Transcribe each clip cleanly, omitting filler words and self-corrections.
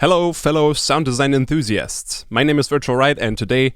Hello, fellow sound design enthusiasts. My name is Virtual Riot, and today,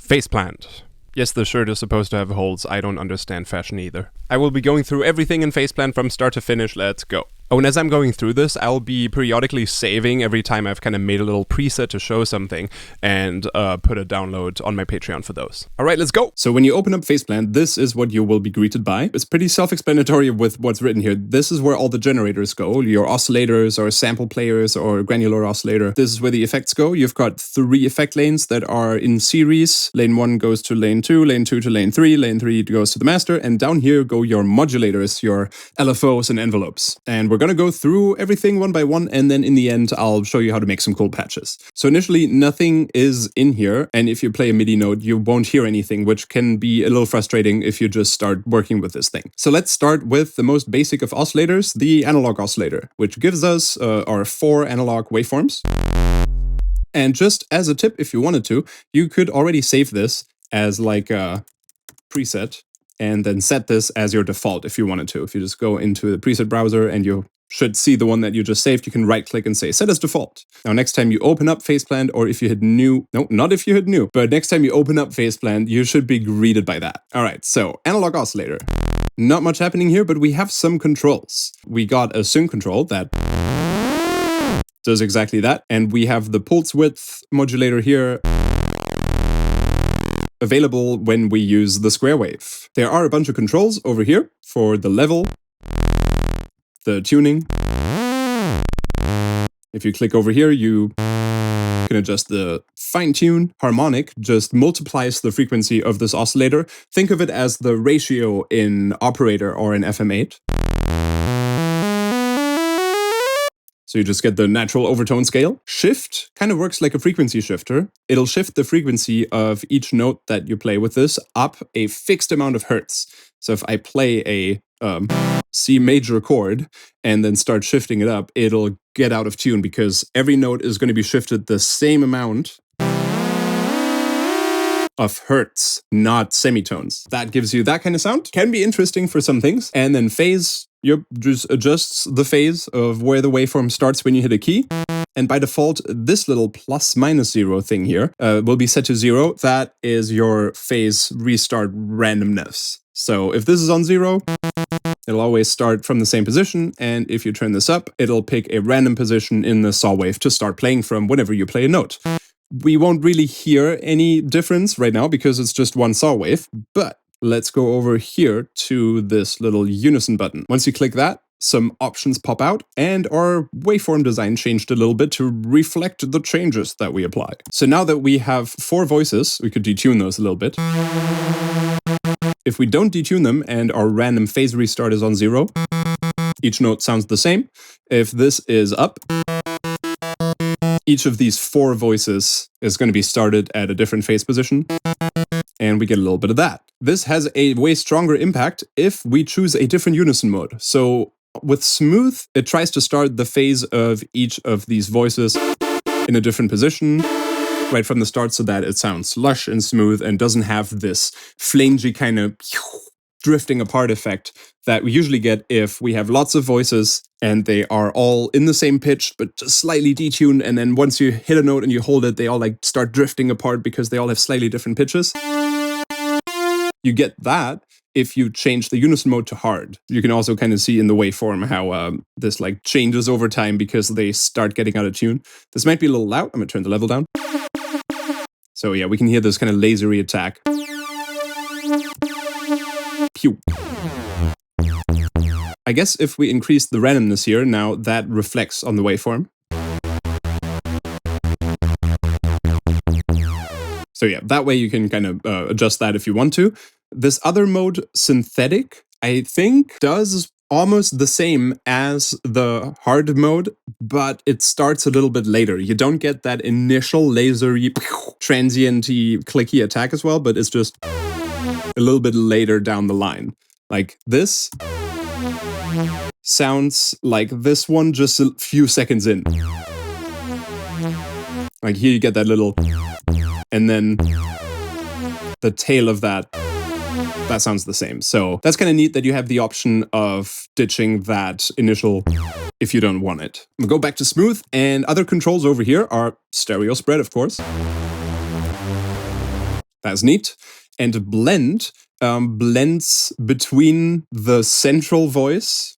Faceplant. Yes, the shirt is supposed to have holes. I don't understand fashion either. I will be going through everything in Faceplant from start to finish. Let's go. Oh, and as I'm going through this, I'll be periodically saving every time I've kind of made a little preset to show something and put a download on my Patreon for those. All right, let's go. So when you open up Faceplant, this is what you will be greeted by. It's pretty self-explanatory with what's written here. This is where all the generators go, your oscillators or sample players or granular oscillator. This is where the effects go. You've got 3 effect lanes that are in series. Lane 1 goes to lane 2, lane 2 to lane 3, lane 3 goes to the master, and down here go your modulators, your LFOs and envelopes. And we're going to go through everything one by one, and then in the end I'll show you how to make some cool patches. So initially nothing is in here, and if you play a MIDI note you won't hear anything, which can be a little frustrating if you just start working with this thing. So let's start with the most basic of oscillators, the analog oscillator, which gives us our 4 analog waveforms. And just as a tip, if you wanted to, you could already save this as like a preset and then set this as your default if you wanted to. If you just go into the preset browser and you should see the one that you just saved, you can right click and say set as default. Now next time you open up Faceplant, or if you hit new, no, not if you hit new, but next time you open up Faceplant, you should be greeted by that. All right, so analog oscillator. Not much happening here, but we have some controls. We got a sync control that does exactly that, and we have the pulse width modulator here available when we use the square wave. There are a bunch of controls over here for the level, the tuning. If you click over here, you can adjust the fine tune. Harmonic just multiplies the frequency of this oscillator. Think of it as the ratio in operator or in FM8. So you just get the natural overtone scale. Shift kind of works like a frequency shifter. It'll shift the frequency of each note that you play with this up a fixed amount of hertz. So if I play a C major chord and then start shifting it up, it'll get out of tune because every note is going to be shifted the same amount of hertz, not semitones. That gives you that kind of sound. Can be interesting for some things. And then phase, just adjusts the phase of where the waveform starts when you hit a key. And by default, this little ±0 thing here will be set to 0. That is your phase restart randomness. So if this is on 0, it'll always start from the same position. And if you turn this up, it'll pick a random position in the saw wave to start playing from whenever you play a note. We won't really hear any difference right now because it's just one saw wave, but let's go over here to this little Unison button. Once you click that, some options pop out and our waveform design changed a little bit to reflect the changes that we apply. So now that we have 4 voices, we could detune those a little bit. If we don't detune them and our random phase restart is on 0, each note sounds the same. If this is up, each of these 4 voices is going to be started at a different phase position, and we get a little bit of that. This has a way stronger impact if we choose a different unison mode. So with smooth, it tries to start the phase of each of these voices in a different position right from the start so that it sounds lush and smooth and doesn't have this flangy kind of drifting apart effect that we usually get if we have lots of voices and they are all in the same pitch but just slightly detuned, and then once you hit a note and you hold it, they all like start drifting apart because they all have slightly different pitches. You get that if you change the unison mode to hard. You can also kind of see in the waveform how this like changes over time because they start getting out of tune. This might be a little loud. I'm gonna turn the level down. So yeah, we can hear this kind of lasery attack. Pew. I guess if we increase the randomness here, now that reflects on the waveform. So yeah, that way you can kind of adjust that if you want to. This other mode, synthetic, I think does almost the same as the hard mode, but it starts a little bit later. You don't get that initial lasery, transient-y, clicky attack as well, but it's just a little bit later down the line. Like this sounds like this one just a few seconds in. Like here you get that little, and then the tail of that that sounds the same. So that's kind of neat that you have the option of ditching that initial if you don't want it. We'll go back to smooth, and other controls over here are stereo spread, of course. That's neat. And blend blends between the central voice,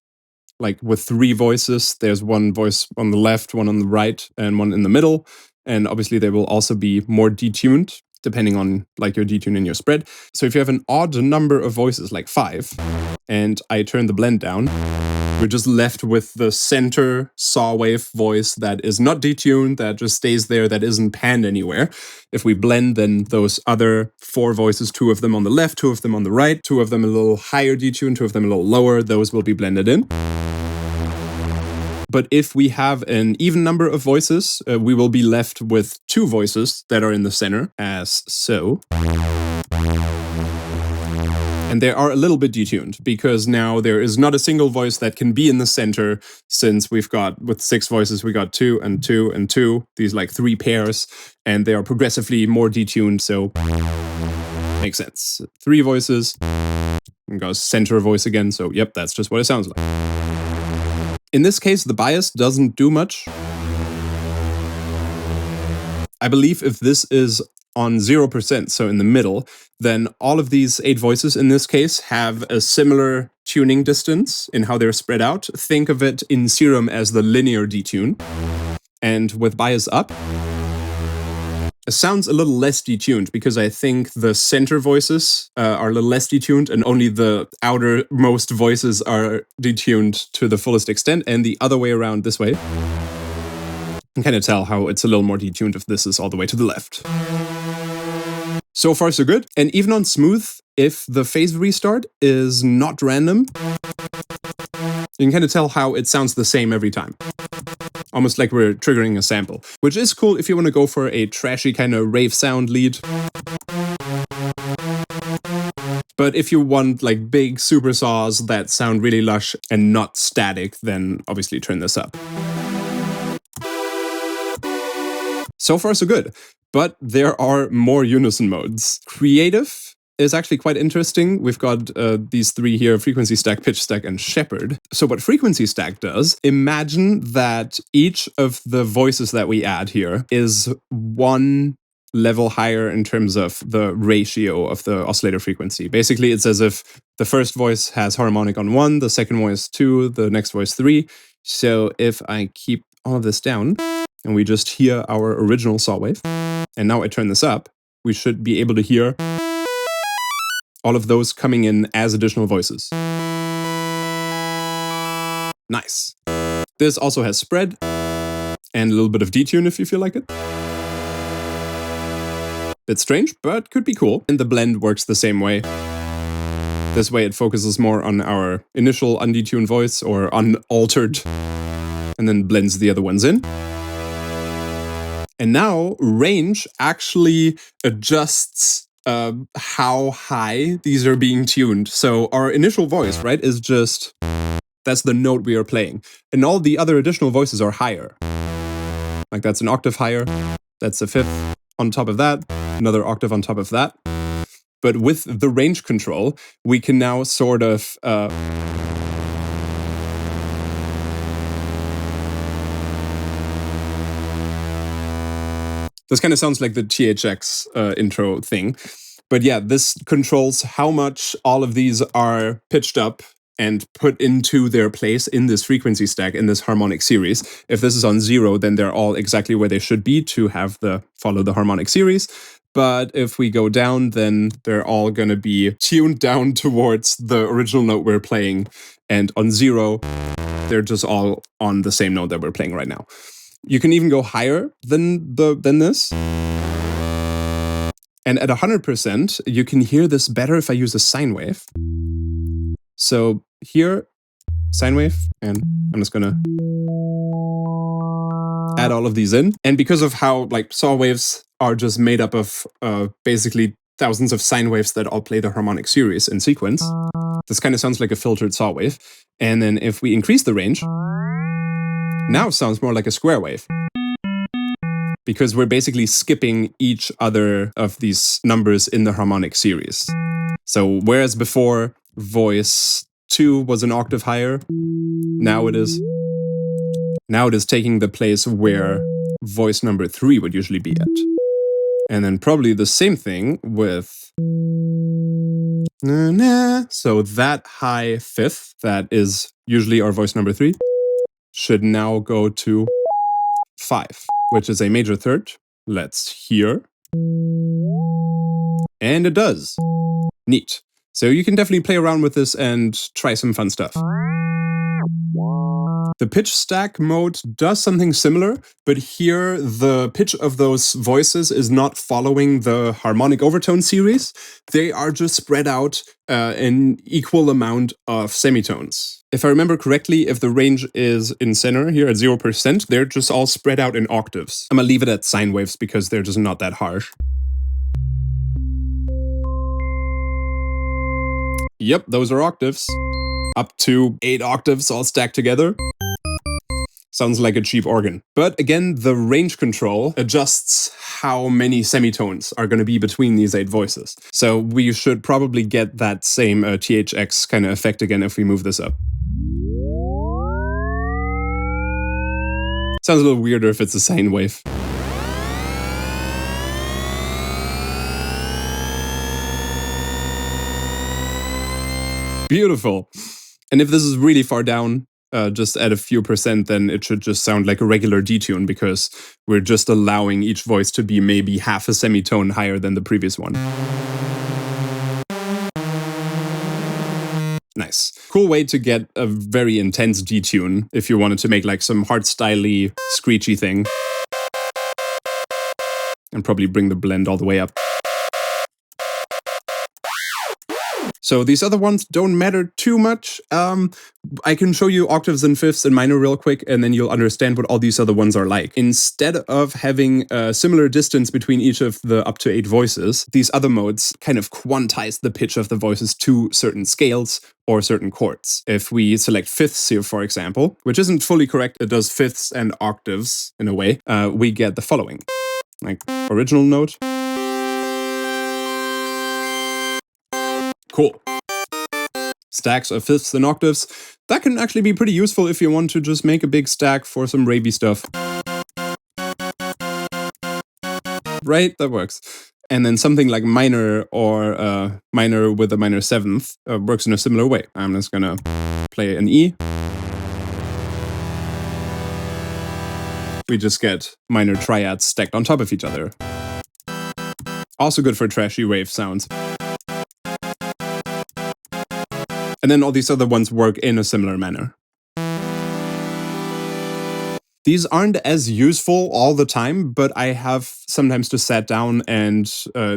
like with 3 voices. There's one voice on the left, one on the right, and one in the middle. And obviously they will also be more detuned, depending on like your detune and your spread. So if you have an odd number of voices, like 5, and I turn the blend down, we're just left with the center saw wave voice that is not detuned, that just stays there, that isn't panned anywhere. If we blend, then those other 4 voices, 2 of them on the left, 2 of them on the right, 2 of them a little higher detuned, 2 of them a little lower, those will be blended in. But if we have an even number of voices, we will be left with 2 voices that are in the center, as so. And they are a little bit detuned, because now there is not a single voice that can be in the center, since we've got, with 6 voices, we got 2 and 2 and 2, these like 3 pairs, and they are progressively more detuned, so makes sense. 3 voices, and goes center voice again, so yep, that's just what it sounds like. In this case, the bias doesn't do much. I believe if this is on 0%, so in the middle, then all of these 8 voices in this case have a similar tuning distance in how they're spread out. Think of it in Serum as the linear detune. And with bias up, it sounds a little less detuned, because I think the center voices are a little less detuned, and only the outermost voices are detuned to the fullest extent, and the other way around this way. You can kind of tell how it's a little more detuned if this is all the way to the left. So far, so good. And even on smooth, if the phase restart is not random, you can kind of tell how it sounds the same every time. Almost like we're triggering a sample, which is cool if you want to go for a trashy kind of rave sound lead. But if you want like big super saws that sound really lush and not static, then obviously turn this up. So far, so good. But there are more unison modes. Creative is actually quite interesting. We've got these 3 here, frequency stack, pitch stack, and shepherd. So what frequency stack does, imagine that each of the voices that we add here is 1 level higher in terms of the ratio of the oscillator frequency. Basically, it's as if the first voice has harmonic on 1, the second voice 2, the next voice 3. So if I keep all of this down, and we just hear our original saw wave, and now I turn this up, we should be able to hear all of those coming in as additional voices. Nice. This also has spread, and a little bit of detune if you feel like it. Bit strange, but could be cool. And the blend works the same way. This way it focuses more on our initial undetuned voice, or unaltered, and then blends the other ones in. And now range actually adjusts how high these are being tuned. So our initial voice, right, is just, that's the note we are playing. And all the other additional voices are higher. Like that's an octave higher, that's a 5th on top of that, another octave on top of that. But with the range control, we can now sort of this kind of sounds like the THX intro thing. But yeah, this controls how much all of these are pitched up and put into their place in this frequency stack, in this harmonic series. If this is on 0, then they're all exactly where they should be to have follow the harmonic series. But if we go down, then they're all going to be tuned down towards the original note we're playing. And on 0, they're just all on the same note that we're playing right now. You can even go higher than this. And at 100%, you can hear this better if I use a sine wave. So here, sine wave, and I'm just gonna add all of these in. And because of how like saw waves are just made up of basically thousands of sine waves that all play the harmonic series in sequence, this kind of sounds like a filtered saw wave. And then if we increase the range, now it sounds more like a square wave. because we're basically skipping each other of these numbers in the harmonic series. So whereas before voice 2 was an octave higher, now it is taking the place where voice number 3 would usually be at. And then probably the same thing with na, na. So that high fifth, that is usually our voice number 3, should now go to 5, which is a major third. Let's hear. And it does. Neat. So you can definitely play around with this and try some fun stuff. The pitch stack mode does something similar, but here the pitch of those voices is not following the harmonic overtone series. They are just spread out an equal amount of semitones. If I remember correctly, if the range is in center here at 0%, they're just all spread out in octaves. I'm gonna leave it at sine waves because they're just not that harsh. Yep, those are octaves. Up to 8 octaves all stacked together. Sounds like a cheap organ. But again, the range control adjusts how many semitones are going to be between these 8 voices. So we should probably get that same THX kind of effect again if we move this up. Sounds a little weirder if it's a sine wave. Beautiful. And if this is really far down, just at a few percent, then it should just sound like a regular detune because we're just allowing each voice to be maybe half a semitone higher than the previous one. Nice. Cool way to get a very intense detune if you wanted to make like some hardstyle-y, screechy thing. And probably bring the blend all the way up. So these other ones don't matter too much. I can show you octaves and fifths and minor real quick, and then you'll understand what all these other ones are like. Instead of having a similar distance between each of the up to 8 voices, these other modes kind of quantize the pitch of the voices to certain scales or certain chords. If we select fifths here, for example, which isn't fully correct, it does fifths and octaves in a way, we get the following. Like original note. Cool. Stacks of fifths and octaves. That can actually be pretty useful if you want to just make a big stack for some ravey stuff. Right? That works. And then something like minor or minor with a minor seventh works in a similar way. I'm just gonna play an E. We just get minor triads stacked on top of each other. Also good for trashy rave sounds. And then all these other ones work in a similar manner. These aren't as useful all the time, but I have sometimes just sat down and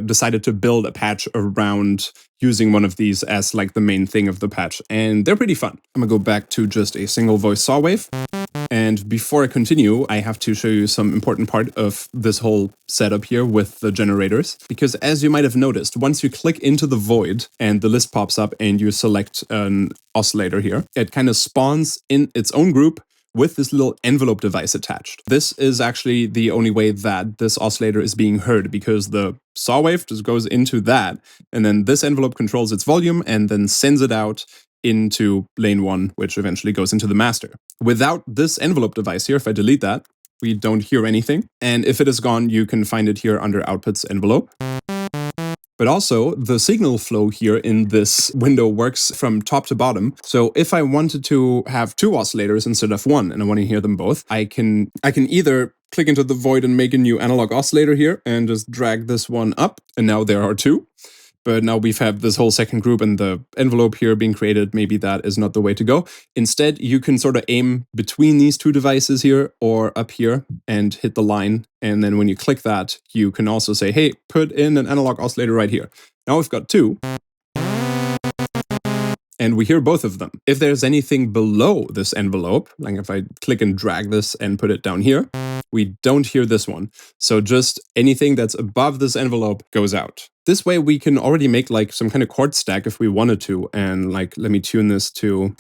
decided to build a patch around using one of these as like the main thing of the patch, and they're pretty fun. I'm gonna go back to just a single voice saw wave. And before I continue, I have to show you some important part of this whole setup here with the generators. Because as you might have noticed, once you click into the void and the list pops up and you select an oscillator here, it kind of spawns in its own group with this little envelope device attached. This is actually the only way that this oscillator is being heard, because the saw wave just goes into that, and then this envelope controls its volume and then sends it out into lane 1, which eventually goes into the master. Without this envelope device here, if I delete that, we don't hear anything. And if it is gone, you can find it here under Outputs envelope. But also, the signal flow here in this window works from top to bottom. So if I wanted to have 2 oscillators instead of 1, and I want to hear them both, I can either click into the void and make a new analog oscillator here, and just drag this one up, and now there are 2. But now we've had this whole second group and the envelope here being created. Maybe that is not the way to go. Instead, you can sort of aim between these 2 devices here or up here and hit the line. And then when you click that, you can also say, hey, put in an analog oscillator right here. Now we've got 2. And we hear both of them. If there's anything below this envelope, like if I click and drag this and put it down here, we don't hear this one. So just anything that's above this envelope goes out. This way we can already make like some kind of chord stack if we wanted to. And like, let me tune this to...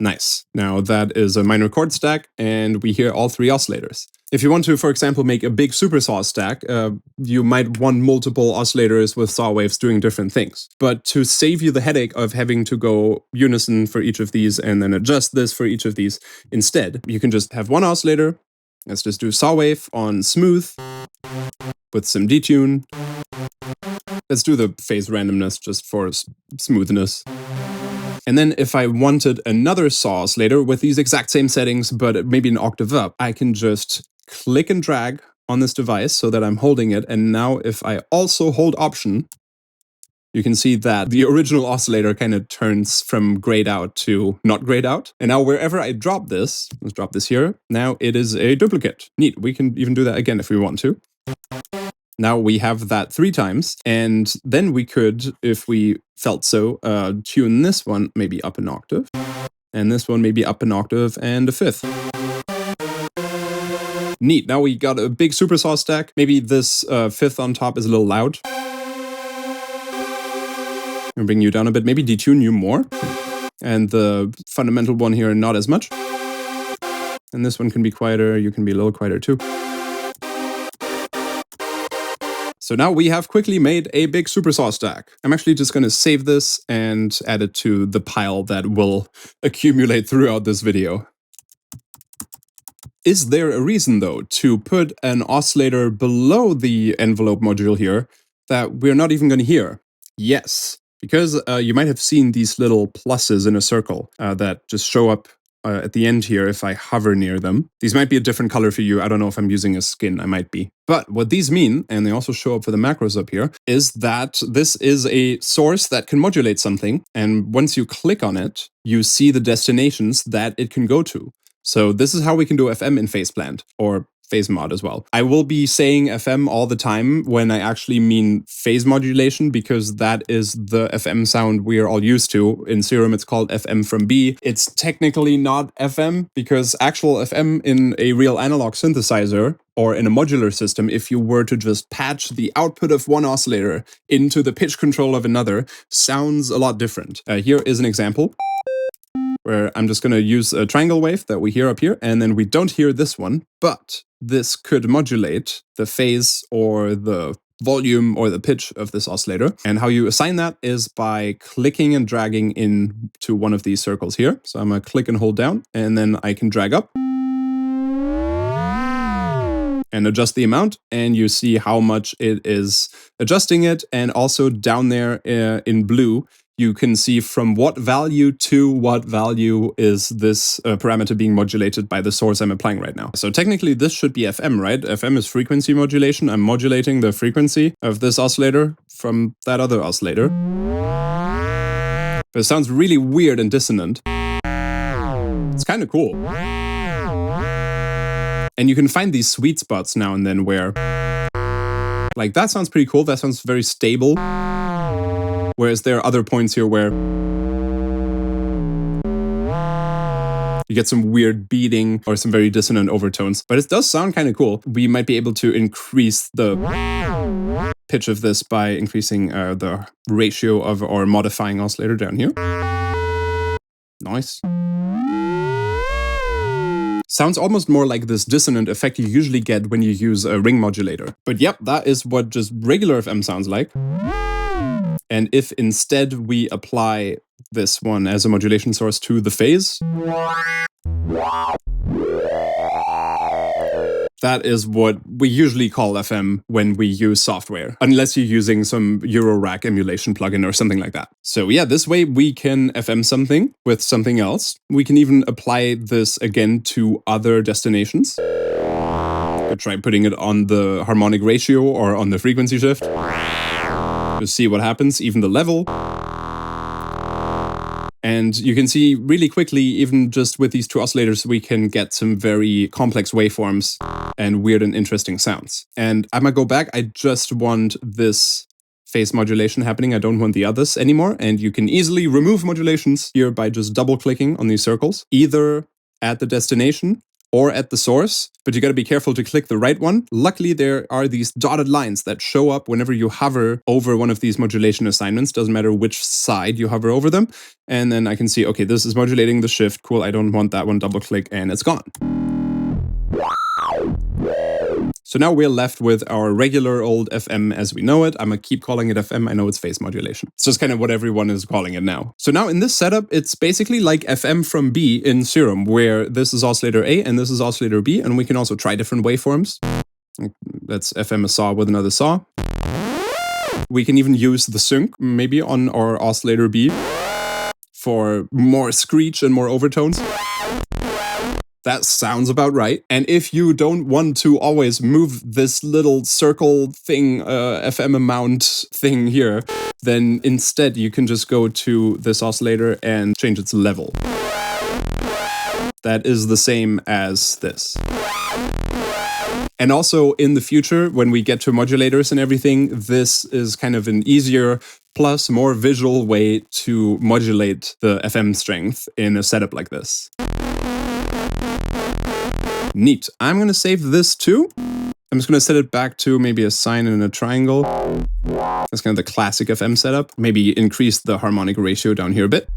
Nice. Now that is a minor chord stack, and we hear all 3 oscillators. If you want to, for example, make a big supersaw stack, you might want multiple oscillators with saw waves doing different things. But to save you the headache of having to go unison for each of these and then adjust this for each of these, instead, you can just have one oscillator. Let's just do saw wave on smooth with some detune. Let's do the phase randomness just for smoothness. And then if I wanted another saw oscillator with these exact same settings, but maybe an octave up, I can just click and drag on this device so that I'm holding it. And now if I also hold Option, you can see that the original oscillator kind of turns from grayed out to not grayed out. And now wherever I drop this, let's drop this here, now it is a duplicate. Neat, we can even do that again if we want to. Now we have that 3 times, and then we could, if we felt so, tune this one maybe up an octave, and this one maybe up an octave and a 5th. Neat, now we got a big supersaw stack. Maybe this 5th on top is a little loud. I'll bring you down a bit, maybe detune you more. And the fundamental one here, not as much. And this one can be quieter, you can be a little quieter too. So now we have quickly made a big supersaw stack. I'm actually just going to save this and add it to the pile that will accumulate throughout this video. Is there a reason, though, to put an oscillator below the envelope module here that we're not even going to hear? Yes, because you might have seen these little pluses in a circle that just show up at the end here if I hover near them. These might be a different color for you. I don't know if I'm using a skin, I might be. But what these mean, and they also show up for the macros up here, is that this is a source that can modulate something. And once you click on it, you see the destinations that it can go to. So this is how we can do FM in Phaseplant, or phase mod as well. I will be saying FM all the time when I actually mean phase modulation, because that is the FM sound we are all used to. In Serum, it's called FM from B. It's technically not FM, because actual FM in a real analog synthesizer or in a modular system, if you were to just patch the output of one oscillator into the pitch control of another, sounds a lot different. Here is an example where I'm just going to use a triangle wave that we hear up here, and then we don't hear this one, but this could modulate the phase or the volume or the pitch of this oscillator. And how you assign that is by clicking and dragging into one of these circles here. So I'm going to click and hold down, and then I can drag up and adjust the amount, and you see how much it is adjusting it. And also down there in blue, you can see from what value to what value is this parameter being modulated by the source I'm applying right now. So technically this should be FM, right? FM is frequency modulation. I'm modulating the frequency of this oscillator from that other oscillator. But it sounds really weird and dissonant. It's kind of cool. And you can find these sweet spots now and then where, like, that sounds pretty cool. That sounds very stable. Whereas there are other points here where you get some weird beating or some very dissonant overtones. But it does sound kind of cool. We might be able to increase the pitch of this by increasing the ratio of our modifying oscillator down here. Nice. Sounds almost more like this dissonant effect you usually get when you use a ring modulator. But yep, that is what just regular FM sounds like. And if instead we apply this one as a modulation source to the phase, that is what we usually call FM when we use software, unless you're using some Eurorack emulation plugin or something like that. So yeah, this way we can FM something with something else. We can even apply this again to other destinations. I'll try putting it on the harmonic ratio or on the frequency shift. To see what happens, even the level. And you can see really quickly, even just with these two oscillators, we can get some very complex waveforms and weird and interesting sounds. And I'm gonna go back. I just want this phase modulation happening. I don't want the others anymore. And you can easily remove modulations here by just double clicking on these circles, either at the destination or at the source, but you gotta be careful to click the right one. Luckily, there are these dotted lines that show up whenever you hover over one of these modulation assignments. Doesn't matter which side you hover over them. And then I can see, okay, this is modulating the shift. Cool, I don't want that one. Double click and it's gone. So now we're left with our regular old FM as we know it. I'm gonna keep calling it FM. I know it's phase modulation. It's just kind of what everyone is calling it now. So now in this setup, it's basically like FM from B in Serum, where this is oscillator A and this is oscillator B, and we can also try different waveforms. That's FM a saw with another saw. We can even use the sync maybe on our oscillator B for more screech and more overtones. That sounds about right. And if you don't want to always move this little circle thing, FM amount thing here, then instead you can just go to this oscillator and change its level. That is the same as this. And also in the future, when we get to modulators and everything, this is kind of an easier plus more visual way to modulate the FM strength in a setup like this. Neat. I'm going to save this too. I'm just going to set it back to maybe a sine and a triangle. That's kind of the classic FM setup. Maybe increase the harmonic ratio down here a bit.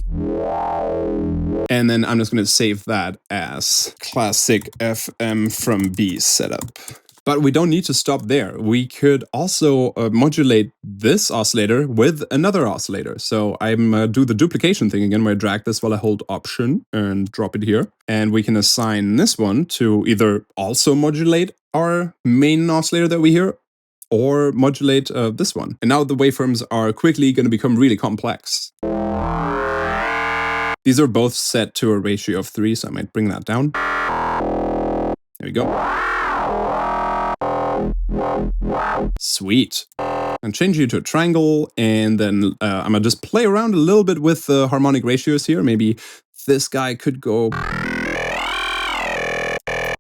And then I'm just going to save that as classic FM from B setup. But we don't need to stop there. We could also modulate this oscillator with another oscillator. So I'm do the duplication thing again, where I drag this while I hold Option and drop it here. And we can assign this one to either also modulate our main oscillator that we hear, or modulate this one. And now the waveforms are quickly going to become really complex. These are both set to a ratio of 3, so I might bring that down. There we go. Sweet. And change you to a triangle, and then I'm gonna just play around a little bit with the harmonic ratios here. Maybe this guy could go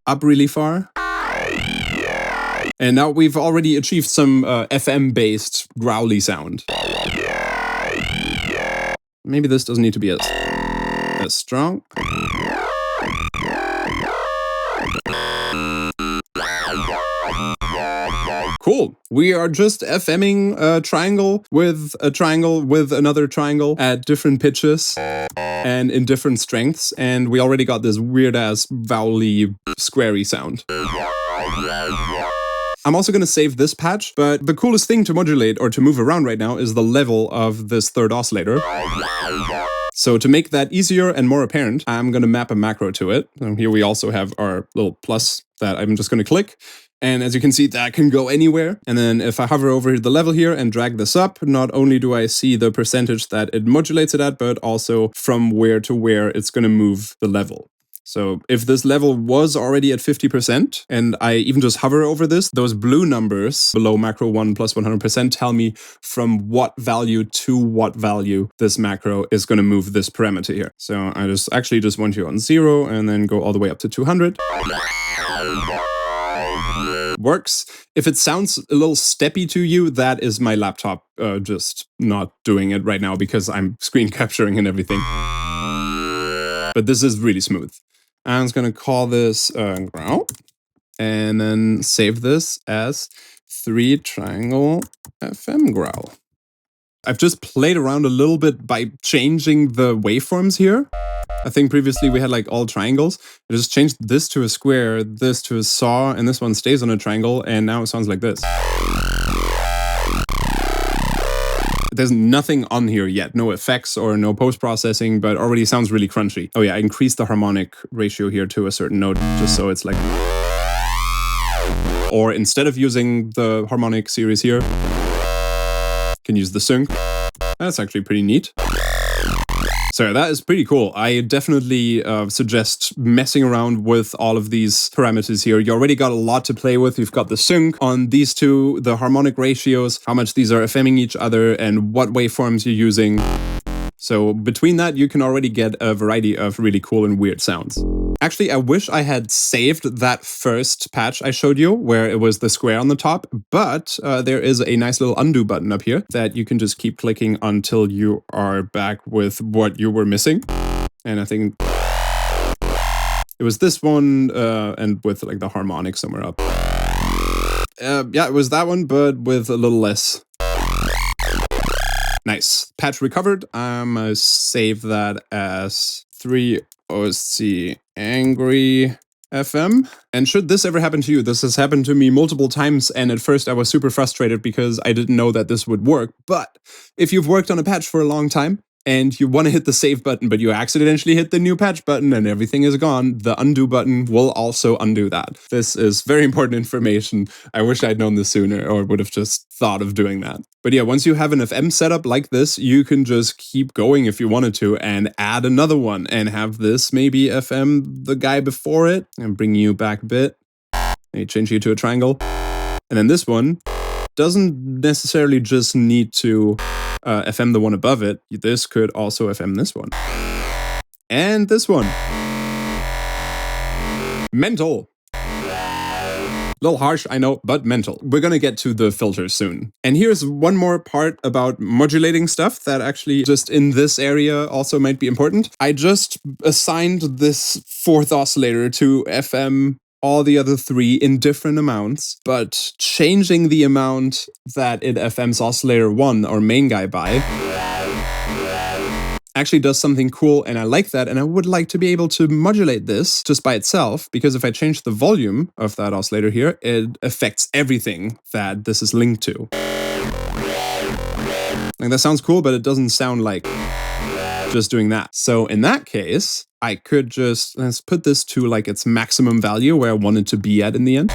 up really far. And now we've already achieved some FM-based growly sound. Maybe this doesn't need to be as strong. Cool. We are just FMing a triangle with another triangle at different pitches and in different strengths, and we already got this weird-ass vowely squarey sound. I'm also going to save this patch, but the coolest thing to modulate or to move around right now is the level of this third oscillator. So to make that easier and more apparent, I'm going to map a macro to it. And here we also have our little plus that I'm just going to click. And as you can see, that can go anywhere. And then if I hover over the level here and drag this up, not only do I see the percentage that it modulates it at, but also from where to where it's going to move the level. So if this level was already at 50%, and I even just hover over this, those blue numbers below macro 1 plus 100% tell me from what value to what value this macro is going to move this parameter here. So I actually just want you on 0 and then go all the way up to 200. Works. If it sounds a little steppy to you, that is my laptop just not doing it right now because I'm screen capturing and everything. But this is really smooth. I'm just going to call this growl and then save this as 3 triangle FM growl. I've just played around a little bit by changing the waveforms here. I think previously we had like all triangles. I just changed this to a square, this to a saw, and this one stays on a triangle, and now it sounds like this. There's nothing on here yet, no effects or no post-processing, but already sounds really crunchy. Oh yeah, I increased the harmonic ratio here to a certain note, just so it's like... Or instead of using the harmonic series here, can use the sync. That's actually pretty neat. So that is pretty cool. I definitely suggest messing around with all of these parameters here. You already got a lot to play with. You've got the sync on these two, the harmonic ratios, how much these are FMing each other, and what waveforms you're using. So between that, you can already get a variety of really cool and weird sounds. Actually, I wish I had saved that first patch I showed you, where it was the square on the top, but there is a nice little undo button up here that you can just keep clicking until you are back with what you were missing. And I think it was this one, and with like the harmonic somewhere up. Yeah, it was that one, but with a little less. Nice. Patch recovered. I'm gonna save that as 3 OSC angry FM. And should this ever happen to you, this has happened to me multiple times, and at first I was super frustrated because I didn't know that this would work. But if you've worked on a patch for a long time, and you want to hit the save button, but you accidentally hit the new patch button and everything is gone, the undo button will also undo that. This is very important information. I wish I'd known this sooner, or would have just thought of doing that. But yeah, once you have an FM setup like this, you can just keep going if you wanted to and add another one and have this maybe FM the guy before it and bring you back a bit. Maybe change you to a triangle. And then this one doesn't necessarily just need to FM the one above it. This could also FM this one. And this one. Mental. A little harsh, I know, but mental. We're gonna get to the filters soon. And here's one more part about modulating stuff that actually just in this area also might be important. I just assigned this fourth oscillator to FM all the other three in different amounts, but changing the amount that it FMs oscillator 1 or main guy by actually does something cool, and I like that, and I would like to be able to modulate this just by itself, because if I change the volume of that oscillator here, it affects everything that this is linked to. Like, that sounds cool, but it doesn't sound like just doing that. So in that case, I could just, let's put this to like its maximum value where I want it to be at in the end.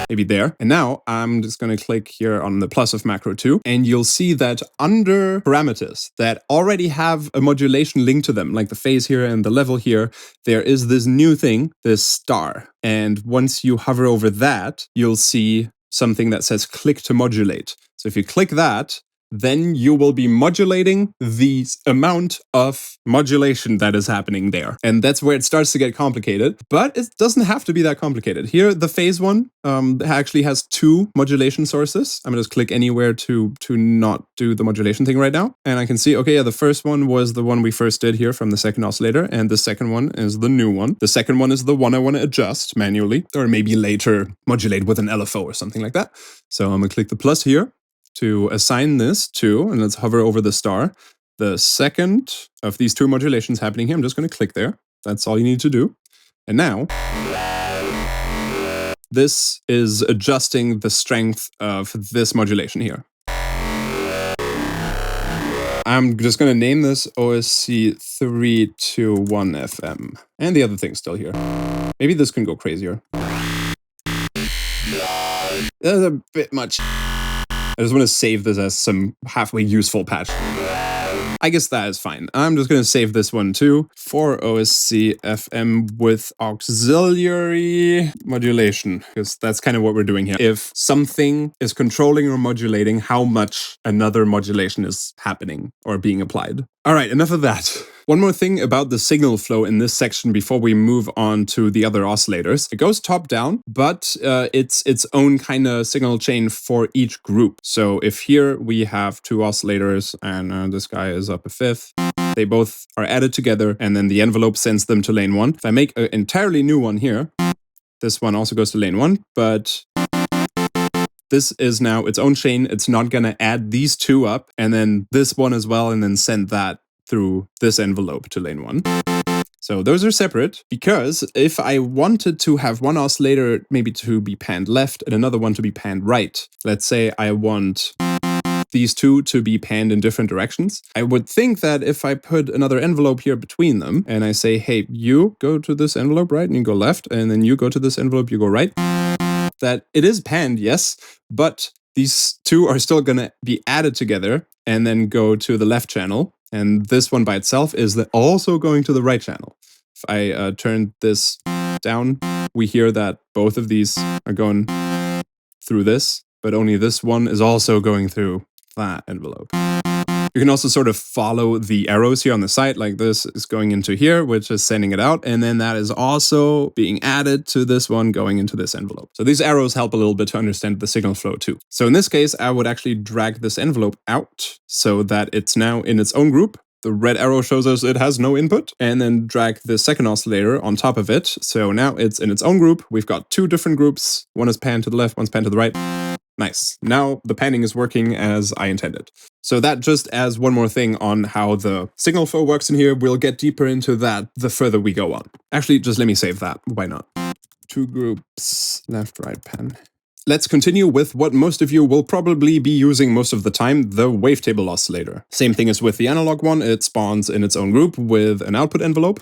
Maybe there. And now I'm just going to click here on the plus of macro 2, and you'll see that under parameters that already have a modulation linked to them, like the phase here and the level here, there is this new thing, this star. And once you hover over that, you'll see something that says click to modulate. So if you click that, then you will be modulating the amount of modulation that is happening there. And that's where it starts to get complicated, but it doesn't have to be that complicated. Here, the phase one actually has 2 modulation sources. I'm gonna just click anywhere to not do the modulation thing right now. And I can see, okay, yeah, the first one was the one we first did here from the second oscillator, and the second one is the new one. The second one is the one I wanna adjust manually, or maybe later modulate with an LFO or something like that. So I'm gonna click the plus here to assign this to, and let's hover over the star. The second of these 2 modulations happening here, I'm just going to click there. That's all you need to do. And now, this is adjusting the strength of this modulation here. I'm just going to name this OSC 321 FM. And the other thing's still here. Maybe this can go crazier. That's a bit much. I just want to save this as some halfway useful patch. I guess that is fine. I'm just going to save this one too for OSC FM with auxiliary modulation, because that's kind of what we're doing here. If something is controlling or modulating how much another modulation is happening or being applied. All right, enough of that. One more thing about the signal flow in this section before we move on to the other oscillators. It goes top down, but it's its own kind of signal chain for each group. So if here we have 2 oscillators and this guy is up a 5th, they both are added together and then the envelope sends them to lane 1. If I make an entirely new one here, this one also goes to lane 1, but this is now its own chain. It's not going to add these 2 up and then this one as well and then send that through this envelope to lane 1. So those are separate, because if I wanted to have one oscillator maybe to be panned left and another one to be panned right, let's say I want these 2 to be panned in different directions, I would think that if I put another envelope here between them and I say, hey, you go to this envelope right and you go left, and then you go to this envelope, you go right, that it is panned, yes, but these 2 are still going to be added together and then go to the left channel. And this one by itself is also going to the right channel. If I turn this down, we hear that both of these are going through this, but only this one is also going through that envelope. You can also sort of follow the arrows here on the side, like this is going into here, which is sending it out, and then that is also being added to this one going into this envelope. So these arrows help a little bit to understand the signal flow too. So in this case, I would actually drag this envelope out so that it's now in its own group. The red arrow shows us it has no input, and then drag the second oscillator on top of it. So now it's in its own group. We've got 2 different groups. One is panned to the left, one's panned to the right. Nice. Now the panning is working as I intended. So that just as one more thing on how the signal flow works in here. We'll get deeper into that the further we go on. Actually, just let me save that. Why not? 2 groups, left, right, pan. Let's continue with what most of you will probably be using most of the time, the wavetable oscillator. Same thing as with the analog one, it spawns in its own group with an output envelope.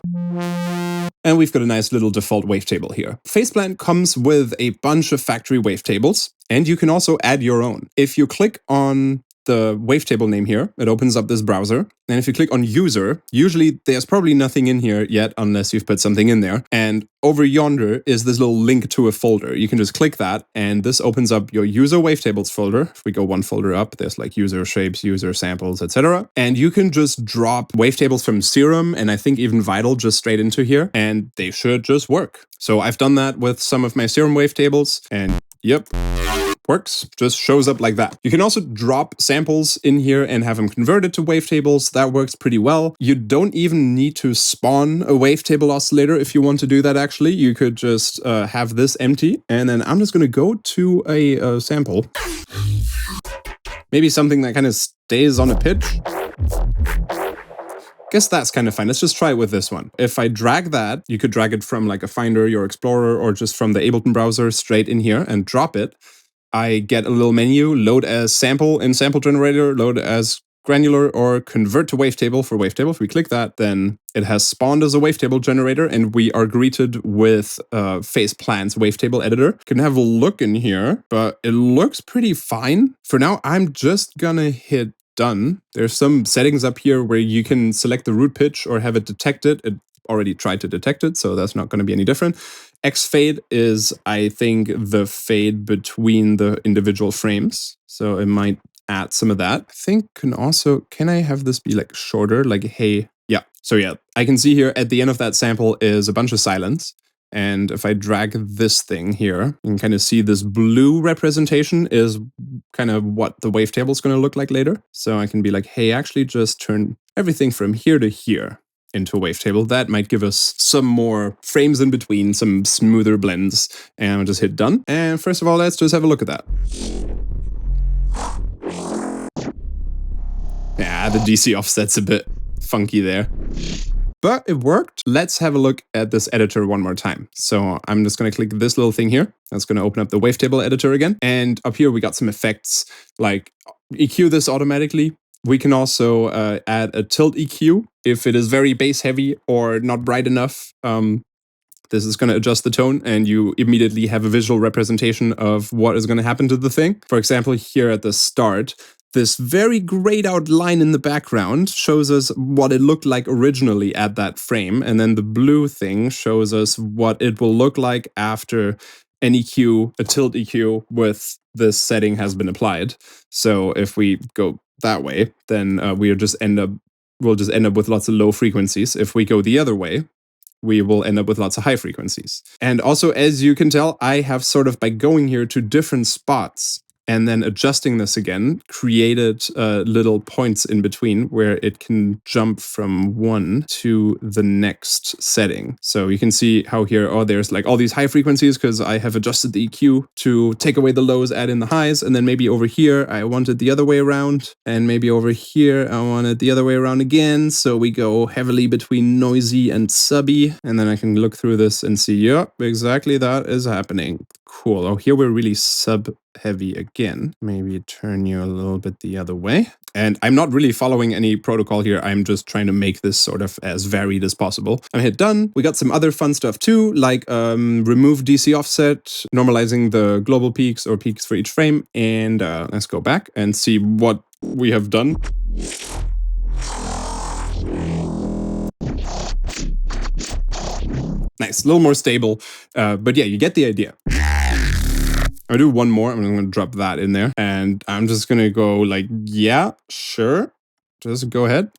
And we've got a nice little default wavetable here. Faceplant comes with a bunch of factory wavetables, and you can also add your own. If you click on the wavetable name here, it opens up this browser. And if you click on user, usually there's probably nothing in here yet unless you've put something in there. And over yonder is this little link to a folder. You can just click that and this opens up your user wavetables folder. If we go one folder up, there's like user shapes, user samples, etc. And you can just drop wavetables from Serum and I think even Vital just straight into here and they should just work. So I've done that with some of my Serum wavetables and yep. Works, just shows up like that. You can also drop samples in here and have them converted to wavetables. That works pretty well. You don't even need to spawn a wavetable oscillator if you want to do that actually. You could just have this empty and then I'm just going to go to a sample. Maybe something that kind of stays on a pitch. Guess that's kind of fine. Let's just try it with this one. If I drag that, you could drag it from like a Finder, your Explorer, or just from the Ableton browser straight in here and drop it. I get a little menu, load as sample in sample generator, load as granular, or convert to wavetable for wavetable. If we click that, then it has spawned as a wavetable generator and we are greeted with Faceplant's wavetable editor. You can have a look in here, but it looks pretty fine. For now, I'm just gonna hit done. There's some settings up here where you can select the root pitch or have it detect it. It already tried to detect it, so that's not going to be any different. X fade is, I think, the fade between the individual frames. So it might add some of that. I think can I have this be like shorter? Like, hey, yeah. So yeah, I can see here at the end of that sample is a bunch of silence. And if I drag this thing here, you can kind of see this blue representation is kind of what the wavetable is going to look like later. So I can be like, hey, actually just turn everything from here to here into a wavetable. That might give us some more frames in between, some smoother blends. And I'll just hit done. And first of all, let's just have a look at that. Yeah, the DC offset's a bit funky there. But it worked. Let's have a look at this editor one more time. So I'm just going to click this little thing here. That's going to open up the wavetable editor again. And up here, we got some effects like EQ this automatically. We can also add a tilt EQ if it is very bass heavy or not bright enough. This is going to adjust the tone and you immediately have a visual representation of what is going to happen to the thing. For example, here at the start, this very grayed out line in the background shows us what it looked like originally at that frame. And then the blue thing shows us what it will look like after an EQ, a tilt EQ with this setting has been applied. So if we go that way, then we'll just end up with lots of low frequencies. If we go the other way, we will end up with lots of high frequencies. And also, as you can tell, I have sort of by going here to different spots and then adjusting this again, created little points in between where it can jump from one to the next setting. So you can see how here, there's like all these high frequencies because I have adjusted the EQ to take away the lows, add in the highs. And then maybe over here, I want it the other way around. And maybe over here, I want it the other way around again. So we go heavily between noisy and subby. And then I can look through this and see, yep, exactly that is happening. Cool. Oh, here we're really sub heavy again. Maybe turn you a little bit the other way. And I'm not really following any protocol here. I'm just trying to make this sort of as varied as possible. I hit done. We got some other fun stuff too, like remove DC offset, normalizing the global peaks or peaks for each frame. And let's go back and see what we have done. Nice, a little more stable. But yeah, you get the idea. I'll do one more. I'm going to drop that in there. And I'm just going to go like, yeah, sure. Just go ahead.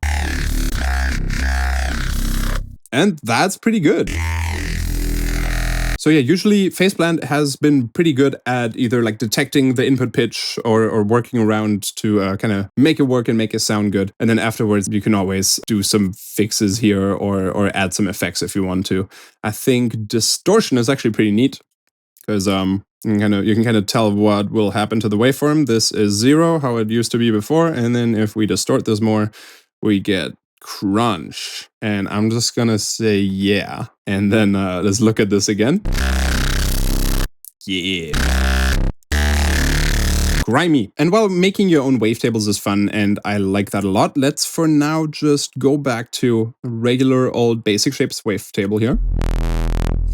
And that's pretty good. So yeah, usually Faceplant has been pretty good at either like detecting the input pitch or working around to kind of make it work and make it sound good. And then afterwards, you can always do some fixes here or add some effects if you want to. I think Distortion is actually pretty neat because You can kind of tell what will happen to the waveform. This is 0, how it used to be before, and then if we distort this more, we get crunch. And I'm just gonna say yeah, and then let's look at this again. Yeah. Grimy. And while making your own wavetables is fun, and I like that a lot, let's for now just go back to a regular old basic shapes wavetable here.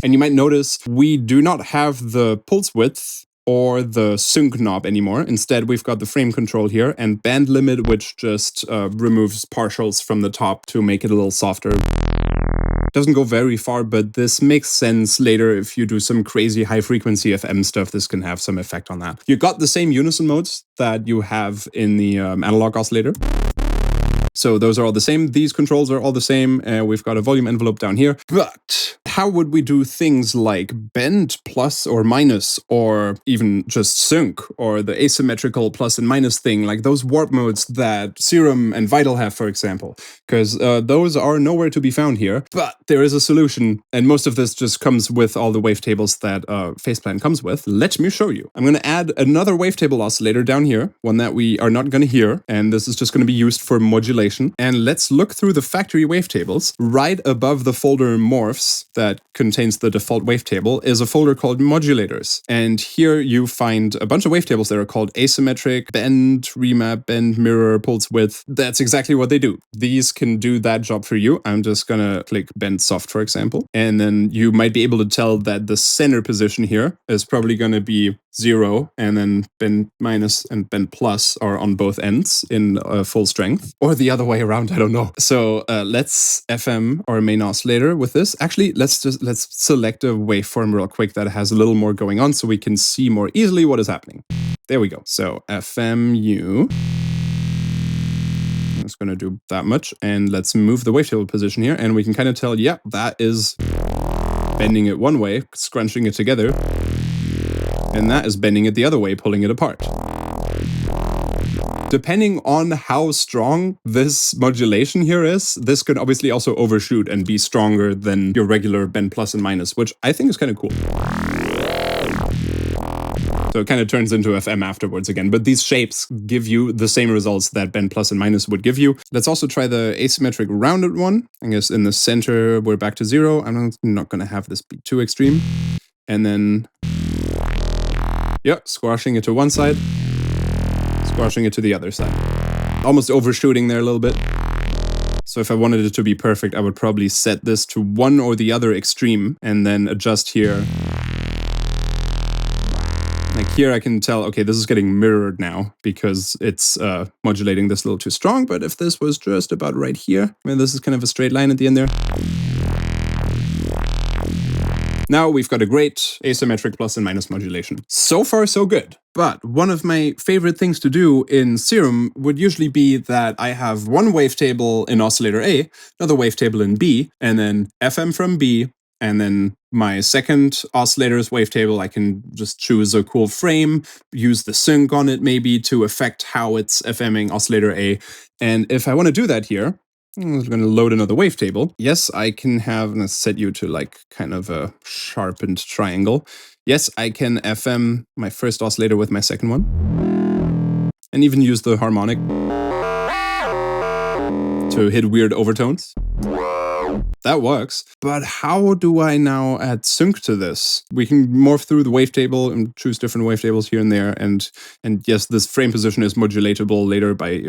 And you might notice we do not have the pulse width or the sync knob anymore. Instead, we've got the frame control here and band limit, which just removes partials from the top to make it a little softer. Doesn't go very far, but this makes sense later if you do some crazy high frequency FM stuff. This can have some effect on that. You got the same unison modes that you have in the analog oscillator. So those are all the same. These controls are all the same. We've got a volume envelope down here. But how would we do things like bend plus or minus, or even just sync, or the asymmetrical plus and minus thing, like those warp modes that Serum and Vital have, for example? Because those are nowhere to be found here. But there is a solution, and most of this just comes with all the wavetables that Faceplan comes with. Let me show you. I'm going to add another wavetable oscillator down here, one that we are not going to hear, and this is just going to be used for modulation. And let's look through the factory wavetables. Right above the folder morphs that contains the default wavetable is a folder called Modulators. And here you find a bunch of wavetables that are called asymmetric, bend, remap, bend, mirror, pulse width. That's exactly what they do. These can do that job for you. I'm just gonna click bend soft, for example. And then you might be able to tell that the center position here is probably gonna be 0, and then bend minus and bend plus are on both ends in full strength, or the other way around, I don't know. So let's FM our main oscillator with this. Actually, let's select a waveform real quick that has a little more going on so we can see more easily what is happening. There we go. So FMU. I'm just going to do that much, and let's move the wavetable position here, and we can kind of tell, yeah, that is bending it one way, scrunching it together, and that is bending it the other way, pulling it apart. Depending on how strong this modulation here is, this could obviously also overshoot and be stronger than your regular bend plus and minus, which I think is kind of cool. So it kind of turns into FM afterwards again, but these shapes give you the same results that bend plus and minus would give you. Let's also try the asymmetric rounded one. I guess in the center, we're back to 0. I'm not going to have this be too extreme. And then, yeah, squashing it to one side, squashing it to the other side. Almost overshooting there a little bit. So if I wanted it to be perfect, I would probably set this to one or the other extreme and then adjust here. Like here I can tell, okay, this is getting mirrored now because it's modulating this a little too strong, but if this was just about right here, I mean, this is kind of a straight line at the end there. Now we've got a great asymmetric plus and minus modulation. So far, so good. But one of my favorite things to do in Serum would usually be that I have one wavetable in oscillator A, another wavetable in B, and then FM from B, and then my second oscillator's wavetable, I can just choose a cool frame, use the sync on it maybe to affect how it's FMing oscillator A. And if I want to do that here, I'm going to load another wavetable. Yes, I can have, let's set you to like kind of a sharpened triangle. Yes, I can FM my first oscillator with my second one. And even use the harmonic to hit weird overtones. That works. But how do I now add sync to this? We can morph through the wavetable and choose different wavetables here and there. And yes, this frame position is modulatable later by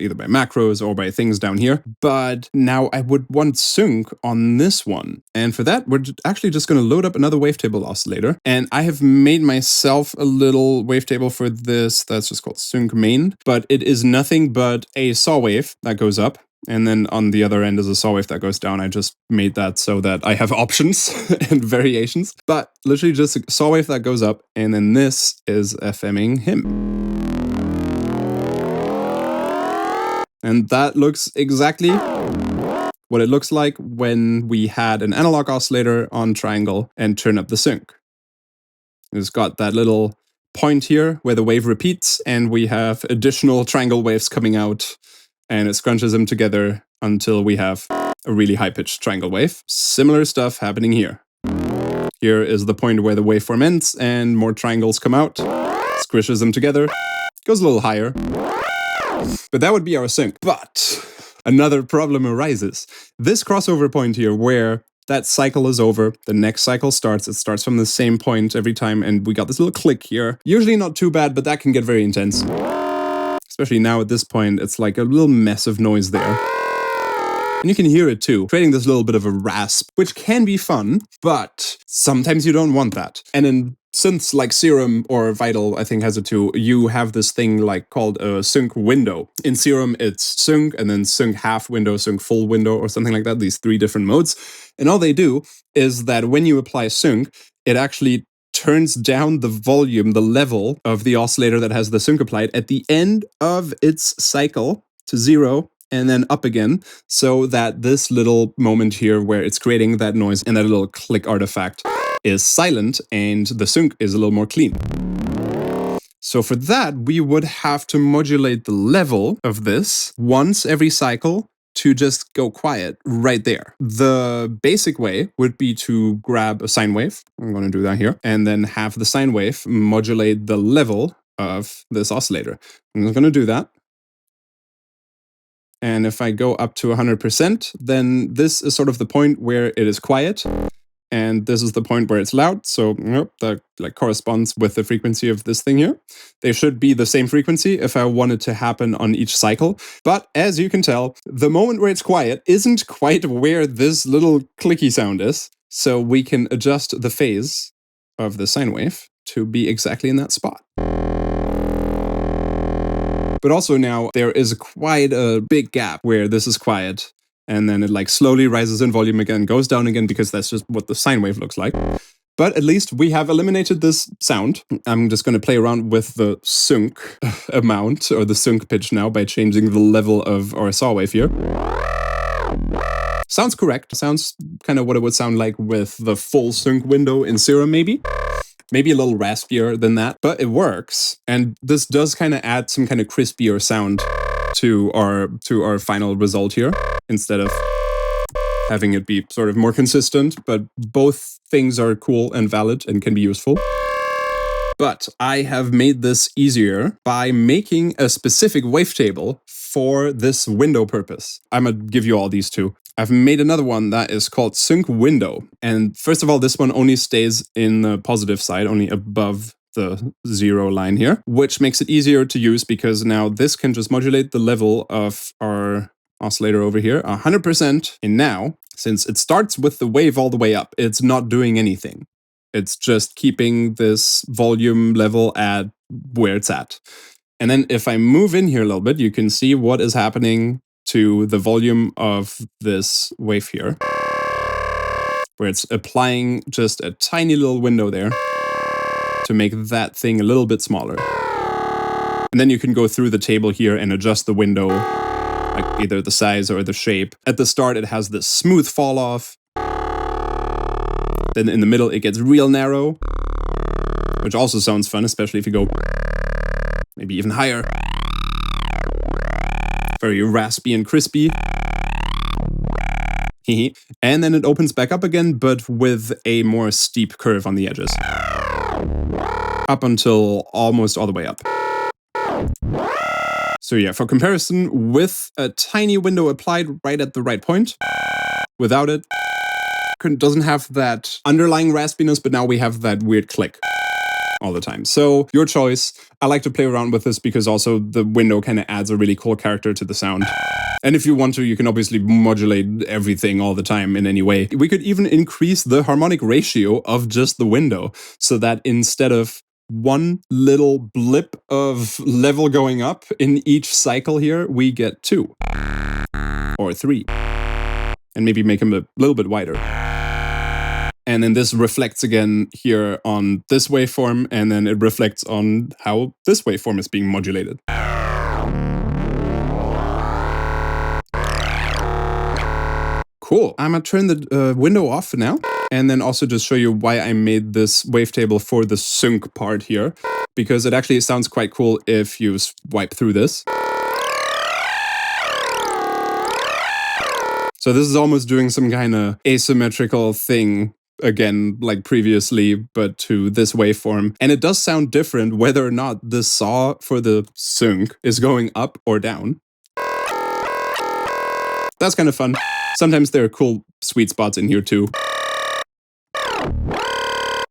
either by macros or by things down here. But now I would want sync on this one. And for that, we're actually just going to load up another wavetable oscillator. And I have made myself a little wavetable for this that's just called sync main. But it is nothing but a saw wave that goes up. And then on the other end is a saw wave that goes down. I just made that so that I have options and variations. But literally just a saw wave that goes up, and then this is FMing him. And that looks exactly what it looks like when we had an analog oscillator on triangle and turn up the sync. It's got that little point here where the wave repeats, and we have additional triangle waves coming out. And it scrunches them together until we have a really high-pitched triangle wave. Similar stuff happening here. Here is the point where the waveform ends and more triangles come out, squishes them together, goes a little higher. But that would be our sync. But another problem arises. This crossover point here where that cycle is over, the next cycle starts, it starts from the same point every time, and we got this little click here. Usually not too bad, but that can get very intense. Especially now at this point, it's like a little mess of noise there. And you can hear it too, creating this little bit of a rasp, which can be fun, but sometimes you don't want that. And in synths like Serum or Vital, I think has it too, you have this thing like called a sync window. In Serum, it's sync and then sync half window, sync full window, or something like that, these 3 different modes. And all they do is that when you apply sync, it actually turns down the volume, the level of the oscillator that has the sync applied at the end of its cycle to 0, and then up again, so that this little moment here where it's creating that noise and that little click artifact is silent and the sync is a little more clean. So for that, we would have to modulate the level of this once every cycle to just go quiet right there. The basic way would be to grab a sine wave. I'm going to do that here. And then have the sine wave modulate the level of this oscillator. I'm just going to do that. And if I go up to 100%, then this is sort of the point where it is quiet. And this is the point where it's loud. So that like corresponds with the frequency of this thing here. They should be the same frequency if I want it to happen on each cycle. But as you can tell, the moment where it's quiet isn't quite where this little clicky sound is. So we can adjust the phase of the sine wave to be exactly in that spot. But also now there is quite a big gap where this is quiet and then it like slowly rises in volume again, goes down again, because that's just what the sine wave looks like. But at least we have eliminated this sound. I'm just going to play around with the sync amount or the sync pitch now by changing the level of our saw wave here. Sounds correct. Sounds kind of what it would sound like with the full sync window in Serum maybe. Maybe a little raspier than that, but it works. And this does kind of add some kind of crispier sound to our final result here, instead of having it be sort of more consistent, but both things are cool and valid and can be useful. But I have made this easier by making a specific wavetable for this window purpose. I'm gonna give you all these two. I've made another one that is called Sync Window. And first of all, this one only stays in the positive side, only above the 0 line here, which makes it easier to use because now this can just modulate the level of our oscillator over here 100%. And now, since it starts with the wave all the way up, it's not doing anything. It's just keeping this volume level at where it's at. And then if I move in here a little bit, you can see what is happening to the volume of this wave here, where it's applying just a tiny little window there to make that thing a little bit smaller. And then you can go through the table here and adjust the window, like either the size or the shape. At the start, it has this smooth fall off. Then in the middle, it gets real narrow, which also sounds fun, especially if you go maybe even higher. Very raspy and crispy. And then it opens back up again, but with a more steep curve on the edges. Up until almost all the way up. So yeah, for comparison, with a tiny window applied right at the right point, without it, doesn't have that underlying raspiness, but now we have that weird click all the time. So your choice. I like to play around with this because also the window kind of adds a really cool character to the sound. And if you want to, you can obviously modulate everything all the time in any way. We could even increase the harmonic ratio of just the window so that instead of one little blip of level going up in each cycle here, we get 2 or 3 and maybe make them a little bit wider. And then this reflects again here on this waveform, and then it reflects on how this waveform is being modulated. Cool. I'm gonna turn the window off now, and then also just show you why I made this wavetable for the sync part here, because it actually sounds quite cool if you swipe through this. So this is almost doing some kind of asymmetrical thing again like previously, but to this waveform. And it does sound different whether or not the saw for the sync is going up or down. That's kind of fun. Sometimes there are cool sweet spots in here too.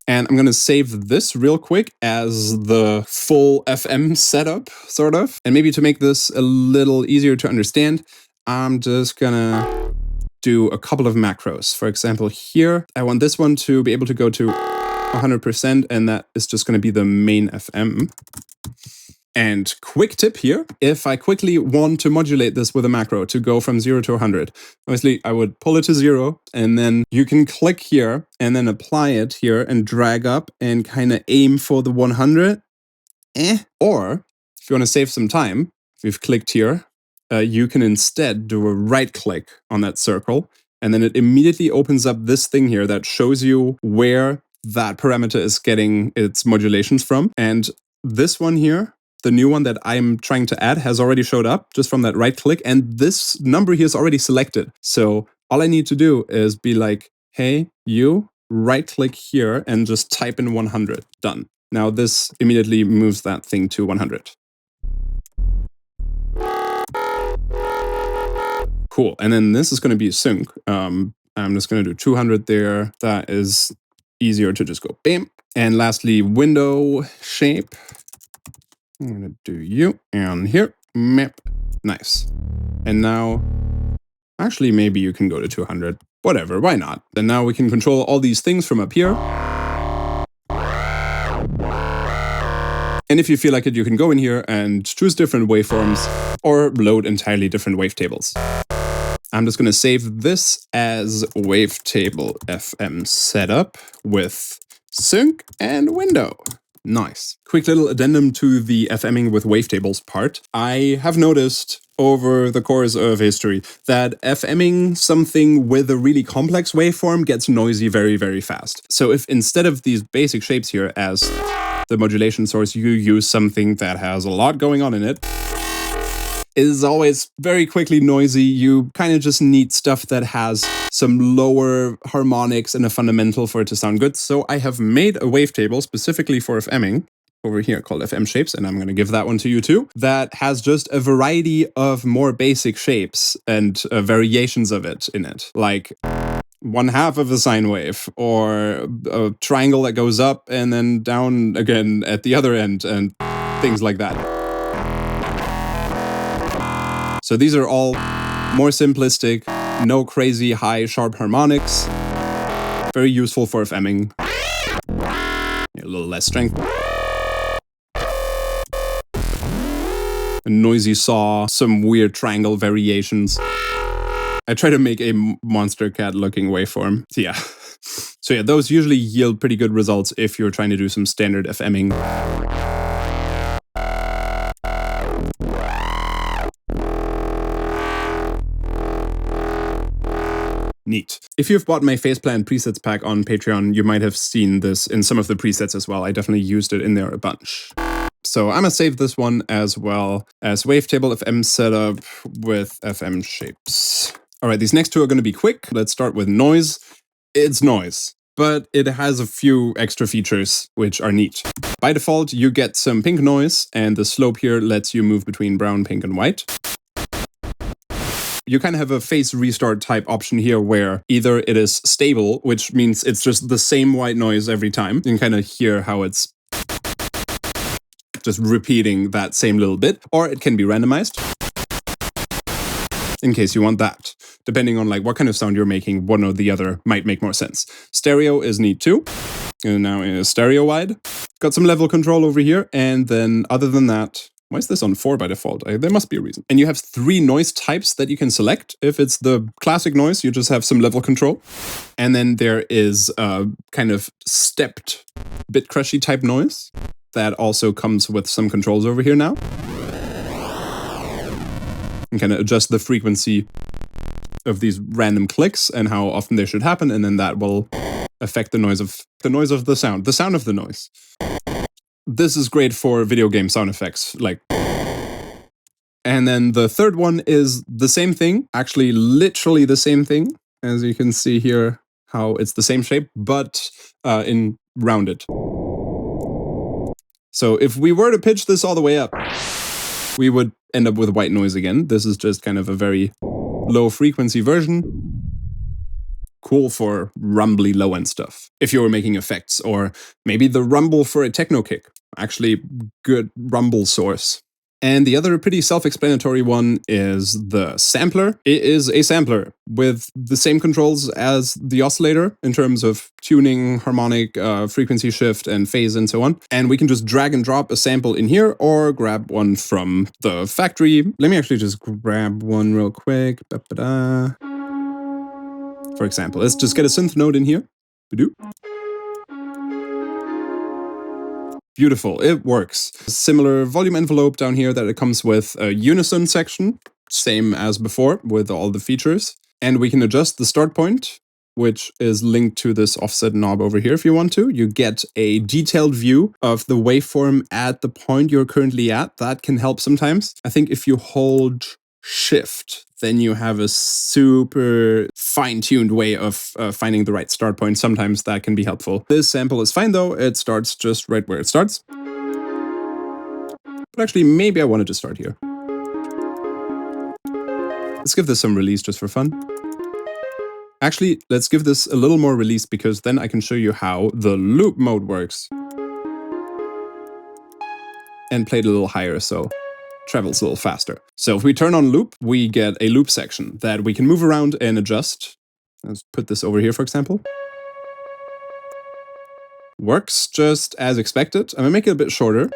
And I'm gonna save this real quick as the full FM setup, sort of. And maybe to make this a little easier to understand, I'm just gonna do a couple of macros. For example, here, I want this one to be able to go to 100%, and that is just gonna be the main FM. And quick tip here, if I quickly want to modulate this with a macro to go from 0 to 100, obviously I would pull it to 0, and then you can click here and then apply it here and drag up and kind of aim for the 100. Or if you want to save some time, if you've clicked here, you can instead do a right click on that circle, and then it immediately opens up this thing here that shows you where that parameter is getting its modulations from. And this one here, the new one that I'm trying to add, has already showed up just from that right click, and this number here is already selected. So all I need to do is be like, hey, you, right click here and just type in 100. Done. Now this immediately moves that thing to 100. Cool. And then this is going to be sync. I'm just going to do 200 there. That is easier to just go bam. And lastly, window shape. I'm going to do you and here, map, nice. And now, actually maybe you can go to 200, whatever, why not? And now we can control all these things from up here. And if you feel like it, you can go in here and choose different waveforms or load entirely different wavetables. I'm just going to save this as Wavetable FM setup with sync and window. Nice. Quick little addendum to the FMing with wavetables part. I have noticed over the course of history that FMing something with a really complex waveform gets noisy very, very fast. So if instead of these basic shapes here as the modulation source, you use something that has a lot going on in it, is always very quickly noisy. You kind of just need stuff that has some lower harmonics and a fundamental for it to sound good. So I have made a wavetable specifically for FMing over here called FM shapes, and I'm going to give that one to you too, that has just a variety of more basic shapes and variations of it in it, like 1/2 of a sine wave, or a triangle that goes up and then down again at the other end, and things like that. So these are all more simplistic, no crazy high sharp harmonics, very useful for FMing. A little less strength. A noisy saw, some weird triangle variations. I try to make a monster cat looking waveform. Yeah. So yeah, those usually yield pretty good results if you're trying to do some standard FMing. Neat. If you've bought my Faceplant presets pack on Patreon, you might have seen this in some of the presets as well. I definitely used it in there a bunch. So I'm gonna save this one as well as Wavetable FM setup with FM shapes. All right, these next two are gonna be quick. Let's start with noise. It's noise, but it has a few extra features which are neat. By default, you get some pink noise, and the slope here lets you move between brown, pink, and white. You kind of have a phase restart type option here where either it is stable, which means it's just the same white noise every time. You can kind of hear how it's just repeating that same little bit, or it can be randomized in case you want that. Depending on like what kind of sound you're making, one or the other might make more sense. Stereo is neat too. And now in a stereo wide. Got some level control over here, and then other than that, why is this on 4 by default? There must be a reason. And you have 3 noise types that you can select. If it's the classic noise, you just have some level control. And then there is a kind of stepped bit crushy type noise that also comes with some controls over here now. And kind of adjust the frequency of these random clicks and how often they should happen, and then that will affect the noise of the sound of the noise. This is great for video game sound effects, like. And then the third one is the same thing, actually literally the same thing, as you can see here, how it's the same shape, but in rounded. So if we were to pitch this all the way up, we would end up with white noise again. This is just kind of a very low frequency version. Cool for rumbly low end stuff. If you were making effects, or maybe the rumble for a techno kick. Actually, good rumble source. And the other pretty self-explanatory one is the sampler. It is a sampler with the same controls as the oscillator in terms of tuning, harmonic, frequency shift, and phase, and so on. And we can just drag and drop a sample in here or grab one from the factory. Let me actually just grab one real quick. Ba-ba-da. For example, let's just get a synth node in here. Ba-doo. Beautiful, it works. Similar volume envelope down here that it comes with a Unison section, same as before with all the features. And we can adjust the start point, which is linked to this offset knob over here if you want to. You get a detailed view of the waveform at the point you're currently at. That can help sometimes. I think if you hold Shift, then you have a super fine-tuned way of finding the right start point. Sometimes that can be helpful. This sample is fine though, it starts just right where it starts. But actually, maybe I wanted to start here. Let's give this some release just for fun. Actually, let's give this a little more release because then I can show you how the loop mode works. And play it a little higher so travels a little faster. So if we turn on loop, we get a loop section that we can move around and adjust. Let's put this over here, for example. Works just as expected. I'm gonna make it a bit shorter.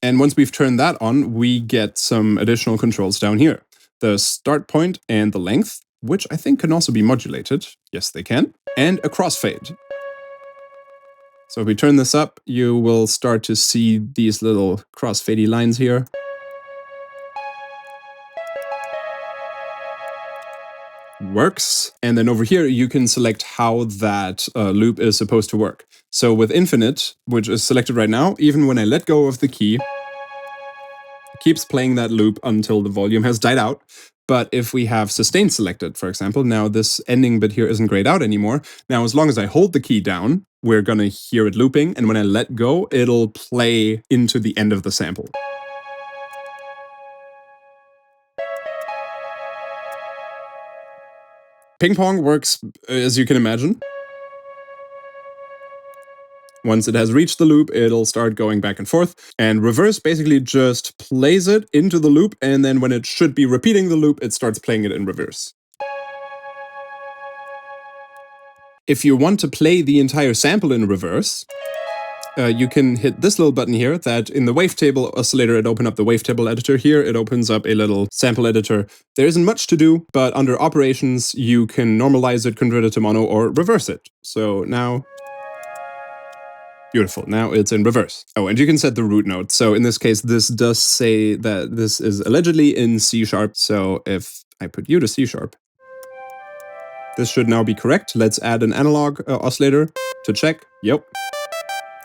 And once we've turned that on, we get some additional controls down here. The start point and the length, which I think can also be modulated. Yes, they can. And a crossfade. So if we turn this up, you will start to see these little crossfadey lines here. Works. And then over here, you can select how that loop is supposed to work. So with infinite, which is selected right now, even when I let go of the key, it keeps playing that loop until the volume has died out. But if we have sustain selected, for example, now this ending bit here isn't grayed out anymore. Now, as long as I hold the key down, we're going to hear it looping. And when I let go, it'll play into the end of the sample. Ping pong works, as you can imagine. Once it has reached the loop, it'll start going back and forth. And reverse basically just plays it into the loop, and then when it should be repeating the loop, it starts playing it in reverse. If you want to play the entire sample in reverse, you can hit this little button here that in the Wavetable oscillator, it opened up the Wavetable editor. Here, it opens up a little sample editor. There isn't much to do, but under operations, you can normalize it, convert it to mono, or reverse it. So now, beautiful, now it's in reverse. Oh, and you can set the root note. So in this case, this does say that this is allegedly in C#. So if I put you to C#, this should now be correct. Let's add an analog oscillator to check. Yep.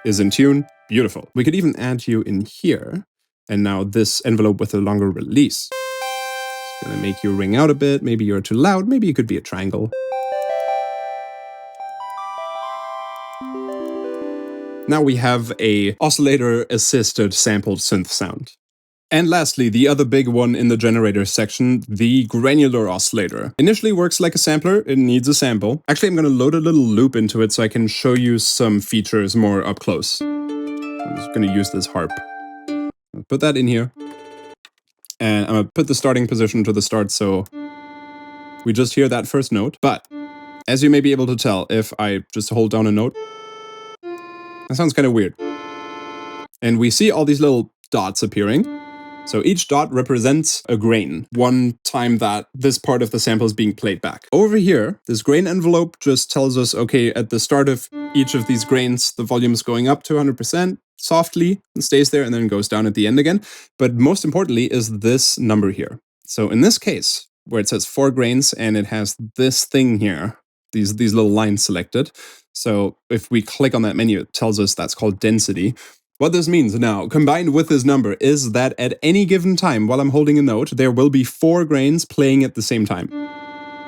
Is in tune. Beautiful. We could even add you in here. And now this envelope with a longer release. It's gonna make you ring out a bit. Maybe you're too loud. Maybe it could be a triangle. Now we have a oscillator-assisted sampled synth sound. And lastly, the other big one in the generator section, the granular oscillator. Initially works like a sampler, it needs a sample. Actually, I'm gonna load a little loop into it so I can show you some features more up close. I'm just gonna use this harp. I'll put that in here. And I'm gonna put the starting position to the start so we just hear that first note. But as you may be able to tell, if I just hold down a note, that sounds kind of weird. And we see all these little dots appearing. So each dot represents a grain, one time that this part of the sample is being played back. Over here, this grain envelope just tells us, okay, at the start of each of these grains, the volume is going up to 100% softly and stays there and then goes down at the end again. But most importantly is this number here. So in this case, where it says 4 grains and it has this thing here, these little lines selected. So if we click on that menu, it tells us that's called density. What this means now, combined with this number, is that at any given time while I'm holding a note, there will be 4 grains playing at the same time.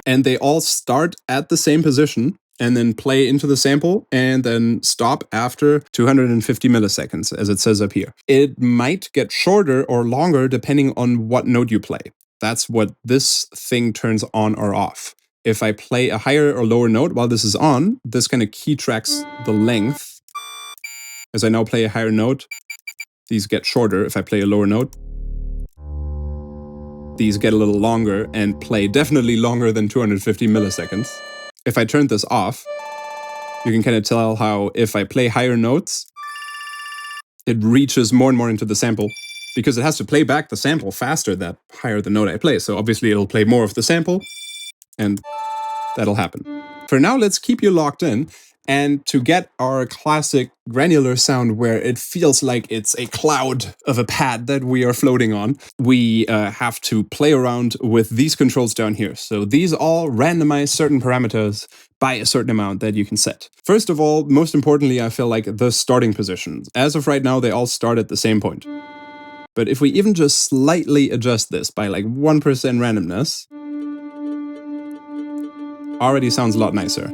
and they all start at the same position and then play into the sample and then stop after 250 milliseconds, as it says up here. It might get shorter or longer depending on what note you play. That's what this thing turns on or off. If I play a higher or lower note while this is on, this kind of key tracks the length. As I now play a higher note, these get shorter. If I play a lower note, these get a little longer and play definitely longer than 250 milliseconds. If I turn this off, you can kind of tell how if I play higher notes, it reaches more and more into the sample because it has to play back the sample faster the higher the note I play. So obviously it'll play more of the sample and that'll happen. For now, let's keep you locked in. And to get our classic granular sound where it feels like it's a cloud of a pad that we are floating on, we have to play around with these controls down here. So these all randomize certain parameters by a certain amount that you can set. First of all, most importantly, I feel like the starting positions. As of right now, they all start at the same point. But if we even just slightly adjust this by like 1% randomness, already sounds a lot nicer.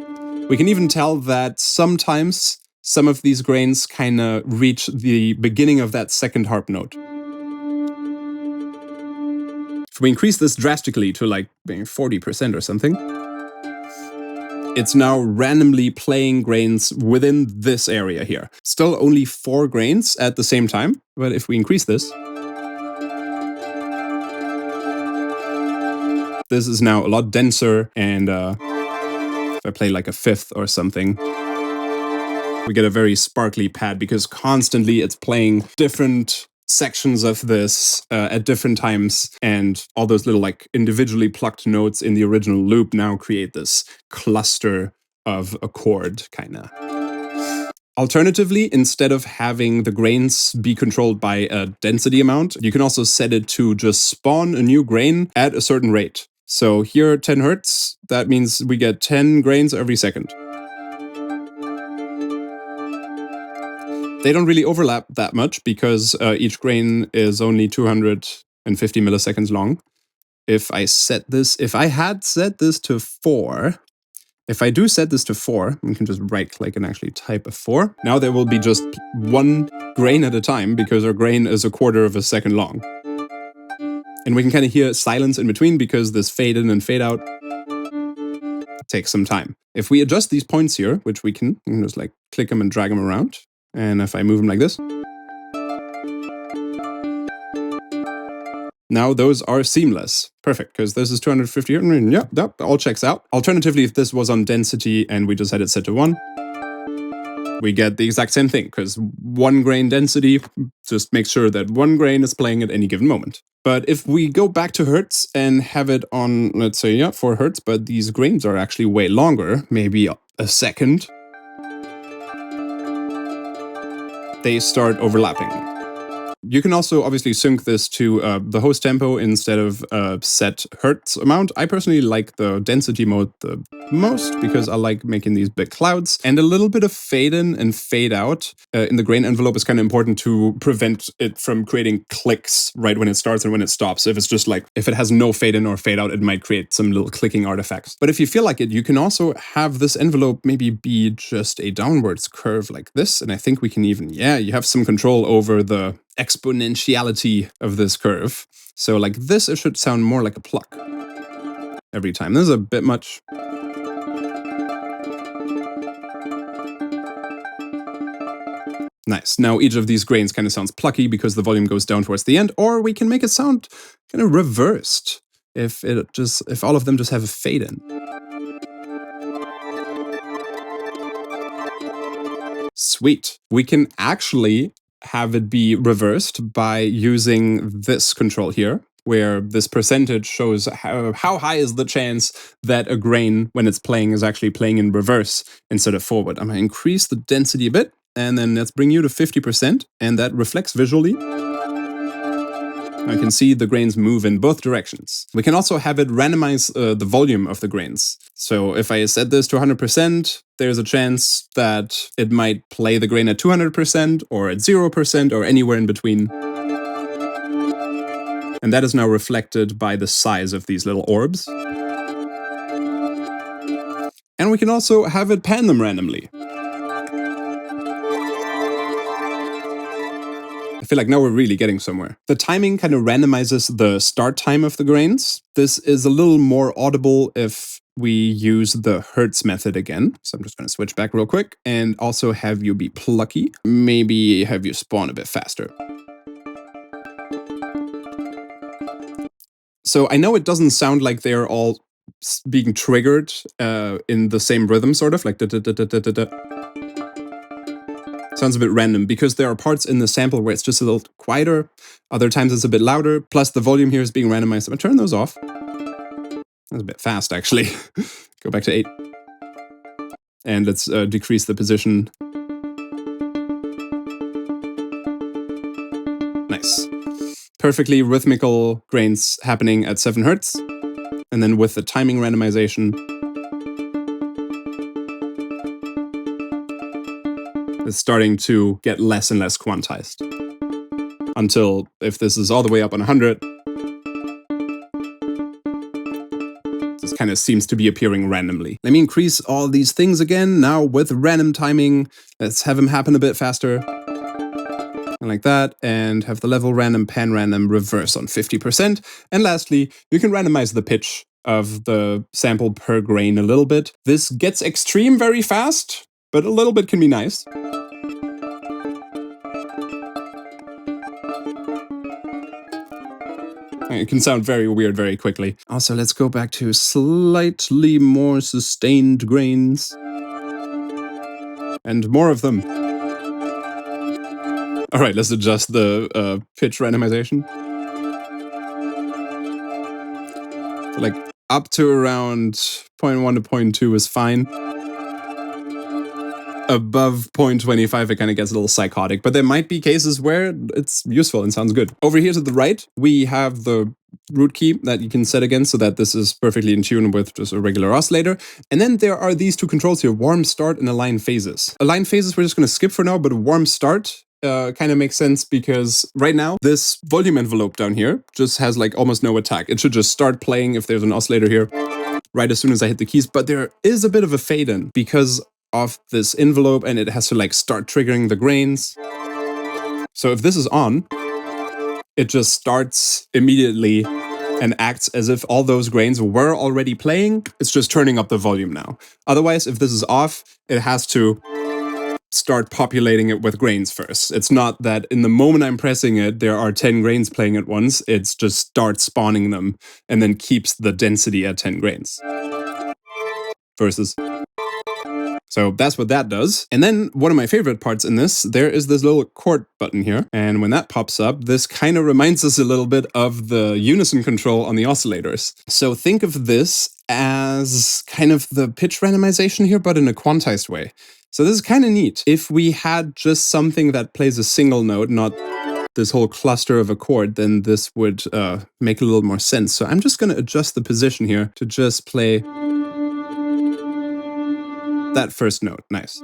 We can even tell that sometimes some of these grains kind of reach the beginning of that second harp note. If we increase this drastically to like 40% or something, it's now randomly playing grains within this area here. Still only 4 grains at the same time, but if we increase this, this is now a lot denser, and if I play like a fifth or something, we get a very sparkly pad because constantly it's playing different sections of this at different times, and all those little like individually plucked notes in the original loop now create this cluster of a chord, kind of. Alternatively, instead of having the grains be controlled by a density amount, you can also set it to just spawn a new grain at a certain rate. So here, 10 hertz, that means we get 10 grains every second. They don't really overlap that much because each grain is only 250 milliseconds long. If I had set this to 4, if I do set this to 4, we can just right click and actually type a 4. Now there will be just 1 grain at a time because our grain is a quarter of a second long. And we can kind of hear silence in between because this fade in and fade out takes some time. If we adjust these points here, which we can just like click them and drag them around. And if I move them like this, now those are seamless. Perfect, because this is 250. Yeah, that all checks out. Alternatively, if this was on density and we just had it set to 1, we get the exact same thing, because 1 grain density just makes sure that 1 grain is playing at any given moment. But if we go back to hertz and have it on, let's say, yeah, 4 hertz, but these grains are actually way longer, maybe a second, they start overlapping. You can also obviously sync this to the host tempo instead of set hertz amount. I personally like the density mode the most because I like making these big clouds. And a little bit of fade in and fade out in the grain envelope is kind of important to prevent it from creating clicks right when it starts and when it stops. If it's just like, if it has no fade in or fade out, it might create some little clicking artifacts. But if you feel like it, you can also have this envelope maybe be just a downwards curve like this. And I think we can even, yeah, you have some control over the exponentiality of this curve. So like this, it should sound more like a pluck every time. This is a bit much. Nice. Now each of these grains kind of sounds plucky because the volume goes down towards the end, or we can make it sound kind of reversed if all of them just have a fade in. Sweet. We can actually have it be reversed by using this control here, where this percentage shows how high is the chance that a grain, when it's playing, is actually playing in reverse instead of forward. I'm going to increase the density a bit, and then let's bring you to 50%, and that reflects visually. I can see the grains move in both directions. We can also have it randomize the volume of the grains. So if I set this to 100%, there's a chance that it might play the grain at 200% or at 0% or anywhere in between. And that is now reflected by the size of these little orbs. And we can also have it pan them randomly. I feel like now we're really getting somewhere. The timing kind of randomizes the start time of the grains. This is a little more audible if we use the Hertz method again. So I'm just going to switch back real quick and also have you be plucky. Maybe have you spawn a bit faster. So I know it doesn't sound like they're all being triggered in the same rhythm, sort of like da-da-da-da-da-da. Sounds a bit random because there are parts in the sample where it's just a little quieter, other times it's a bit louder, plus the volume here is being randomized. I'm gonna turn those off. That's a bit fast, actually. Go back to 8. And let's decrease the position. Nice. Perfectly rhythmical grains happening at 7 Hertz. And then with the timing randomization, it's starting to get less and less quantized. Until, if this is all the way up on 100, this kind of seems to be appearing randomly. Let me increase all these things again, now with random timing. Let's have them happen a bit faster. Like that, and have the level random, pan random, reverse on 50%. And lastly, you can randomize the pitch of the sample per grain a little bit. This gets extreme very fast, but a little bit can be nice. It can sound very weird very quickly. Also, let's go back to slightly more sustained grains. And more of them. All right, let's adjust the pitch randomization. So like up to around 0.1 to 0.2 is fine. Above 0.25, it kind of gets a little psychotic, but there might be cases where it's useful and sounds good. Over here to the right, we have the root key that you can set again so that this is perfectly in tune with just a regular oscillator. And then there are these two controls here, warm start and align phases. Align phases we're just going to skip for now, but warm start kind of makes sense because right now this volume envelope down here just has like almost no attack. It should just start playing if there's an oscillator here right as soon as I hit the keys, but there is a bit of a fade in because of this envelope and it has to like start triggering the grains. So if this is on, it just starts immediately and acts as if all those grains were already playing. It's just turning up the volume now. Otherwise, if this is off, it has to start populating it with grains first. It's not that in the moment I'm pressing it, there are 10 grains playing at once. It's just starts spawning them and then keeps the density at 10 grains. Versus. So that's what that does. And then one of my favorite parts in this, there is this little chord button here. And when that pops up, this kind of reminds us a little bit of the unison control on the oscillators. So think of this as kind of the pitch randomization here, but in a quantized way. So this is kind of neat. If we had just something that plays a single note, not this whole cluster of a chord, then this would make a little more sense. So I'm just going to adjust the position here to just play that first note. Nice.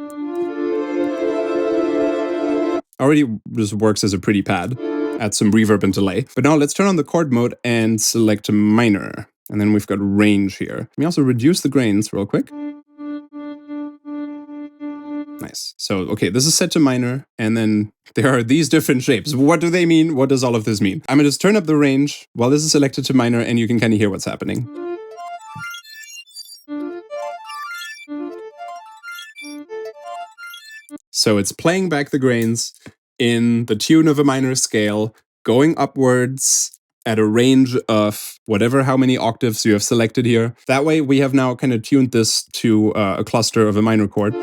Already just works as a pretty pad. Add some reverb and delay. But now let's turn on the chord mode and select minor. And then we've got range here. Let me also reduce the grains real quick. Nice. So, okay, this is set to minor. And then there are these different shapes. What do they mean? What does all of this mean? I'm going to just turn up the range while this is selected to minor and you can kind of hear what's happening. So it's playing back the grains in the tune of a minor scale, going upwards at a range of whatever how many octaves you have selected here. That way we have now kind of tuned this to a cluster of a minor chord.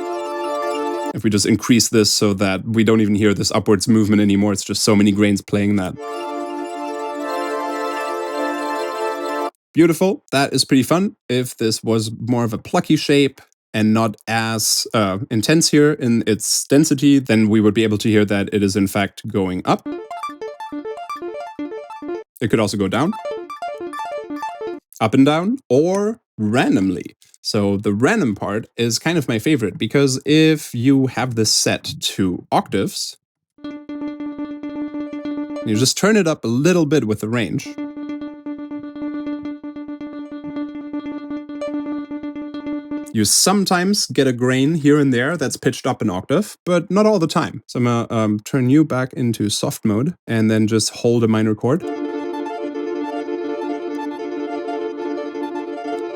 If we just increase this so that we don't even hear this upwards movement anymore, it's just so many grains playing that. Beautiful. That is pretty fun. If this was more of a plucky shape, and not as intense here in its density, then we would be able to hear that it is in fact going up. It could also go down, up and down, or randomly. So the random part is kind of my favorite, because if you have this set to octaves, you just turn it up a little bit with the range. You sometimes get a grain here and there that's pitched up an octave, but not all the time. So I'm gonna turn you back into soft mode and then just hold a minor chord.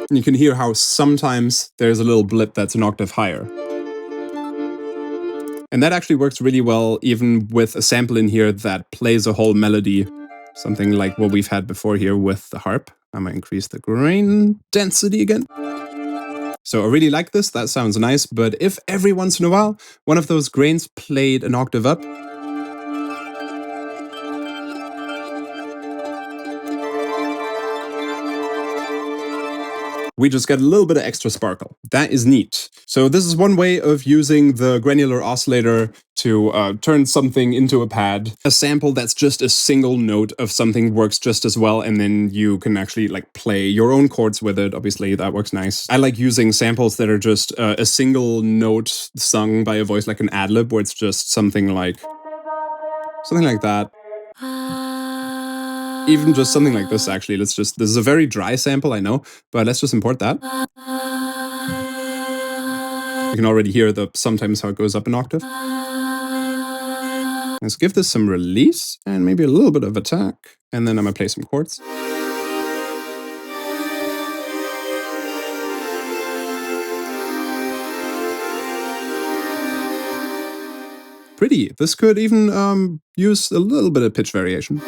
And you can hear how sometimes there's a little blip that's an octave higher. And that actually works really well even with a sample in here that plays a whole melody, something like what we've had before here with the harp. I'm gonna increase the grain density again. So I really like this, that sounds nice, but if every once in a while one of those grains played an octave up, we just get a little bit of extra sparkle. That is neat. So this is one way of using the granular oscillator to turn something into a pad. A sample that's just a single note of something works just as well, and then you can actually like play your own chords with it. Obviously, that works nice. I like using samples that are just a single note sung by a voice, like an ad-lib, where it's just something like that. Even just something like this, actually. This is a very dry sample, I know, but let's just import that. You can already hear sometimes how it goes up an octave. Let's give this some release and maybe a little bit of attack, and then I'm gonna play some chords. Pretty. This could even use a little bit of pitch variation.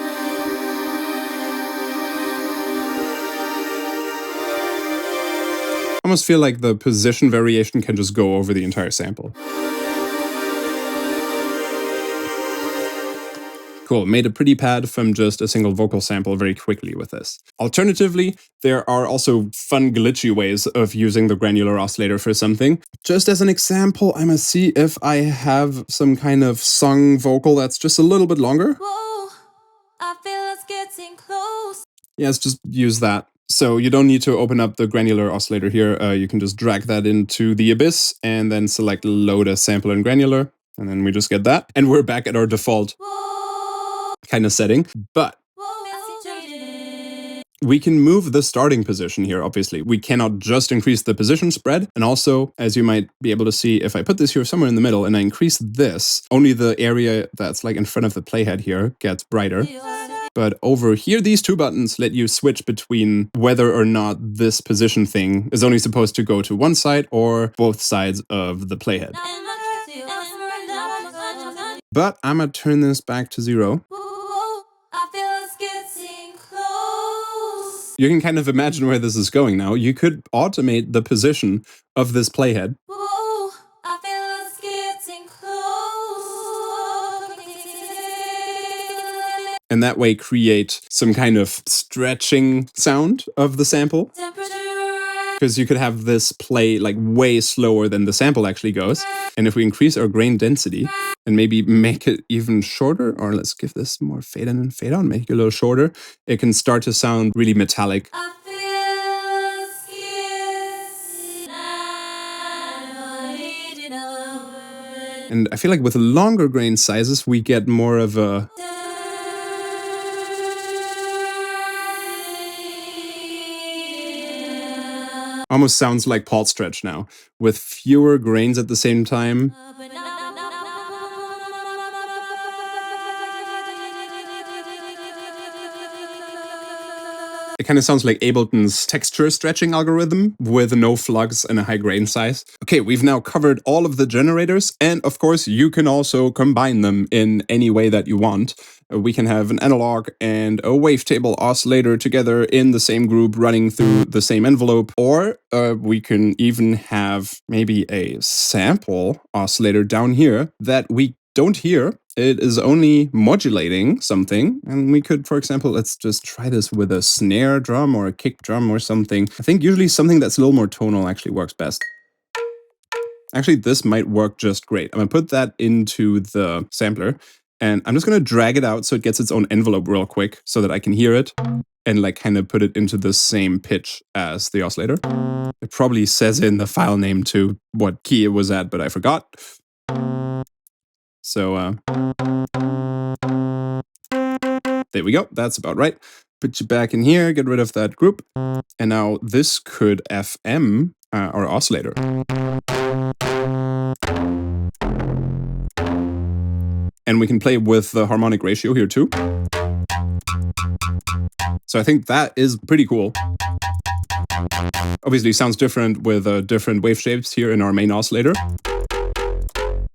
I almost feel like the position variation can just go over the entire sample. Cool, made a pretty pad from just a single vocal sample very quickly with this. Alternatively, there are also fun glitchy ways of using the granular oscillator for something. Just as an example, I'm gonna see if I have some kind of sung vocal that's just a little bit longer. Whoa, I feel it's getting close. Yeah, let's just use that. So you don't need to open up the granular oscillator here. You can just drag that into the abyss and then select load as sampler and granular. And then we just get that. And we're back at our default kind of setting. But we can move the starting position here, obviously. We cannot just increase the position spread. And also, as you might be able to see, if I put this here somewhere in the middle and I increase this, only the area that's like in front of the playhead here gets brighter. But over here, these two buttons let you switch between whether or not this position thing is only supposed to go to one side or both sides of the playhead. But I'm gonna turn this back to 0. You can kind of imagine where this is going now. You could automate the position of this playhead. And that way create some kind of stretching sound of the sample. Because you could have this play like way slower than the sample actually goes. And if we increase our grain density and maybe make it even shorter, or let's give this more fade in and fade out, make it a little shorter, it can start to sound really metallic. And I feel like with longer grain sizes, we get more of a... Almost sounds like pulse stretch now, with fewer grains at the same time. It kind of sounds like Ableton's texture stretching algorithm with no flugs and a high grain size. Okay, we've now covered all of the generators, and of course you can also combine them in any way that you want. We can have an analog and a wavetable oscillator together in the same group running through the same envelope, or we can even have maybe a sample oscillator down here that we don't hear. It is only modulating something, and we could, for example, let's just try this with a snare drum or a kick drum or something. I think usually something that's a little more tonal actually works best. Actually, this might work just great. I'm gonna put that into the sampler, and I'm just gonna drag it out so it gets its own envelope real quick so that I can hear it and like kind of put it into the same pitch as the oscillator. It probably says in the file name too what key it was at, but I forgot. So, there we go. That's about right. Put you back in here, get rid of that group. And now this could FM our oscillator. And we can play with the harmonic ratio here too. So I think that is pretty cool. Obviously sounds different with different wave shapes here in our main oscillator.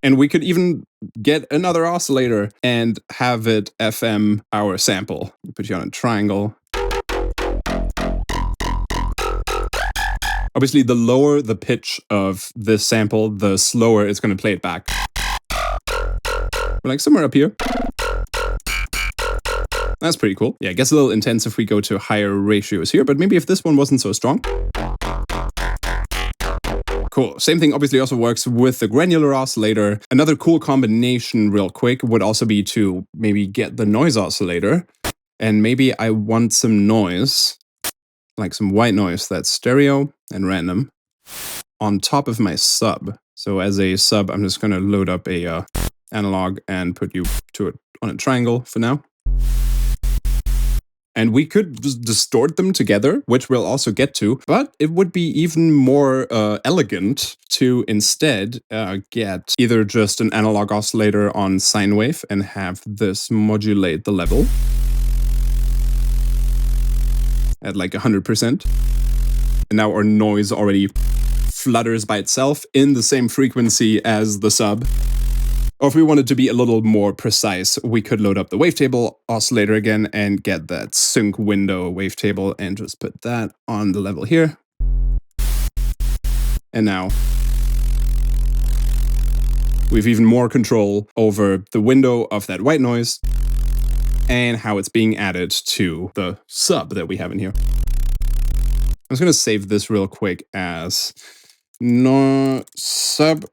And we could even get another oscillator and have it FM our sample. Put you on a triangle. Obviously, the lower the pitch of this sample, the slower it's going to play it back. We're like somewhere up here. That's pretty cool. Yeah, it gets a little intense if we go to higher ratios here, but maybe if this one wasn't so strong. Cool. Same thing obviously also works with the granular oscillator. Another cool combination real quick would also be to maybe get the noise oscillator. And maybe I want some noise, like some white noise that's stereo and random, on top of my sub. So as a sub, I'm just going to load up a analog and put you to it on a triangle for now. And we could just distort them together, which we'll also get to, but it would be even more elegant to instead get either just an analog oscillator on sine wave and have this modulate the level at like 100%. And now our noise already flutters by itself in the same frequency as the sub. Or if we wanted to be a little more precise, we could load up the wavetable oscillator again and get that sync window wavetable and just put that on the level here. And now we've even more control over the window of that white noise and how it's being added to the sub that we have in here. I'm just going to save this real quick as no sub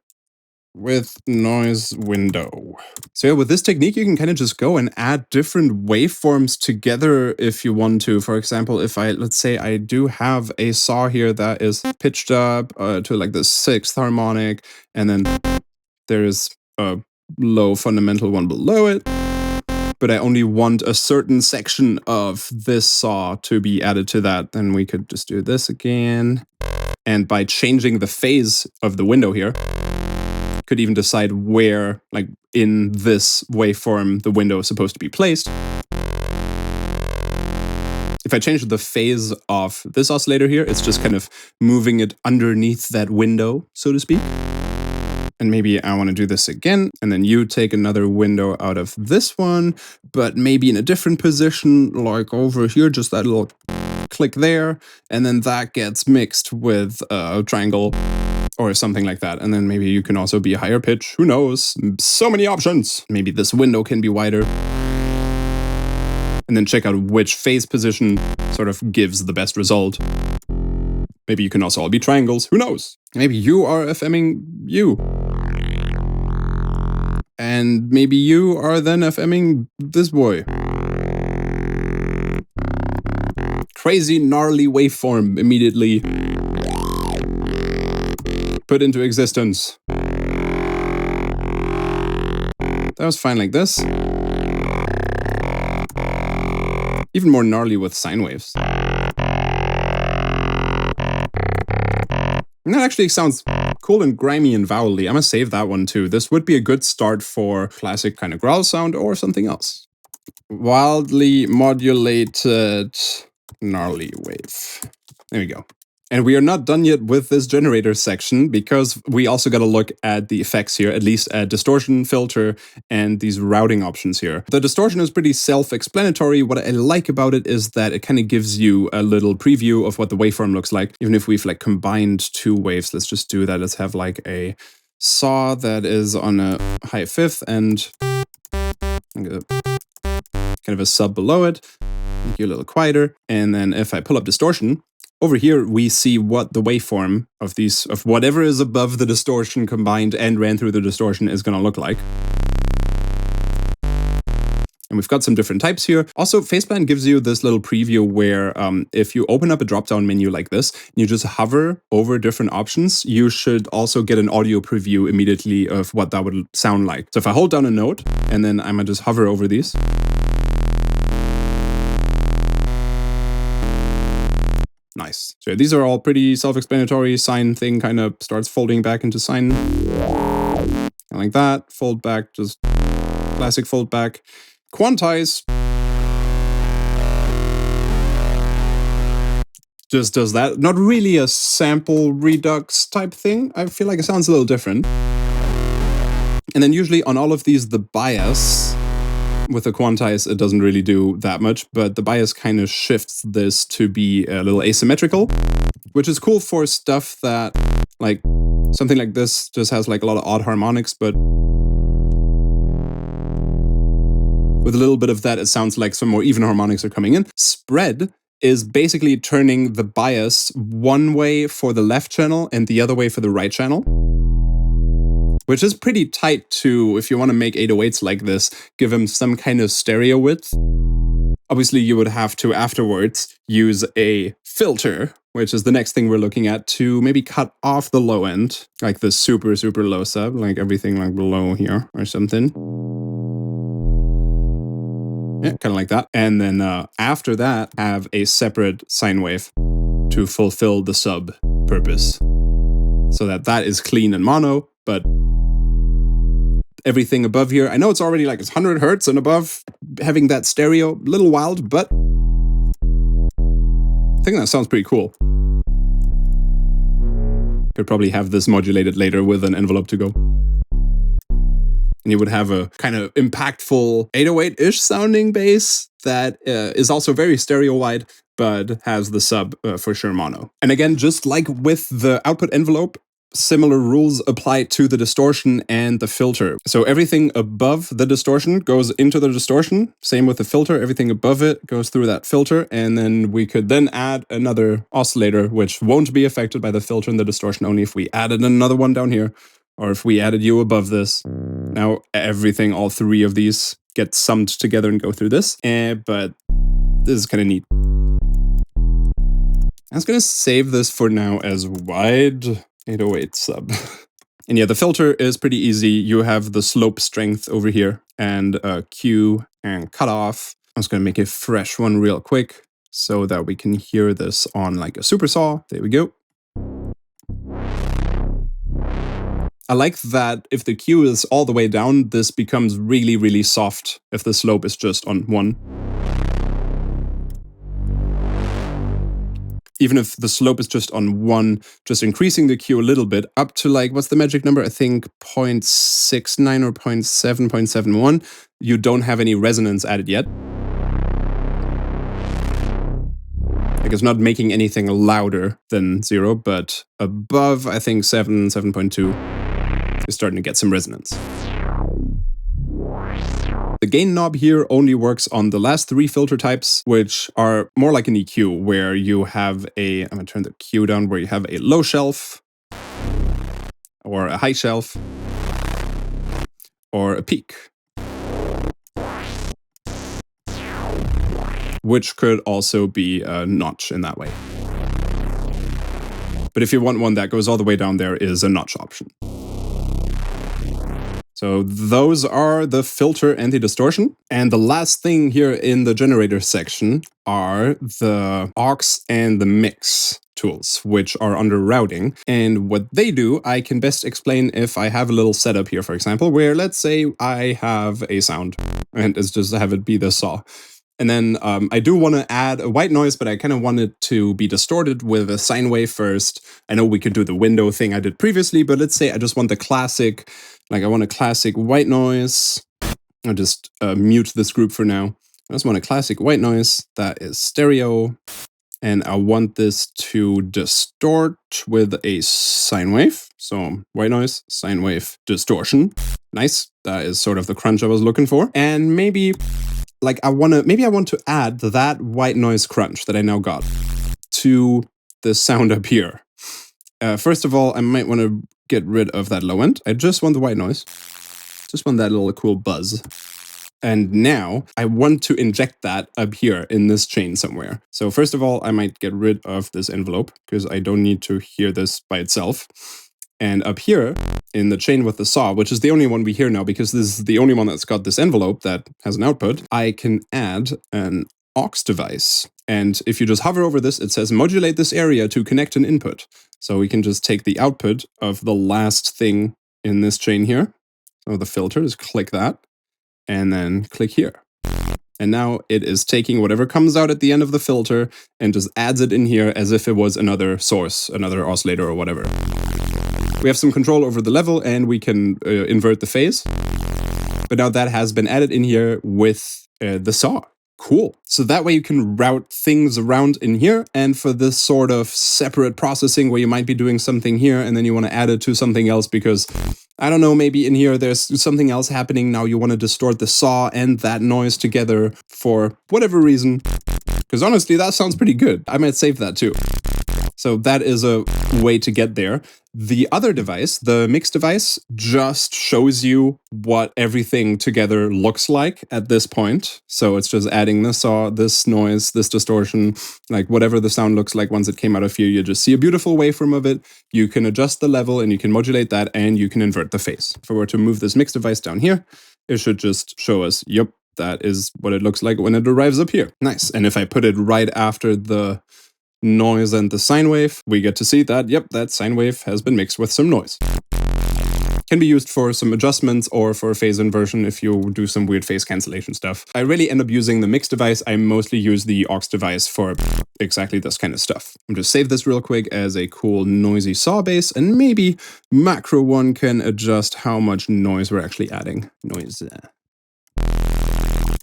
with noise window. So yeah, with this technique, you can kind of just go and add different waveforms together if you want to. For example, if let's say I do have a saw here that is pitched up to like the 6th harmonic, and then there's a low fundamental one below it, but I only want a certain section of this saw to be added to that, then we could just do this again. And by changing the phase of the window here, could even decide where, like in this waveform, the window is supposed to be placed. If I change the phase of this oscillator here, it's just kind of moving it underneath that window, so to speak. And maybe I want to do this again, and then you take another window out of this one, but maybe in a different position, like over here, just that little click there, and then that gets mixed with a triangle or something like that. And then maybe you can also be a higher pitch. Who knows? So many options. Maybe this window can be wider. And then check out which phase position sort of gives the best result. Maybe you can also all be triangles. Who knows? Maybe you are FMing you. And maybe you are then FMing this boy. Crazy gnarly waveform immediately put into existence. That was fine like this. Even more gnarly with sine waves. And that actually sounds cool and grimy and vowely. I'm gonna save that one too. This would be a good start for classic kind of growl sound or something else. Wildly modulated gnarly wave. There we go. And we are not done yet with this generator section because we also got to look at the effects here, at least at distortion, filter, and these routing options here. The distortion is pretty self-explanatory. What I like about it is that it kind of gives you a little preview of what the waveform looks like. Even if we've like combined two waves, let's just do that. Let's have like a saw that is on a high fifth and kind of a sub below it. Make you a little quieter. And then if I pull up distortion, over here, we see what the waveform of these, of whatever is above the distortion combined and ran through the distortion is going to look like. And we've got some different types here. Also, Faceplan gives you this little preview where if you open up a drop-down menu like this, and you just hover over different options, you should also get an audio preview immediately of what that would sound like. So if I hold down a note, and then I'm going to just hover over these, Nice. So these are all pretty self-explanatory. Sine thing kind of starts folding back into sine. Like that. Fold back, just classic fold back. Quantize. Just does that. Not really a sample redux type thing. I feel like it sounds a little different. And then usually on all of these, the bias with the quantize, it doesn't really do that much, but the bias kind of shifts this to be a little asymmetrical, which is cool for stuff that, like, something like this just has like a lot of odd harmonics, but with a little bit of that, it sounds like some more even harmonics are coming in. Spread is basically turning the bias one way for the left channel and the other way for the right channel, which is pretty tight to, if you want to make 808s like this, give them some kind of stereo width. Obviously, you would have to afterwards use a filter, which is the next thing we're looking at, to maybe cut off the low end, like the super, super low sub, like everything like below here or something. Yeah, kind of like that. And then after that, have a separate sine wave to fulfill the sub purpose. So that is clean and mono, but everything above here, I know it's already like it's 100 hertz and above, having that stereo, a little wild, but I think that sounds pretty cool. Could probably have this modulated later with an envelope to go. And you would have a kind of impactful 808-ish sounding bass that is also very stereo wide, but has the sub for sure mono. And again, just like with the output envelope, similar rules apply to the distortion and the filter. So everything above the distortion goes into the distortion. Same with the filter. Everything above it goes through that filter. And then we could then add another oscillator, which won't be affected by the filter and the distortion, only if we added another one down here, or if we added U above this. Now everything, all three of these get summed together and go through this. But this is kind of neat. I was going to save this for now as wide 808 sub. And yeah, the filter is pretty easy. You have the slope strength over here and Q and cutoff. I'm just going to make a fresh one real quick so that we can hear this on like a super saw. There we go. I like that if the Q is all the way down, this becomes really, really soft if the slope is just on 1. Even if the slope is just on 1, just increasing the Q a little bit up to like, what's the magic number? I think 0.69 or 0.7, 0.71. You don't have any resonance added yet. Like it's not making anything louder than 0, but above, I think 7, 7.2 is starting to get some resonance. The gain knob here only works on the last 3 filter types, which are more like an EQ, where you have a, I'm going to turn the Q down, where you have a low shelf, or a high shelf, or a peak. Which could also be a notch in that way. But if you want one that goes all the way down, there is a notch option. So those are the filter and the distortion. And the last thing here in the generator section are the aux and the mix tools, which are under routing. And what they do, I can best explain if I have a little setup here, for example, where let's say I have a sound and it's just have it be the saw. And then I do want to add a white noise, but I kind of want it to be distorted with a sine wave first. I know we could do the window thing I did previously, but let's say I just want the classic, like I want a classic white noise. I'll just mute this group for now. I just want a classic white noise that is stereo. And I want this to distort with a sine wave. So white noise, sine wave, distortion. Nice. That is sort of the crunch I was looking for. And maybe like I want to add that white noise crunch that I now got to the sound up here. First of all, I might want to get rid of that low end. I just want the white noise. Just want that little cool buzz. And now I want to inject that up here in this chain somewhere. So first of all, I might get rid of this envelope because I don't need to hear this by itself. And up here in the chain with the saw, which is the only one we hear now because this is the only one that's got this envelope that has an output, I can add an aux device. And if you just hover over this, it says modulate this area to connect an input. So we can just take the output of the last thing in this chain here. So the filter, just click that, and then click here. And now it is taking whatever comes out at the end of the filter and just adds it in here as if it was another source, another oscillator or whatever. We have some control over the level and we can invert the phase. But now that has been added in here with the saw. Cool. So that way you can route things around in here. And for this sort of separate processing where you might be doing something here and then you want to add it to something else because, I don't know, maybe in here there's something else happening. Now you want to distort the saw and that noise together for whatever reason. Because honestly, that sounds pretty good. I might save that too. So that is a way to get there. The other device, the mix device, just shows you what everything together looks like at this point. So it's just adding this saw, this noise, this distortion, like whatever the sound looks like once it came out of here. You just see a beautiful waveform of it. You can adjust the level and you can modulate that and you can invert the phase. If I were to move this mix device down here, it should just show us, yep, that is what it looks like when it arrives up here. Nice. And if I put it right after the noise and the sine wave, we get to see that, yep, that sine wave has been mixed with some noise. Can be used for some adjustments or for phase inversion if you do some weird phase cancellation stuff. I really end up using the mix device. I mostly use the aux device for exactly this kind of stuff. I'm just save this real quick as a cool noisy saw base, and maybe macro one can adjust how much noise we're actually adding. Noise.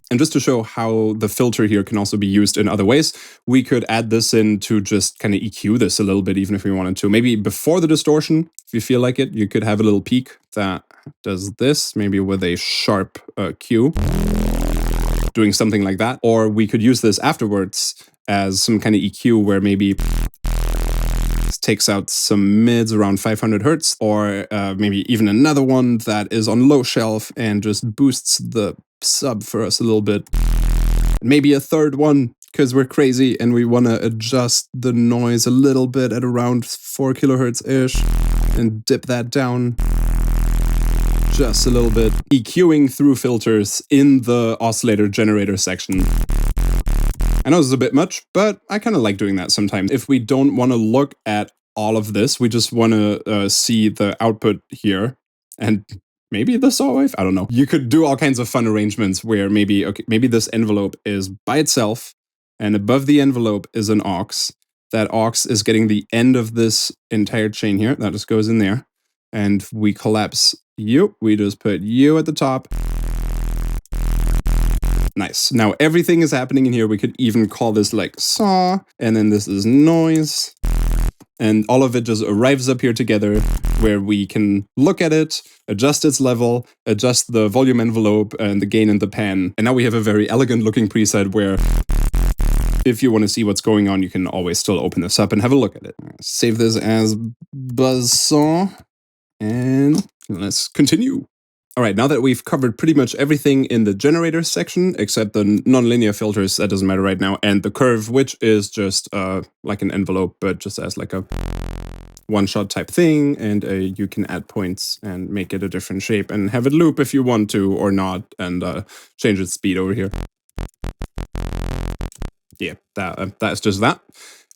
And just to show how the filter here can also be used in other ways, we could add this in to just kind of EQ this a little bit, even if we wanted to. Maybe before the distortion, if you feel like it, you could have a little peak that does this, maybe with a sharp Q, doing something like that. Or we could use this afterwards as some kind of EQ where maybe it takes out some mids around 500 hertz, or maybe even another one that is on low shelf and just boosts the sub for us a little bit. Maybe a third one because we're crazy and we want to adjust the noise a little bit at around 4 kilohertz-ish and dip that down just a little bit. EQing through filters in the oscillator generator section. I know this is a bit much, but I kind of like doing that sometimes. If we don't want to look at all of this, we just want to see the output here and maybe the saw wave? I don't know. You could do all kinds of fun arrangements where maybe, okay, maybe this envelope is by itself and above the envelope is an aux. That aux is getting the end of this entire chain here. That just goes in there. And we collapse U. We just put U at the top. Nice. Now everything is happening in here. We could even call this like saw, and then this is noise. And all of it just arrives up here together where we can look at it, adjust its level, adjust the volume envelope and the gain in the pan. And now we have a very elegant looking preset where if you want to see what's going on, you can always still open this up and have a look at it. Save this as buzzsaw and let's continue. All right, now that we've covered pretty much everything in the generator section, except the nonlinear filters, that doesn't matter right now, and the curve, which is just like an envelope, but just as like a one-shot type thing, and you can add points and make it a different shape and have it loop if you want to or not, and change its speed over here. Yeah, that's just that.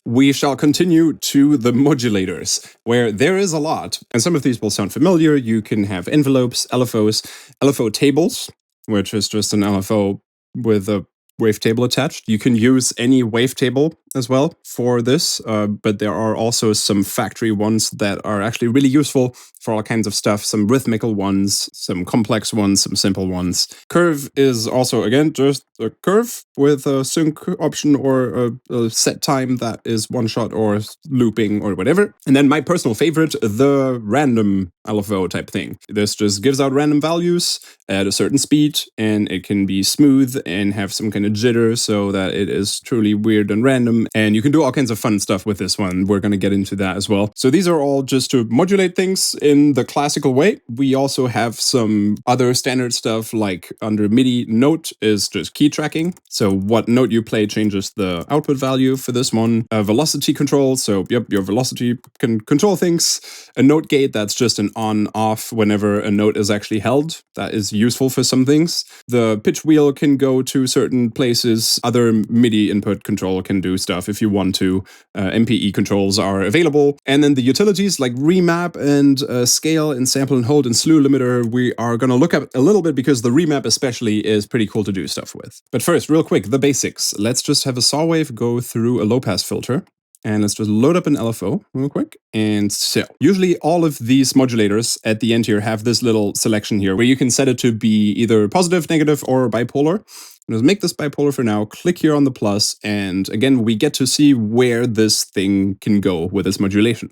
We shall continue to the modulators, where there is a lot, and some of these will sound familiar. You can have envelopes, LFOs, LFO tables, which is just an LFO with a wavetable attached. You can use any wavetable as well for this, but there are also some factory ones that are actually really useful for all kinds of stuff. Some rhythmical ones, some complex ones, some simple ones. Curve is also, again, just a curve with a sync option or a set time that is one shot or looping or whatever. And then my personal favorite, the random LFO type thing. This just gives out random values at a certain speed, and it can be smooth and have some kind of jitter so that it is truly weird and random and you can do all kinds of fun stuff with this one. We're going to get into that as well. So these are all just to modulate things in the classical way. We also have some other standard stuff, like under MIDI, note is just key tracking. So what note you play changes the output value for this one. Velocity control, so yep, your velocity can control things. A note gate, that's just an on-off whenever a note is actually held. That is useful for some things. The pitch wheel can go to certain places. Other MIDI input control can do stuff if you want to. MPE controls are available. And then the utilities like Remap and Scale and Sample&Hold and Slew Limiter, we are going to look at a little bit because the Remap especially is pretty cool to do stuff with. But first, real quick, the basics. Let's just have a saw wave go through a low-pass filter. And let's just load up an LFO real quick. And so usually all of these modulators at the end here have this little selection here where you can set it to be either positive, negative, or bipolar. Let's make this bipolar for now. Click here on the plus. And again, we get to see where this thing can go with its modulation.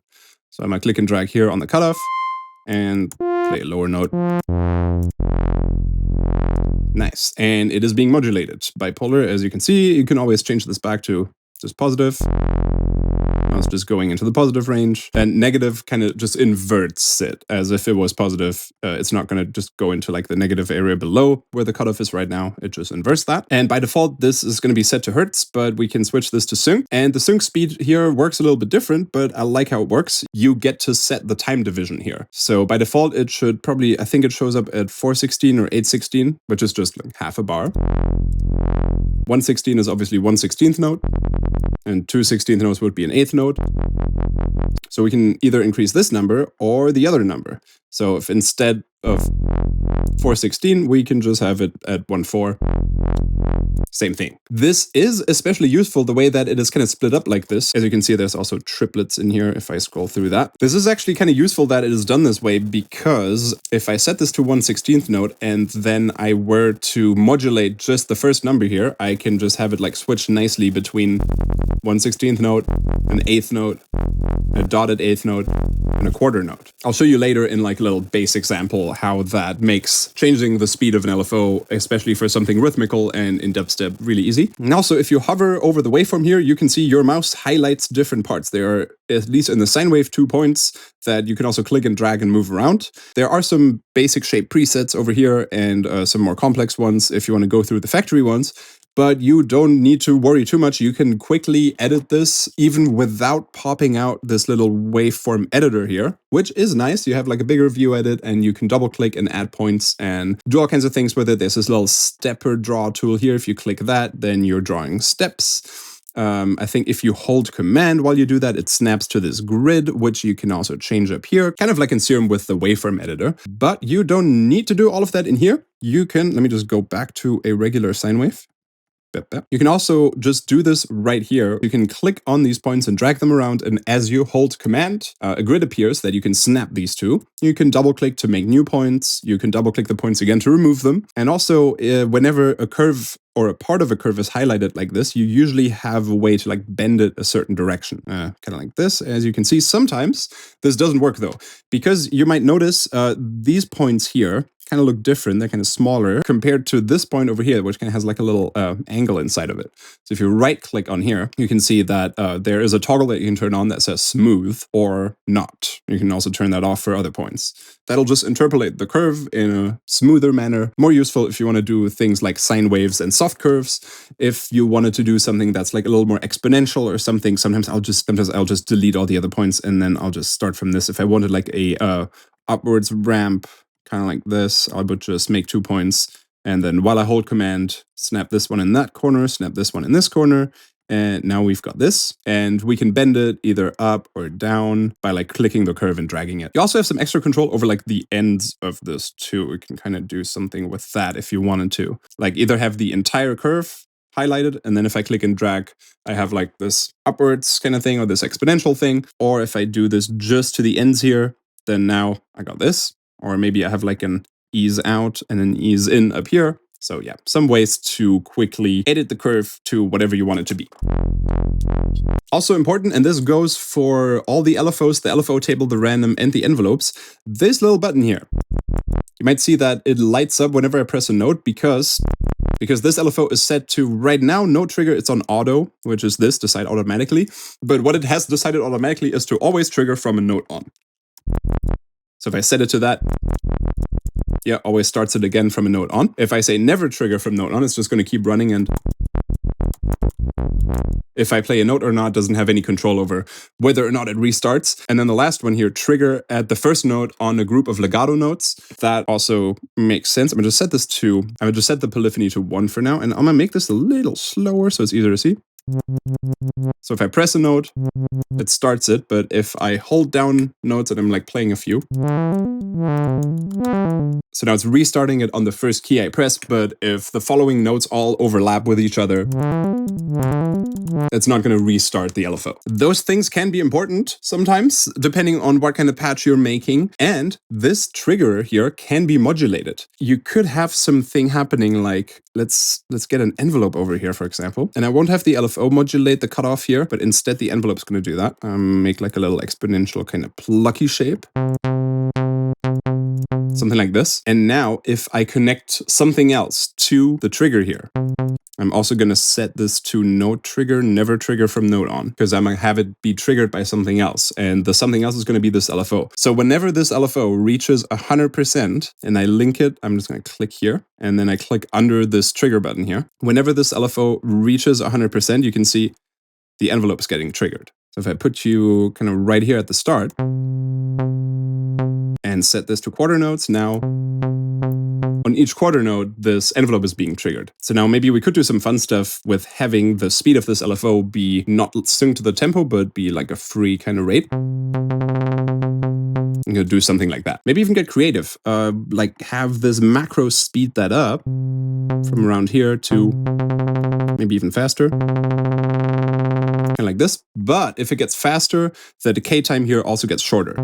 So I'm going to click and drag here on the cutoff and play a lower note. Nice. And it is being modulated. Bipolar, as you can see, you can always change this back to just positive. Now it's just going into the positive range, and negative kind of just inverts it as if it was positive. It's not going to just go into like the negative area below where the cutoff is right now. It just inverts that. And by default, this is going to be set to hertz, but we can switch this to sync. And the sync speed here works a little bit different, but I like how it works. You get to set the time division here. So by default, it should probably, I think it shows up at 416 or 816, which is just like half a bar. 116 is obviously 1/16th note. And 2/16th notes would be an 8th note. So we can either increase this number or the other number. So if instead of 4/16, we can just have it at 1/4. Same thing. This is especially useful the way that it is kind of split up like this. As you can see, there's also triplets in here if I scroll through that. This is actually kind of useful that it is done this way because if I set this to 1/16th note and then I were to modulate just the first number here, I can just have it like switch nicely between 1/16th note, an 8th note, a dotted 8th note, and a quarter note. I'll show you later in like a little base example how that makes changing the speed of an LFO, especially for something rhythmical and in dubstep, really easy. And also, if you hover over the waveform here, you can see your mouse highlights different parts. There are, at least in the sine wave, 2 points that you can also click and drag and move around. There are some basic shape presets over here and some more complex ones if you want to go through the factory ones. But you don't need to worry too much. You can quickly edit this even without popping out this little waveform editor here, which is nice. You have like a bigger view edit and you can double click and add points and do all kinds of things with it. There's this little stepper draw tool here. If you click that, then you're drawing steps. I think if you hold command while you do that, it snaps to this grid, which you can also change up here, kind of like in Serum with the waveform editor. But you don't need to do all of that in here. You can, let me just go back to a regular sine wave. You can also just do this right here. You can click on these points and drag them around, and as you hold command, a grid appears that you can snap these to. You can double click to make new points. You can double click the points again to remove them. And also, whenever a curve or a part of a curve is highlighted like this, you usually have a way to like bend it a certain direction, kind of like this. As you can see, sometimes this doesn't work though, because you might notice these points here kind of look different. They're kind of smaller compared to this point over here, which kind of has like a little angle inside of it. So if you right click on here, you can see that there is a toggle that you can turn on that says smooth or not. You can also turn that off for other points. That'll just interpolate the curve in a smoother manner. More useful if you want to do things like sine waves and soft curves. If you wanted to do something that's like a little more exponential or something, sometimes I'll just delete all the other points and then I'll just start from this. If I wanted like a upwards ramp, kind of like this, I would just make 2 points. And then while I hold command, snap this one in that corner, snap this one in this corner. And now we've got this. And we can bend it either up or down by like clicking the curve and dragging it. You also have some extra control over like the ends of this too. We can kind of do something with that if you wanted to. Like either have the entire curve highlighted, and then if I click and drag, I have like this upwards kind of thing or this exponential thing. Or if I do this just to the ends here, then now I got this. Or maybe I have like an ease out and an ease in up here. So yeah, some ways to quickly edit the curve to whatever you want it to be. Also important, and this goes for all the LFOs, the LFO table, the random, and the envelopes, this little button here. You might see that it lights up whenever I press a note because because this LFO is set to right now no trigger. It's on auto, which is this, decide automatically. But what it has decided automatically is to always trigger from a node on. So if I set it to that, yeah, always starts it again from a node on. If I say never trigger from node on, it's just going to keep running, and if I play a note or not, doesn't have any control over whether or not it restarts. And then the last one here, trigger at the first node on a group of legato notes. That also makes sense. I'm going to set this to, I'm going to just set the polyphony to 1 for now, and I'm going to make this a little slower so it's easier to see. So if I press a note, it starts it, but if I hold down notes and I'm like playing a few, so now it's restarting it on the first key I pressed, but if the following notes all overlap with each other, it's not going to restart the LFO. Those things can be important sometimes, depending on what kind of patch you're making, and this trigger here can be modulated. You could have something happening like, let's get an envelope over here, for example, and I won't have the LFO modulate the cutoff here, but instead the envelope's going to do that. Make like a little exponential kind of plucky shape. Something like this. And now if I connect something else to the trigger here, I'm also going to set this to no trigger, never trigger from node on, because I'm going to have it be triggered by something else. And the something else is going to be this LFO. So whenever this LFO reaches 100% and I link it, I'm just going to click here and then I click under this trigger button here. Whenever this LFO reaches 100%, you can see the envelope is getting triggered. So if I put you kind of right here at the start and set this to quarter notes, now on each quarter node, this envelope is being triggered. So now maybe we could do some fun stuff with having the speed of this LFO be not synced to the tempo, but be like a free kind of rate. I'm going to do something like that. Maybe even get creative, like have this macro speed that up from around here to maybe even faster. Kind of like this. But if it gets faster, the decay time here also gets shorter.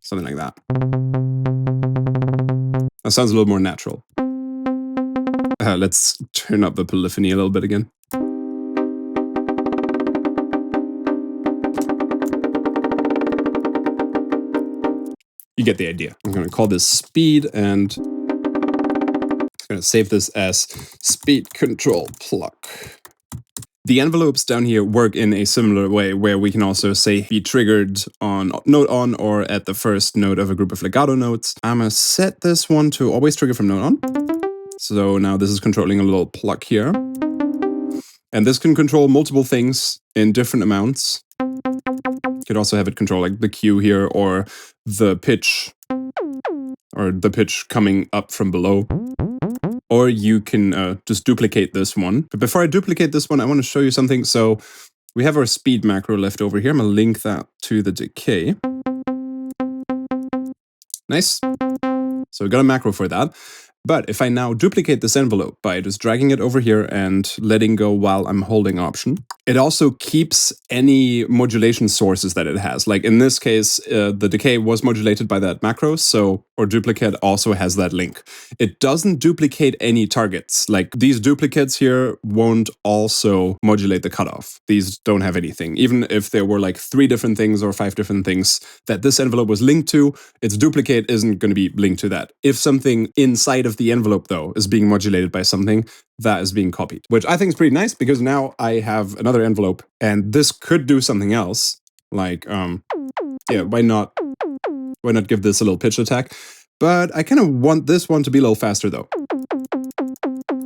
Something like that. That sounds a little more natural. Let's turn up the polyphony a little bit again. You get the idea. I'm going to call this speed, and I'm going to save this as speed control pluck. The envelopes down here work in a similar way, where we can also say be triggered on node on or at the first node of a group of legato notes. I'm going to set this one to always trigger from node on. So now this is controlling a little pluck here. And this can control multiple things in different amounts. You could also have it control like the Q here or the pitch coming up from below. Or you can just duplicate this one. But before I duplicate this one, I want to show you something. So we have our speed macro left over here. I'm going to link that to the decay. Nice. So we got a macro for that. But if I now duplicate this envelope by just dragging it over here and letting go while I'm holding Option, it also keeps any modulation sources that it has. Like in this case, the decay was modulated by that macro, so or duplicate also has that link. It doesn't duplicate any targets. Like these duplicates here won't also modulate the cutoff. These don't have anything. Even if there were like 3 different things or 5 different things that this envelope was linked to, its duplicate isn't going to be linked to that. If something inside of the envelope, though, is being modulated by something, that is being copied, which I think is pretty nice because now I have another envelope and this could do something else. Like, yeah, why not give this a little pitch attack? But I kind of want this one to be a little faster, though.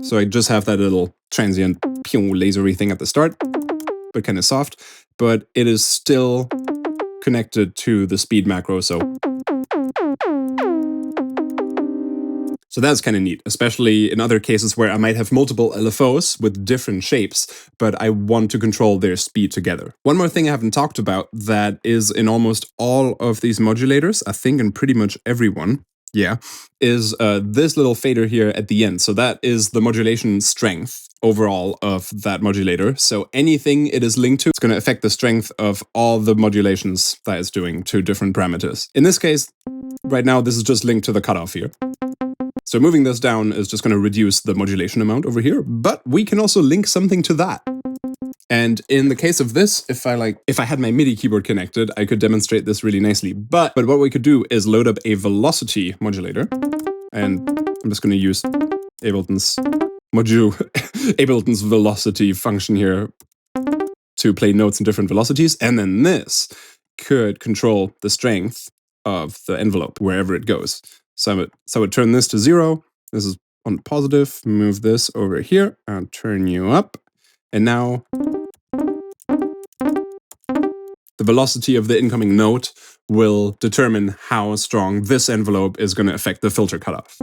So I just have that little transient pew lasery thing at the start, but kind of soft, but it is still connected to the speed macro, so that's kind of neat, especially in other cases where I might have multiple LFOs with different shapes, but I want to control their speed together. One more thing I haven't talked about that is in almost all of these modulators, I think in pretty much everyone, yeah, is this little fader here at the end. So that is the modulation strength overall of that modulator. So anything it is linked to, it's going to affect the strength of all the modulations that it's doing to different parameters. In this case, right now, this is just linked to the cutoff here. So moving this down is just going to reduce the modulation amount over here, but we can also link something to that. And in the case of this, if I had my MIDI keyboard connected, I could demonstrate this really nicely. But what we could do is load up a velocity modulator. And I'm just going to use Ableton's Ableton's velocity function here to play notes in different velocities, and then this could control the strength of the envelope wherever it goes. So I would turn this to 0. This is on positive. Move this over here. I'll turn you up, and now the velocity of the incoming note will determine how strong this envelope is going to affect the filter cutoff.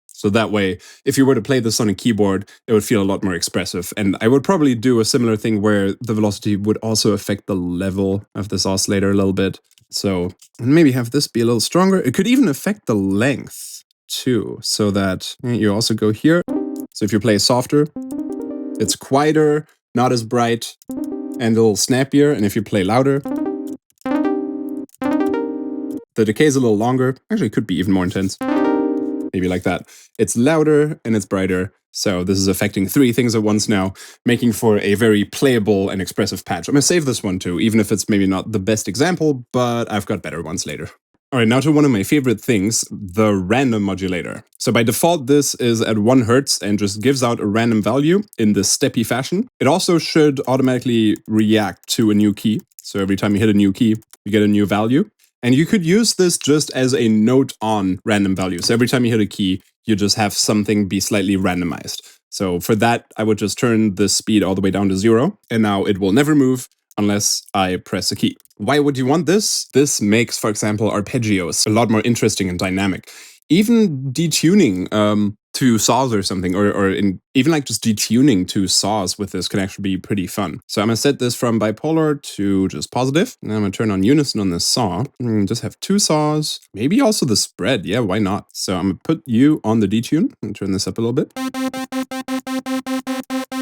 So that way, if you were to play this on a keyboard, it would feel a lot more expressive. And I would probably do a similar thing where the velocity would also affect the level of this oscillator a little bit. So maybe have this be a little stronger. It could even affect the length too, so that you also go here. So if you play softer, it's quieter, not as bright, and a little snappier. And if you play louder, the decay is a little longer. Actually, it could be even more intense. Maybe like that. It's louder and it's brighter. So this is affecting 3 things at once now, making for a very playable and expressive patch. I'm going to save this one too, even if it's maybe not the best example, but I've got better ones later. All right, now to one of my favorite things, the random modulator. So by default, this is at 1 Hertz and just gives out a random value in this steppy fashion. It also should automatically react to a new key. So every time you hit a new key, you get a new value. And you could use this just as a note on random value. So every time you hit a key, you just have something be slightly randomized. So for that, I would just turn the speed all the way down to 0. And now it will never move unless I press a key. Why would you want this? This makes, for example, arpeggios a lot more interesting and dynamic. Even detuning to saws or something, or even like just detuning to saws with this can actually be pretty fun. So I'm going to set this from bipolar to just positive. And I'm going to turn on unison on this saw. Just have 2 saws, maybe also the spread. Yeah, why not? So I'm going to put you on the detune and turn this up a little bit.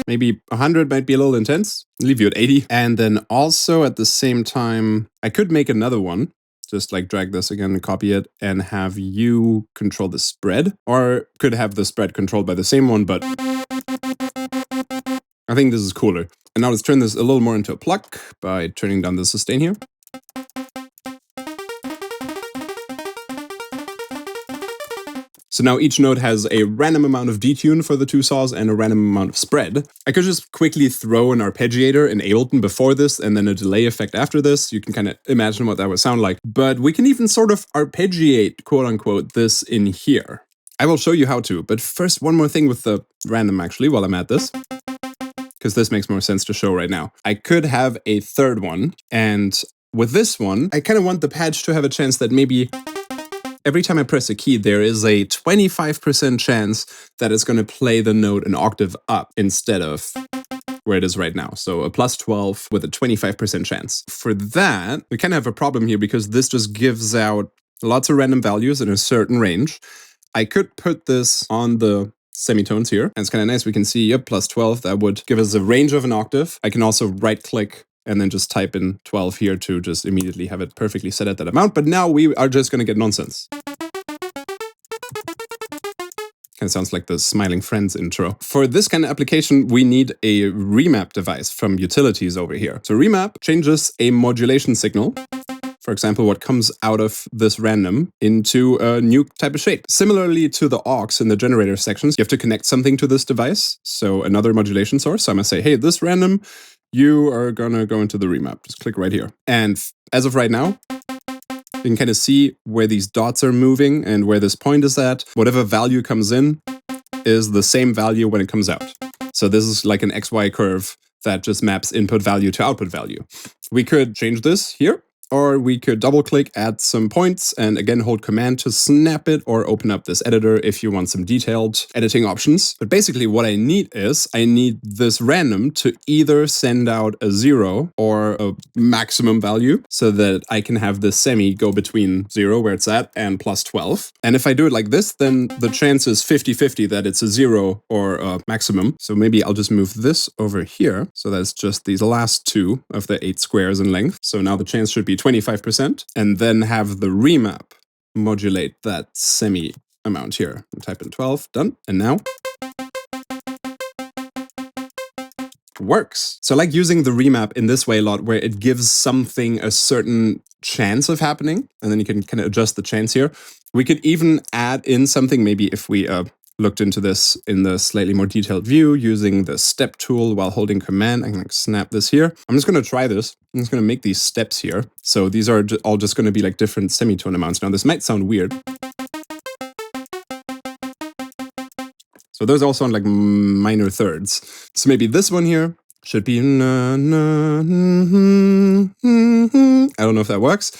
Maybe 100 might be a little intense. Leave you at 80. And then also at the same time, I could make another one. Just like drag this again and copy it and have you control the spread, or could have the spread controlled by the same one, but I think this is cooler. And now let's turn this a little more into a pluck by turning down the sustain here. So now each note has a random amount of detune for the 2 saws and a random amount of spread. I could just quickly throw an arpeggiator in Ableton before this and then a delay effect after this. You can kind of imagine what that would sound like. But we can even sort of arpeggiate, quote unquote, this in here. I will show you how to, but first one more thing with the random actually while I'm at this, because this makes more sense to show right now. I could have a third one, and with this one, I kind of want the patch to have a chance that maybe every time I press a key, there is a 25% chance that it's going to play the note an octave up instead of where it is right now. So a plus 12 with a 25% chance. For that, we kind of have a problem here because this just gives out lots of random values in a certain range. I could put this on the semitones here, and it's kind of nice. We can see, yep, plus 12. That would give us a range of an octave. I can also right-click and then just type in 12 here to just immediately have it perfectly set at that amount. But now we are just going to get nonsense. Kind of sounds like the Smiling Friends intro. For this kind of application, we need a remap device from utilities over here. So remap changes a modulation signal, for example, what comes out of this random, into a new type of shape. Similarly to the aux in the generator sections, you have to connect something to this device. So another modulation source. So I'm going to say, hey, this random, you are going to go into the remap. Just click right here. And as of right now, you can kind of see where these dots are moving and where this point is at. Whatever value comes in is the same value when it comes out. So this is like an XY curve that just maps input value to output value. We could change this here, or we could double click, add some points, and again hold command to snap it or open up this editor if you want some detailed editing options. But basically what I need is, I need this random to either send out a 0 or a maximum value so that I can have the semi go between 0 where it's at and plus 12. And if I do it like this, then the chance is 50-50 that it's a 0 or a maximum. So maybe I'll just move this over here. So that's just these last 2 of the 8 squares in length. So now the chance should be 25%, and then have the remap modulate that semi amount here. Type in 12, done. And now works. So I like using the remap in this way a lot, where it gives something a certain chance of happening, and then you can kind of adjust the chance here. We could even add in something, maybe if we looked into this in the slightly more detailed view using the step tool while holding command. I'm going to snap this here. I'm just going to try this. I'm just going to make these steps here. So these are all just going to be like different semitone amounts. Now this might sound weird. So those all sound like minor thirds. So maybe this one here should be na, na, I don't know if that works.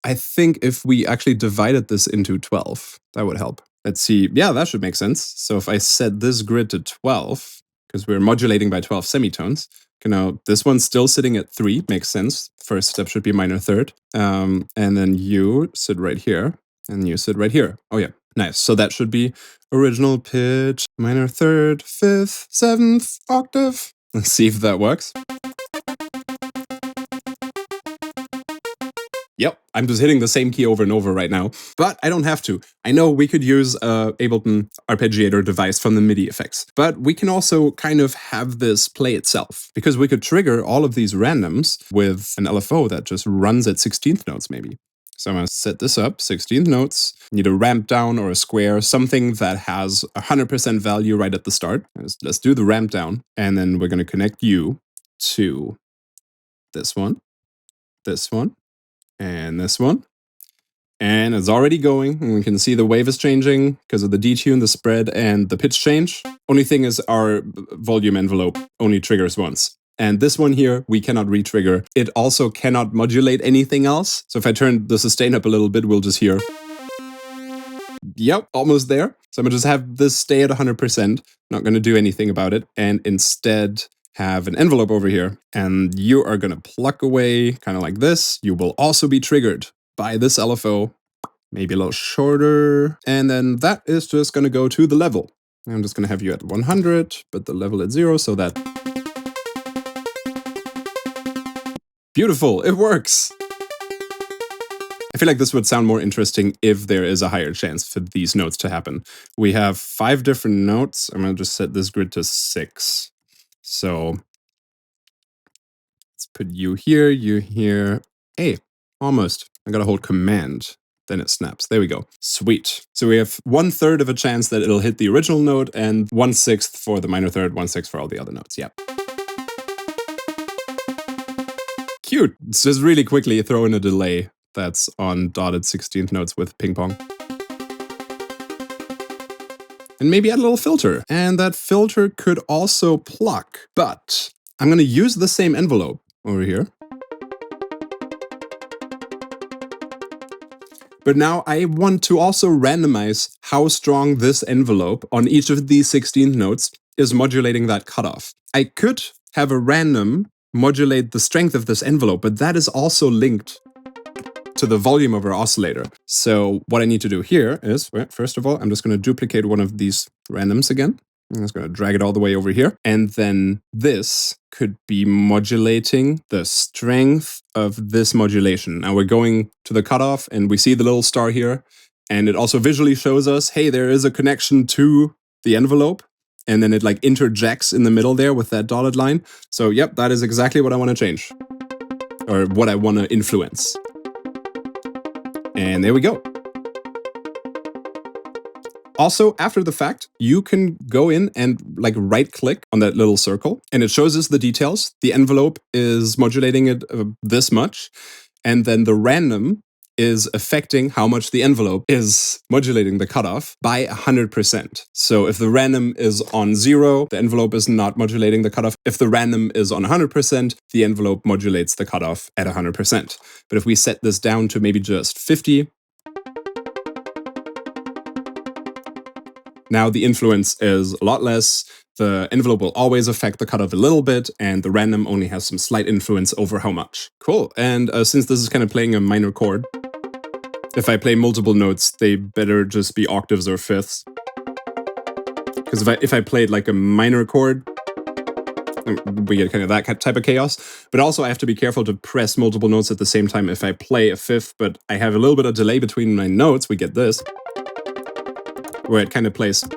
I think if we actually divided this into 12, that would help. Let's see. Yeah, that should make sense. So if I set this grid to 12, because we're modulating by 12 semitones, now this one's still sitting at 3, makes sense. First step should be minor third. And then you sit right here, and you sit right here. Oh yeah, nice. So that should be original pitch, minor third, 5th, 7th octave. Let's see if that works. Yep, I'm just hitting the same key over and over right now, but I don't have to. I know we could use a Ableton arpeggiator device from the MIDI effects, but we can also kind of have this play itself, because we could trigger all of these randoms with an LFO that just runs at 16th notes maybe. So I'm going to set this up, 16th notes, need a ramp down or a square, something that has 100% value right at the start. Let's do the ramp down, and then we're going to connect you to this one, and this one. And it's already going, and we can see the wave is changing because of the detune, the spread, and the pitch change. Only thing is our volume envelope only triggers once. And this one here, we cannot re-trigger. It also cannot modulate anything else. So if I turn the sustain up a little bit, we'll just hear, yep, almost there. So I'm gonna just have this stay at 100%, not gonna do anything about it, and instead have an envelope over here. And you are gonna pluck away, kind of like this. You will also be triggered by this LFO, maybe a little shorter. And then that is just gonna go to the level. I'm just gonna have you at 100, but the level at 0, so that... Beautiful, it works! I feel like this would sound more interesting if there is a higher chance for these notes to happen. We have 5 different notes. I'm going to just set this grid to 6. So let's put you here, you here. Hey, almost. I got to hold command. Then it snaps. There we go. Sweet. So we have 1/3 of a chance that it'll hit the original note and 1/6 for the minor third, 1/6 for all the other notes. Yep. Cute. It's just really quickly throw in a delay that's on dotted 16th notes with ping pong. And maybe add a little filter. And that filter could also pluck, but I'm going to use the same envelope over here. But now I want to also randomize how strong this envelope on each of these 16th notes is modulating that cutoff. I could have a random modulate the strength of this envelope, but that is also linked to the volume of our oscillator. So what I need to do here is, well, first of all, I'm just going to duplicate one of these randoms again. I'm just going to drag it all the way over here. And then this could be modulating the strength of this modulation. Now we're going to the cutoff and we see the little star here. And it also visually shows us, hey, there is a connection to the envelope. And then it like interjects in the middle there with that dotted line. So yep, that is exactly what I want to change. Or what I want to influence. And there we go. Also, after the fact, you can go in and like right click on that little circle and it shows us the details. The envelope is modulating it this much. And then the random is affecting how much the envelope is modulating the cutoff by 100%. So if the random is on 0, the envelope is not modulating the cutoff. If the random is on 100%, the envelope modulates the cutoff at 100%. But if we set this down to maybe just 50, now the influence is a lot less. The envelope will always affect the cutoff a little bit, and the random only has some slight influence over how much. Cool. And since this is kind of playing a minor chord, if I play multiple notes, they better just be octaves or fifths. Because if I played like a minor chord, we get kind of that type of chaos. But also I have to be careful to press multiple notes at the same time. If I play a fifth, but I have a little bit of delay between my notes, we get this, where it kind of plays a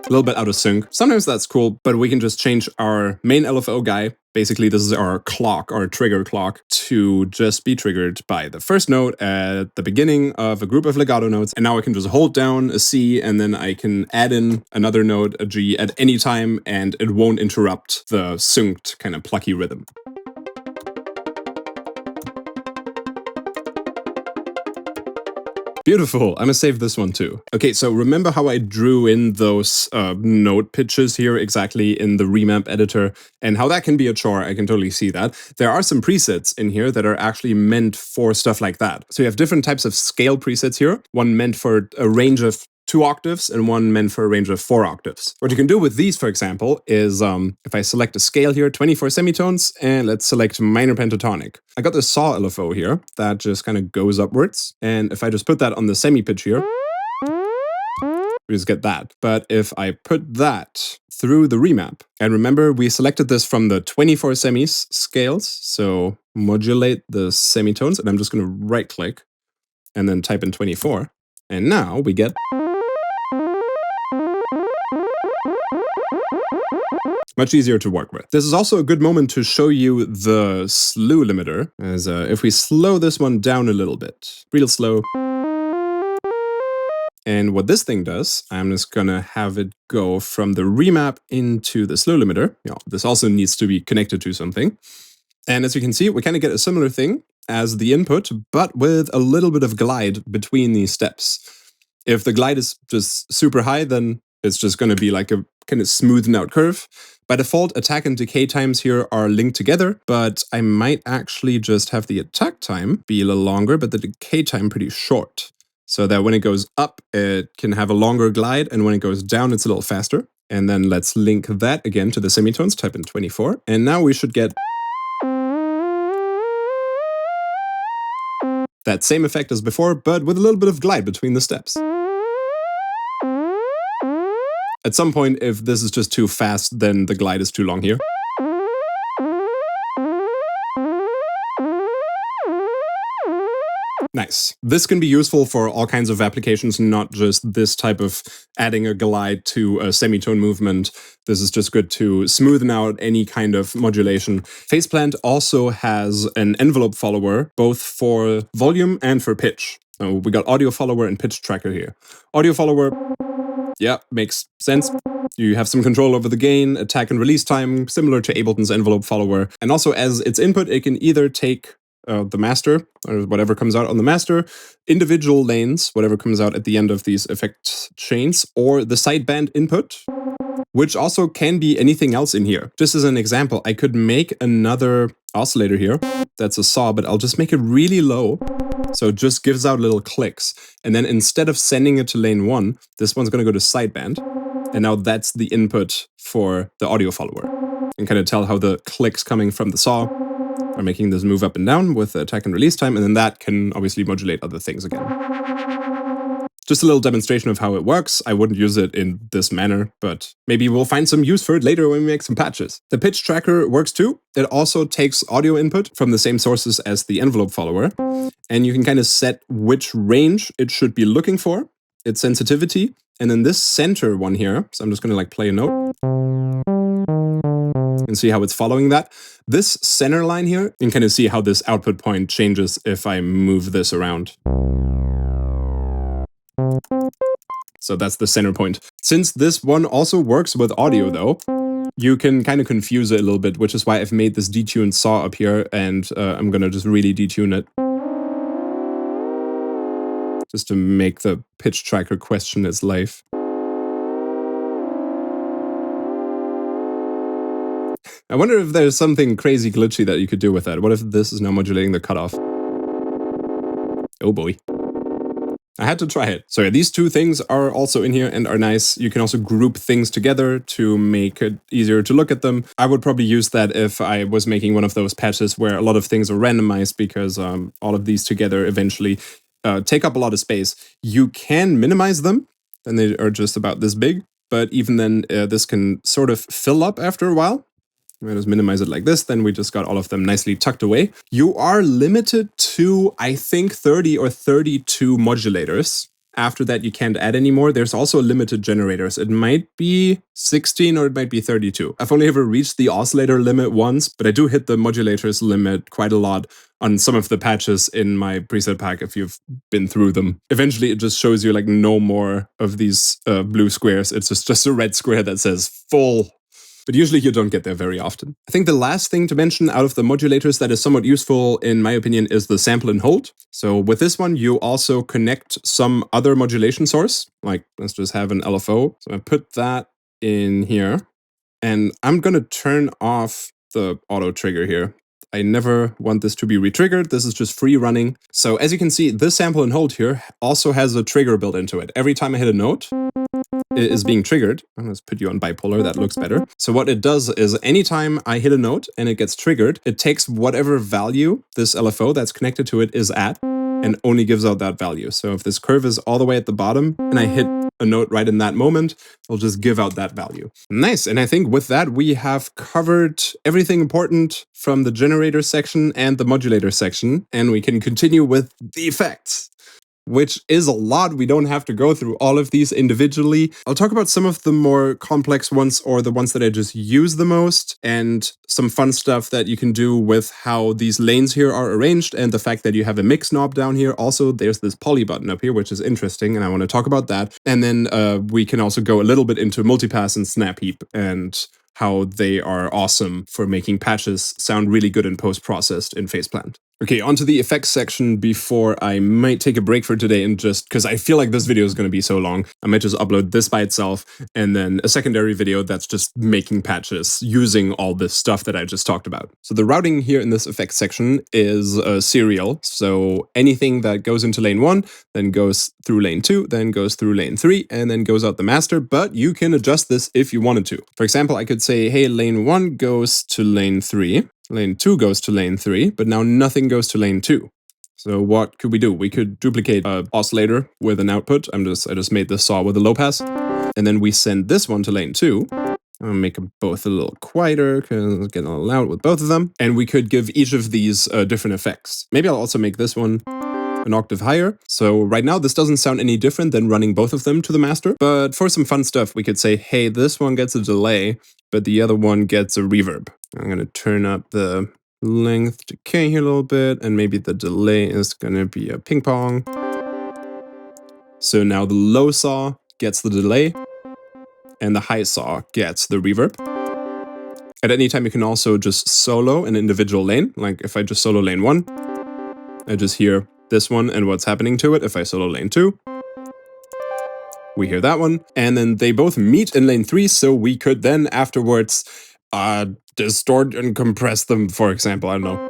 little bit out of sync. Sometimes that's cool, but we can just change our main LFO guy Basically, this is our clock, our trigger clock, to just be triggered by the first note at the beginning of a group of legato notes. And now I can just hold down a C, and then I can add in another note, a G, at any time, and it won't interrupt the synced kind of plucky rhythm. Beautiful. I'm gonna save this one too. Okay, so remember how I drew in those note pitches here exactly in the Remap editor, and how that can be a chore. I can totally see that. There are some presets in here that are actually meant for stuff like that. So you have different types of scale presets here. One meant for a range of 2 octaves and one meant for a range of 4 octaves. What you can do with these, for example, is if I select a scale here, 24 semitones, and let's select minor pentatonic. I got this saw LFO here that just kind of goes upwards. And if I just put that on the semi pitch here, we just get that. But if I put that through the Remap, and remember we selected this from the 24 semis scales, so modulate the semitones, and I'm just going to right click and then type in 24. And now we get much easier to work with. This is also a good moment to show you the Slew Limiter, as if we slow this one down a little bit, real slow. And what this thing does, I'm just gonna have it go from the Remap into the Slew Limiter. You know, this also needs to be connected to something. And as you can see, we kind of get a similar thing as the input, but with a little bit of glide between these steps. If the glide is just super high, then it's just going to be like a kind of smoothed out curve. By default, attack and decay times here are linked together, but I might actually just have the attack time be a little longer, but the decay time pretty short. So that when it goes up, it can have a longer glide, and when it goes down, it's a little faster. And then let's link that again to the semitones, type in 24, and now we should get that same effect as before, but with a little bit of glide between the steps. At some point, if this is just too fast, then the glide is too long here. Nice. This can be useful for all kinds of applications, not just this type of adding a glide to a semitone movement. This is just good to smoothen out any kind of modulation. Faceplant also has an envelope follower, both for volume and for pitch. So we got audio follower and pitch tracker here. Audio follower, yeah, makes sense. You have some control over the gain, attack and release time, similar to Ableton's envelope follower. And also as its input, it can either take the master, or whatever comes out on the master, individual lanes, whatever comes out at the end of these effect chains, or the sideband input, which also can be anything else in here. Just as an example, I could make another oscillator here. That's a saw, but I'll just make it really low, so it just gives out little clicks. And then instead of sending it to lane 1, this one's going to go to sideband. And now that's the input for the audio follower. And kind of tell how the clicks coming from the saw are making this move up and down with the attack and release time, and then that can obviously modulate other things again. Just a little demonstration of how it works. I wouldn't use it in this manner, but maybe we'll find some use for it later when we make some patches. The pitch tracker works too. It also takes audio input from the same sources as the envelope follower, and you can kind of set which range it should be looking for, its sensitivity, and then this center one here, so I'm just going to like play a note and see how it's following that. This center line here, you can kind of see how this output point changes if I move this around. So that's the center point. Since this one also works with audio though, you can kind of confuse it a little bit, which is why I've made this detuned saw up here, and I'm gonna just really detune it. Just to make the pitch tracker question its life. I wonder if there's something crazy glitchy that you could do with that. What if this is now modulating the cutoff? Oh boy. I had to try it. So yeah, these two things are also in here and are nice. You can also group things together to make it easier to look at them. I would probably use that if I was making one of those patches where a lot of things are randomized, because all of these together eventually take up a lot of space. You can minimize them, and they are just about this big. But even then, this can sort of fill up after a while. If I just minimize it like this, then we just got all of them nicely tucked away. You are limited to, I think, 30 or 32 modulators after that you can't add anymore. There's also limited generators. It might be 16 or it might be 32. I've only ever reached the oscillator limit once, but I do hit the modulators limit quite a lot on some of the patches in my preset pack if you've been through them. Eventually it just shows you like no more of these blue squares. It's just a red square that says full. But usually you don't get there very often. I think the last thing to mention out of the modulators that is somewhat useful, in my opinion, is the sample and hold. So with this one, you also connect some other modulation source. Like, let's just have an LFO. So I put that in here. And I'm going to turn off the auto trigger here. I never want this to be retriggered. This is just free running. So as you can see, this sample and hold here also has a trigger built into it. Every time I hit a note, it is being triggered. Let's put you on bipolar, that looks better. So what it does is anytime I hit a note and it gets triggered, it takes whatever value this LFO that's connected to it is at and only gives out that value. So if this curve is all the way at the bottom and I hit a note right in that moment, it'll just give out that value. Nice. And I think with that, we have covered everything important from the generator section and the modulator section, and we can continue with the effects, which is a lot. We don't have to go through all of these individually. I'll talk about some of the more complex ones or the ones that I just use the most, and some fun stuff that you can do with how these lanes here are arranged and the fact that you have a mix knob down here. Also, there's this poly button up here, which is interesting, and I want to talk about that. And then we can also go a little bit into multipass and SnapHeap and how they are awesome for making patches sound really good and post-processed in Faceplant. Okay, onto the effects section before I might take a break for today and just, because I feel like this video is going to be so long, I might just upload this by itself and then a secondary video that's just making patches using all this stuff that I just talked about. So the routing here in this effects section is serial. So anything that goes into lane 1, then goes through lane 2, then goes through lane 3, and then goes out the master, but you can adjust this if you wanted to. For example, I could say, hey, lane 1 goes to lane 3. Lane 2 goes to lane 3, but now nothing goes to lane 2. So what could we do? We could duplicate an oscillator with an output. I just made this saw with a low pass. And then we send this one to lane 2. I'll make them both a little quieter because it's getting a little loud with both of them. And we could give each of these different effects. Maybe I'll also make this one an octave higher. So right now this doesn't sound any different than running both of them to the master. But for some fun stuff, we could say, hey, this one gets a delay, but the other one gets a reverb. I'm going to turn up the length decay here a little bit, and maybe the delay is going to be a ping pong. So now the low saw gets the delay, and the high saw gets the reverb. At any time, you can also just solo an individual lane. Like if I just solo lane 1, I just hear this one and what's happening to it. If I solo lane 2, we hear that one. And then they both meet in lane 3, so we could then afterwards distort and compress them, for example. I don't know.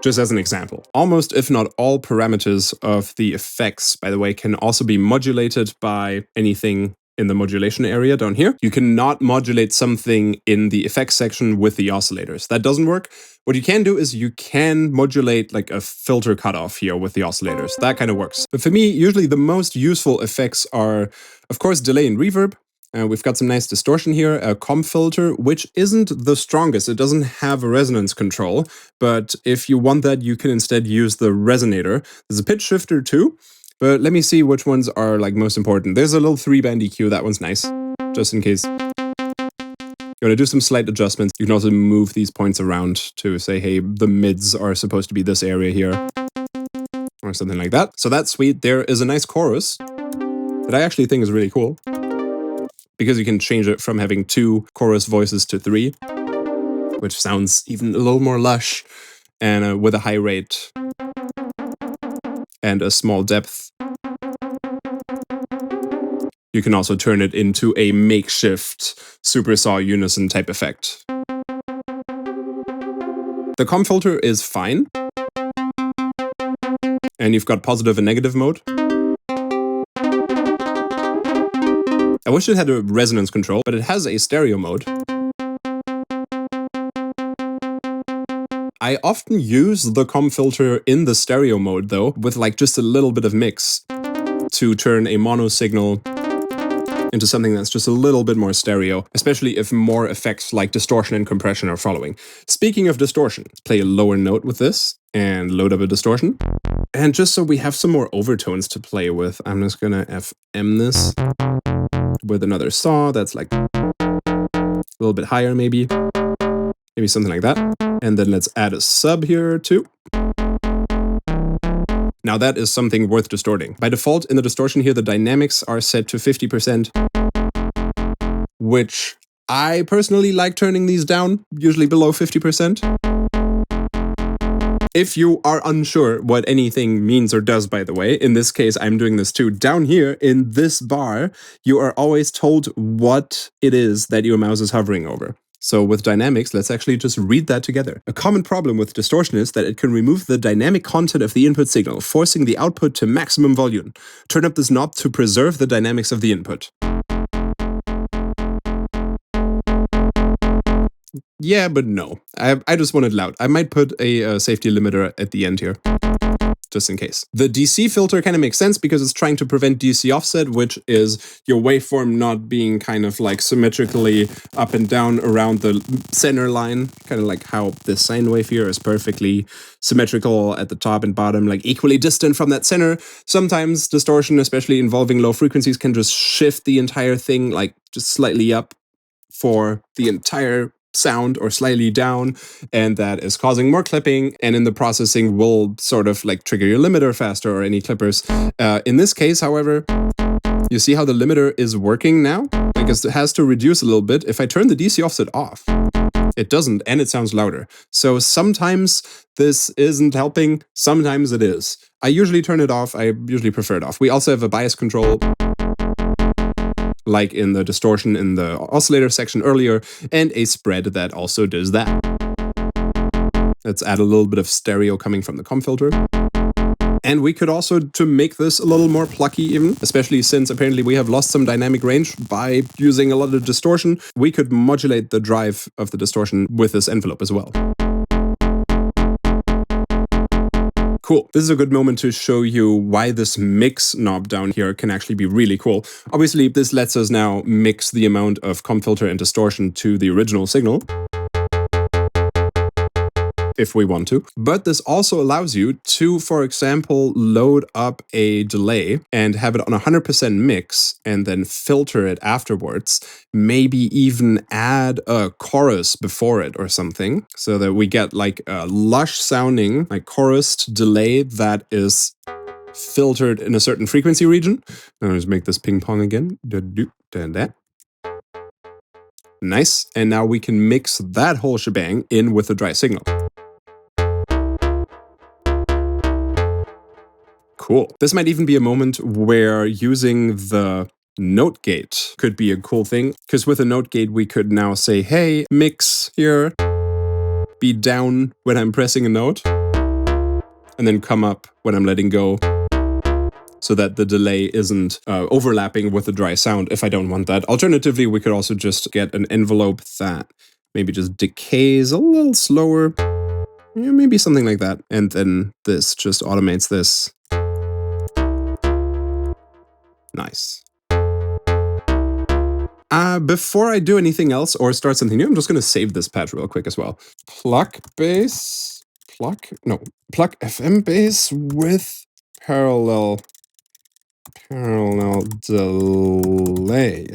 Just as an example. Almost, if not all, parameters of the effects, by the way, can also be modulated by anything in the modulation area down here. You cannot modulate something in the effects section with the oscillators. That doesn't work. What you can do is you can modulate like a filter cutoff here with the oscillators. That kind of works. But for me, usually the most useful effects are, of course, delay and reverb. We've got some nice distortion here, a comp filter, which isn't the strongest. It doesn't have a resonance control, but if you want that, you can instead use the resonator. There's a pitch shifter too, but let me see which ones are like most important. There's a little 3-band EQ, that one's nice, just in case. You want to do some slight adjustments. You can also move these points around to say, hey, the mids are supposed to be this area here, or something like that. So that's sweet. There is a nice chorus that I actually think is really cool, because you can change it from having 2 chorus voices to 3, which sounds even a little more lush, and with a high rate and a small depth. You can also turn it into a makeshift Super Saw Unison type effect. The comp filter is fine, and you've got positive and negative mode. I wish it had a resonance control, but it has a stereo mode. I often use the comp filter in the stereo mode though, with like just a little bit of mix to turn a mono signal into something that's just a little bit more stereo, especially if more effects like distortion and compression are following. Speaking of distortion, let's play a lower note with this. and load up a distortion. And just so we have some more overtones to play with, I'm just gonna FM this with another saw that's like a little bit higher maybe something like that. And then let's add a sub here too. Now that is something worth distorting. By default in the distortion here, the dynamics are set to 50%, which I personally like turning these down, usually below 50%. If you are unsure what anything means or does, by the way, in this case, I'm doing this too. Down here in this bar, you are always told what it is that your mouse is hovering over. So with dynamics, let's actually just read that together. A common problem with distortion is that it can remove the dynamic content of the input signal, forcing the output to maximum volume. Turn up this knob to preserve the dynamics of the input. Yeah, but no. I just want it loud. I might put a safety limiter at the end here, just in case. The DC filter kind of makes sense because it's trying to prevent DC offset, which is your waveform not being kind of like symmetrically up and down around the center line, kind of like how this sine wave here is perfectly symmetrical at the top and bottom, like equally distant from that center. Sometimes distortion, especially involving low frequencies, can just shift the entire thing, like just slightly up for the entire sound or slightly down, and that is causing more clipping, and in the processing will sort of like trigger your limiter faster or any clippers. In this case, however, you see how the limiter is working now? Like it has to reduce a little bit. If I turn the DC offset off, it doesn't, and it sounds louder. So sometimes this isn't helping, sometimes it is. I usually turn it off, I usually prefer it off. We also have a bias control, like in the distortion in the oscillator section earlier, and a spread that also does that. Let's add a little bit of stereo coming from the comp filter. And we could also, to make this a little more plucky even, especially since apparently we have lost some dynamic range by using a lot of distortion, we could modulate the drive of the distortion with this envelope as well. Cool. This is a good moment to show you why this mix knob down here can actually be really cool. Obviously, this lets us now mix the amount of comp filter and distortion to the original signal, if we want to. But this also allows you to, for example, load up a delay and have it on 100% mix and then filter it afterwards. Maybe even add a chorus before it or something so that we get like a lush sounding, like chorused delay that is filtered in a certain frequency region. Now let's make this ping pong again. That. Nice. And now we can mix that whole shebang in with the dry signal. Cool. This might even be a moment where using the note gate could be a cool thing, because with a note gate we could now say, hey, mix here, be down when I'm pressing a note, and then come up when I'm letting go, so that the delay isn't overlapping with the dry sound if I don't want that. Alternatively, we could also just get an envelope that maybe just decays a little slower, yeah, maybe something like that, and then this just automates this. Nice. Before I do anything else or start something new, I'm just going to save this patch real quick as well. Pluck FM bass with parallel delay.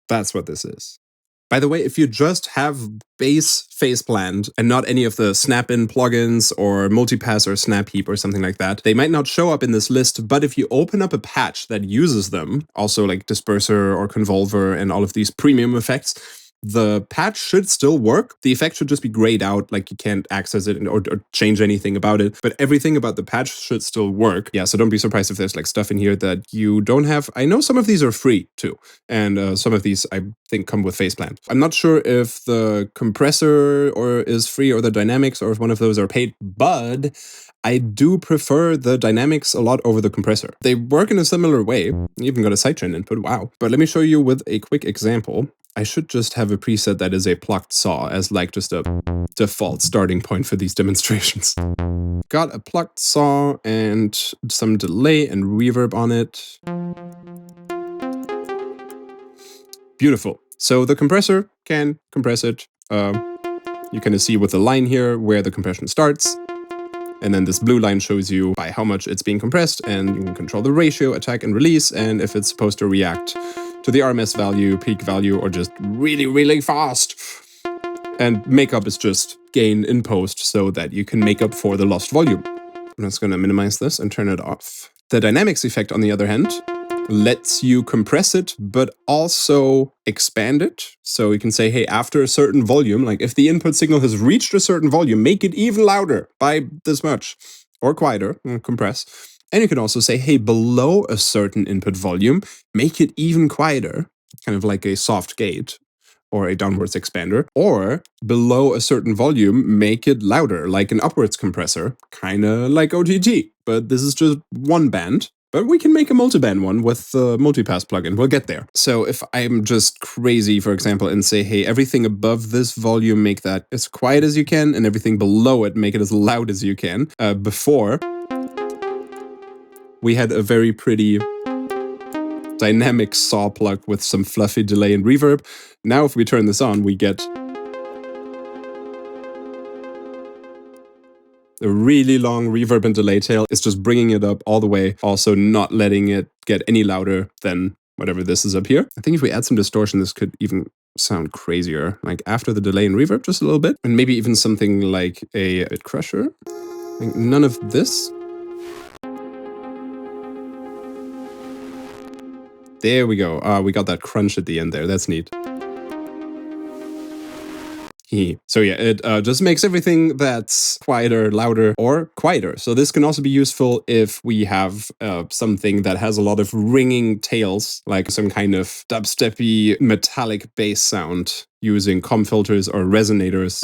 That's what this is. By the way, if you just have bass phase planned and not any of the snap-in plugins or multipass or SnapHeap or something like that, they might not show up in this list, but if you open up a patch that uses them, also like disperser or convolver and all of these premium effects, the patch should still work. The effect should just be grayed out, like you can't access it or change anything about it, but everything about the patch should still work. Yeah, so don't be surprised if there's like stuff in here that you don't have. I know some of these are free too, and some of these I think come with Faceplant. I'm not sure if the compressor is free or the dynamics or if one of those are paid, but I do prefer the dynamics a lot over the compressor. They work in a similar way. You even got a sidechain input, wow. But let me show you with a quick example. I should just have a preset that is a plucked saw as like just a default starting point for these demonstrations. Got a plucked saw and some delay and reverb on it. Beautiful. So the compressor can compress it. You kind of see with the line here where the compression starts. And then this blue line shows you by how much it's being compressed, and you can control the ratio, attack and release, and if it's supposed to react to the RMS value, peak value, or just really, really fast. And makeup is just gain in post so that you can make up for the lost volume. I'm just going to minimize this and turn it off. The dynamics effect, on the other hand, lets you compress it, but also expand it. So you can say, hey, after a certain volume, like if the input signal has reached a certain volume, make it even louder by this much, or quieter, compress. And you can also say, hey, below a certain input volume, make it even quieter, kind of like a soft gate or a downwards expander, or below a certain volume, make it louder, like an upwards compressor, kind of like OTG, but this is just one band. But we can make a multi-band one with the multipass plugin. We'll get there. So if I'm just crazy, for example, and say, hey, everything above this volume, make that as quiet as you can, and everything below it, make it as loud as you can. Before, we had a very pretty dynamic saw plug with some fluffy delay and reverb. Now if we turn this on, we get a really long reverb and delay tail. It's just bringing it up all the way, also not letting it get any louder than whatever this is up here. I think if we add some distortion, this could even sound crazier, like after the delay and reverb just a little bit, and maybe even something like a bit crusher. Like none of this. There we go. We got that crunch at the end there. That's neat. So yeah, it just makes everything that's quieter, louder, or quieter. So this can also be useful if we have something that has a lot of ringing tails, like some kind of dubsteppy metallic bass sound using com filters or resonators.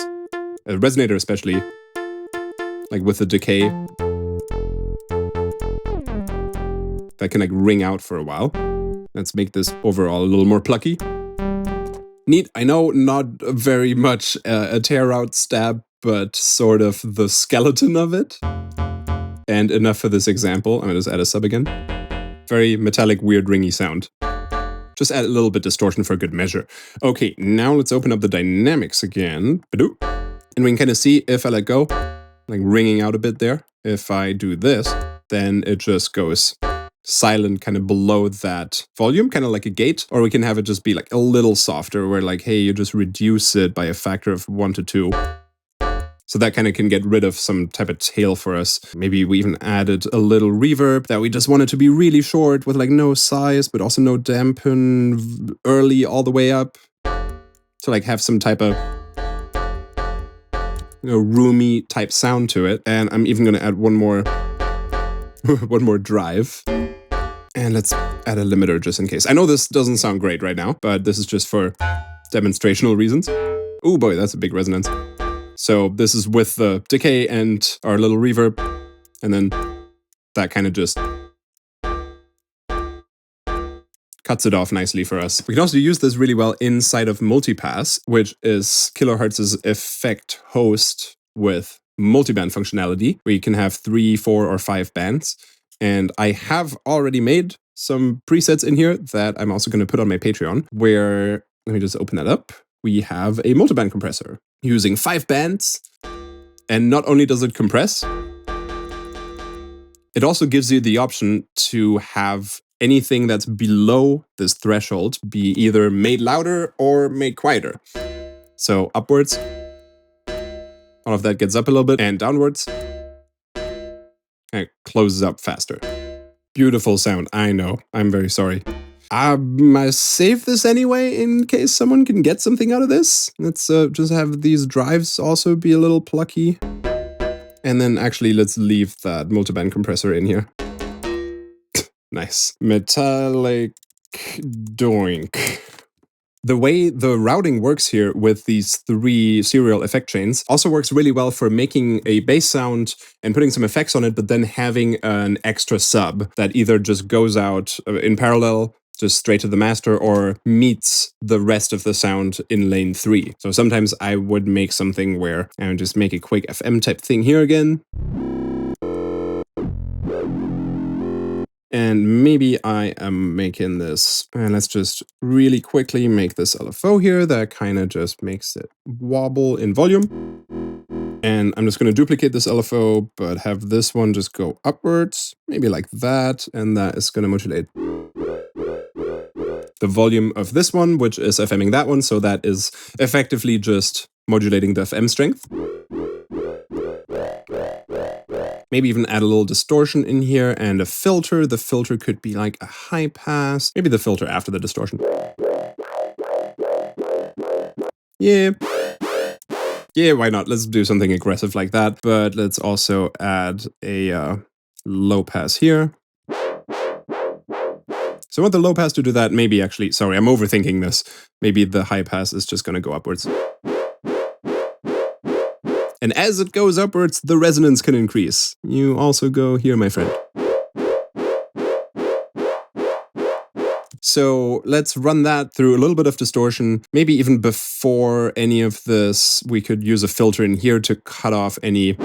A resonator especially, like with the decay. That can like ring out for a while. Let's make this overall a little more plucky. Neat. I know not very much a tear out stab, but sort of the skeleton of it. And enough for this example. I'm going to just add a sub again. Very metallic, weird, ringy sound. Just add a little bit distortion for good measure. Okay, now let's open up the dynamics again. And we can kind of see if I let go, like ringing out a bit there. If I do this, then it just goes silent kind of below that volume, kind of like a gate, or we can have it just be like a little softer where like, hey, you just reduce it by a factor of 1 to 2. So that kind of can get rid of some type of tail for us. Maybe we even added a little reverb that we just wanted to be really short with like no size, but also no dampen early all the way up. To like have some type of, you know, roomy type sound to it. And I'm even going to add one more drive. And let's add a limiter just in case. I know this doesn't sound great right now, but this is just for demonstrational reasons. Oh boy, that's a big resonance. So this is with the decay and our little reverb. And then that kind of just cuts it off nicely for us. We can also use this really well inside of multipass, which is Kilohertz's effect host with multiband functionality, where you can have 3, 4, or 5 bands. And I have already made some presets in here that I'm also going to put on my Patreon, where, let me just open that up. We have a multiband compressor using 5 bands. And not only does it compress, it also gives you the option to have anything that's below this threshold be either made louder or made quieter. So upwards, all of that gets up a little bit, and downwards, and it closes up faster. Beautiful sound, I know. I'm very sorry. I save this anyway in case someone can get something out of this. Let's just have these drives also be a little plucky. And then actually let's leave that multiband compressor in here. Nice. Metallic doink. The way the routing works here with these 3 serial effect chains also works really well for making a bass sound and putting some effects on it, but then having an extra sub that either just goes out in parallel, just straight to the master, or meets the rest of the sound in lane 3. So sometimes I would make something where I would just make a quick FM type thing here again. And maybe I am making this, and let's just really quickly make this LFO here that kind of just makes it wobble in volume. And I'm just going to duplicate this LFO, but have this one just go upwards, maybe like that, and that is going to modulate the volume of this one, which is FMing that one, so that is effectively just modulating the FM strength. Maybe even add a little distortion in here and a filter. The filter could be like a high pass, maybe the filter after the distortion. Yeah, why not? Let's do something aggressive like that, but let's also add a low pass here. So I want the low pass to do that. Maybe actually, sorry, I'm overthinking this. Maybe the high pass is just going to go upwards. And as it goes upwards, the resonance can increase. You also go here, my friend. So let's run that through a little bit of distortion. Maybe even before any of this, we could use a filter in here to cut off any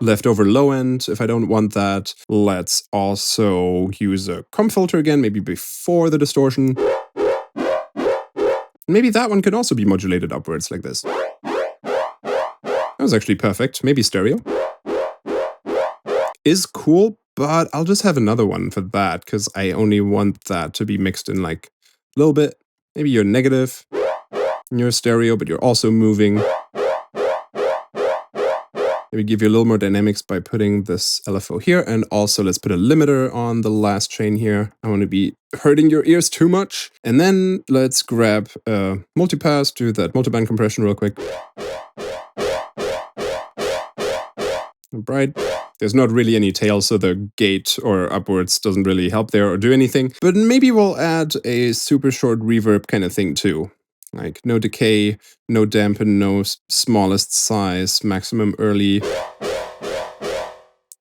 leftover low end. If I don't want that, let's also use a comp filter again, maybe before the distortion. Maybe that one could also be modulated upwards like this. That was actually perfect. Maybe stereo. Is cool, but I'll just have another one for that because I only want that to be mixed in like a little bit. Maybe you're negative in your stereo, but you're also moving. Maybe give you a little more dynamics by putting this LFO here. And also let's put a limiter on the last chain here. I want to be hurting your ears too much. And then let's grab a multipass, do that multiband compression real quick. Bright. There's not really any tail, so the gate or upwards doesn't really help there or do anything. But maybe we'll add a super short reverb kind of thing too. Like no decay, no dampen, no smallest size, maximum early.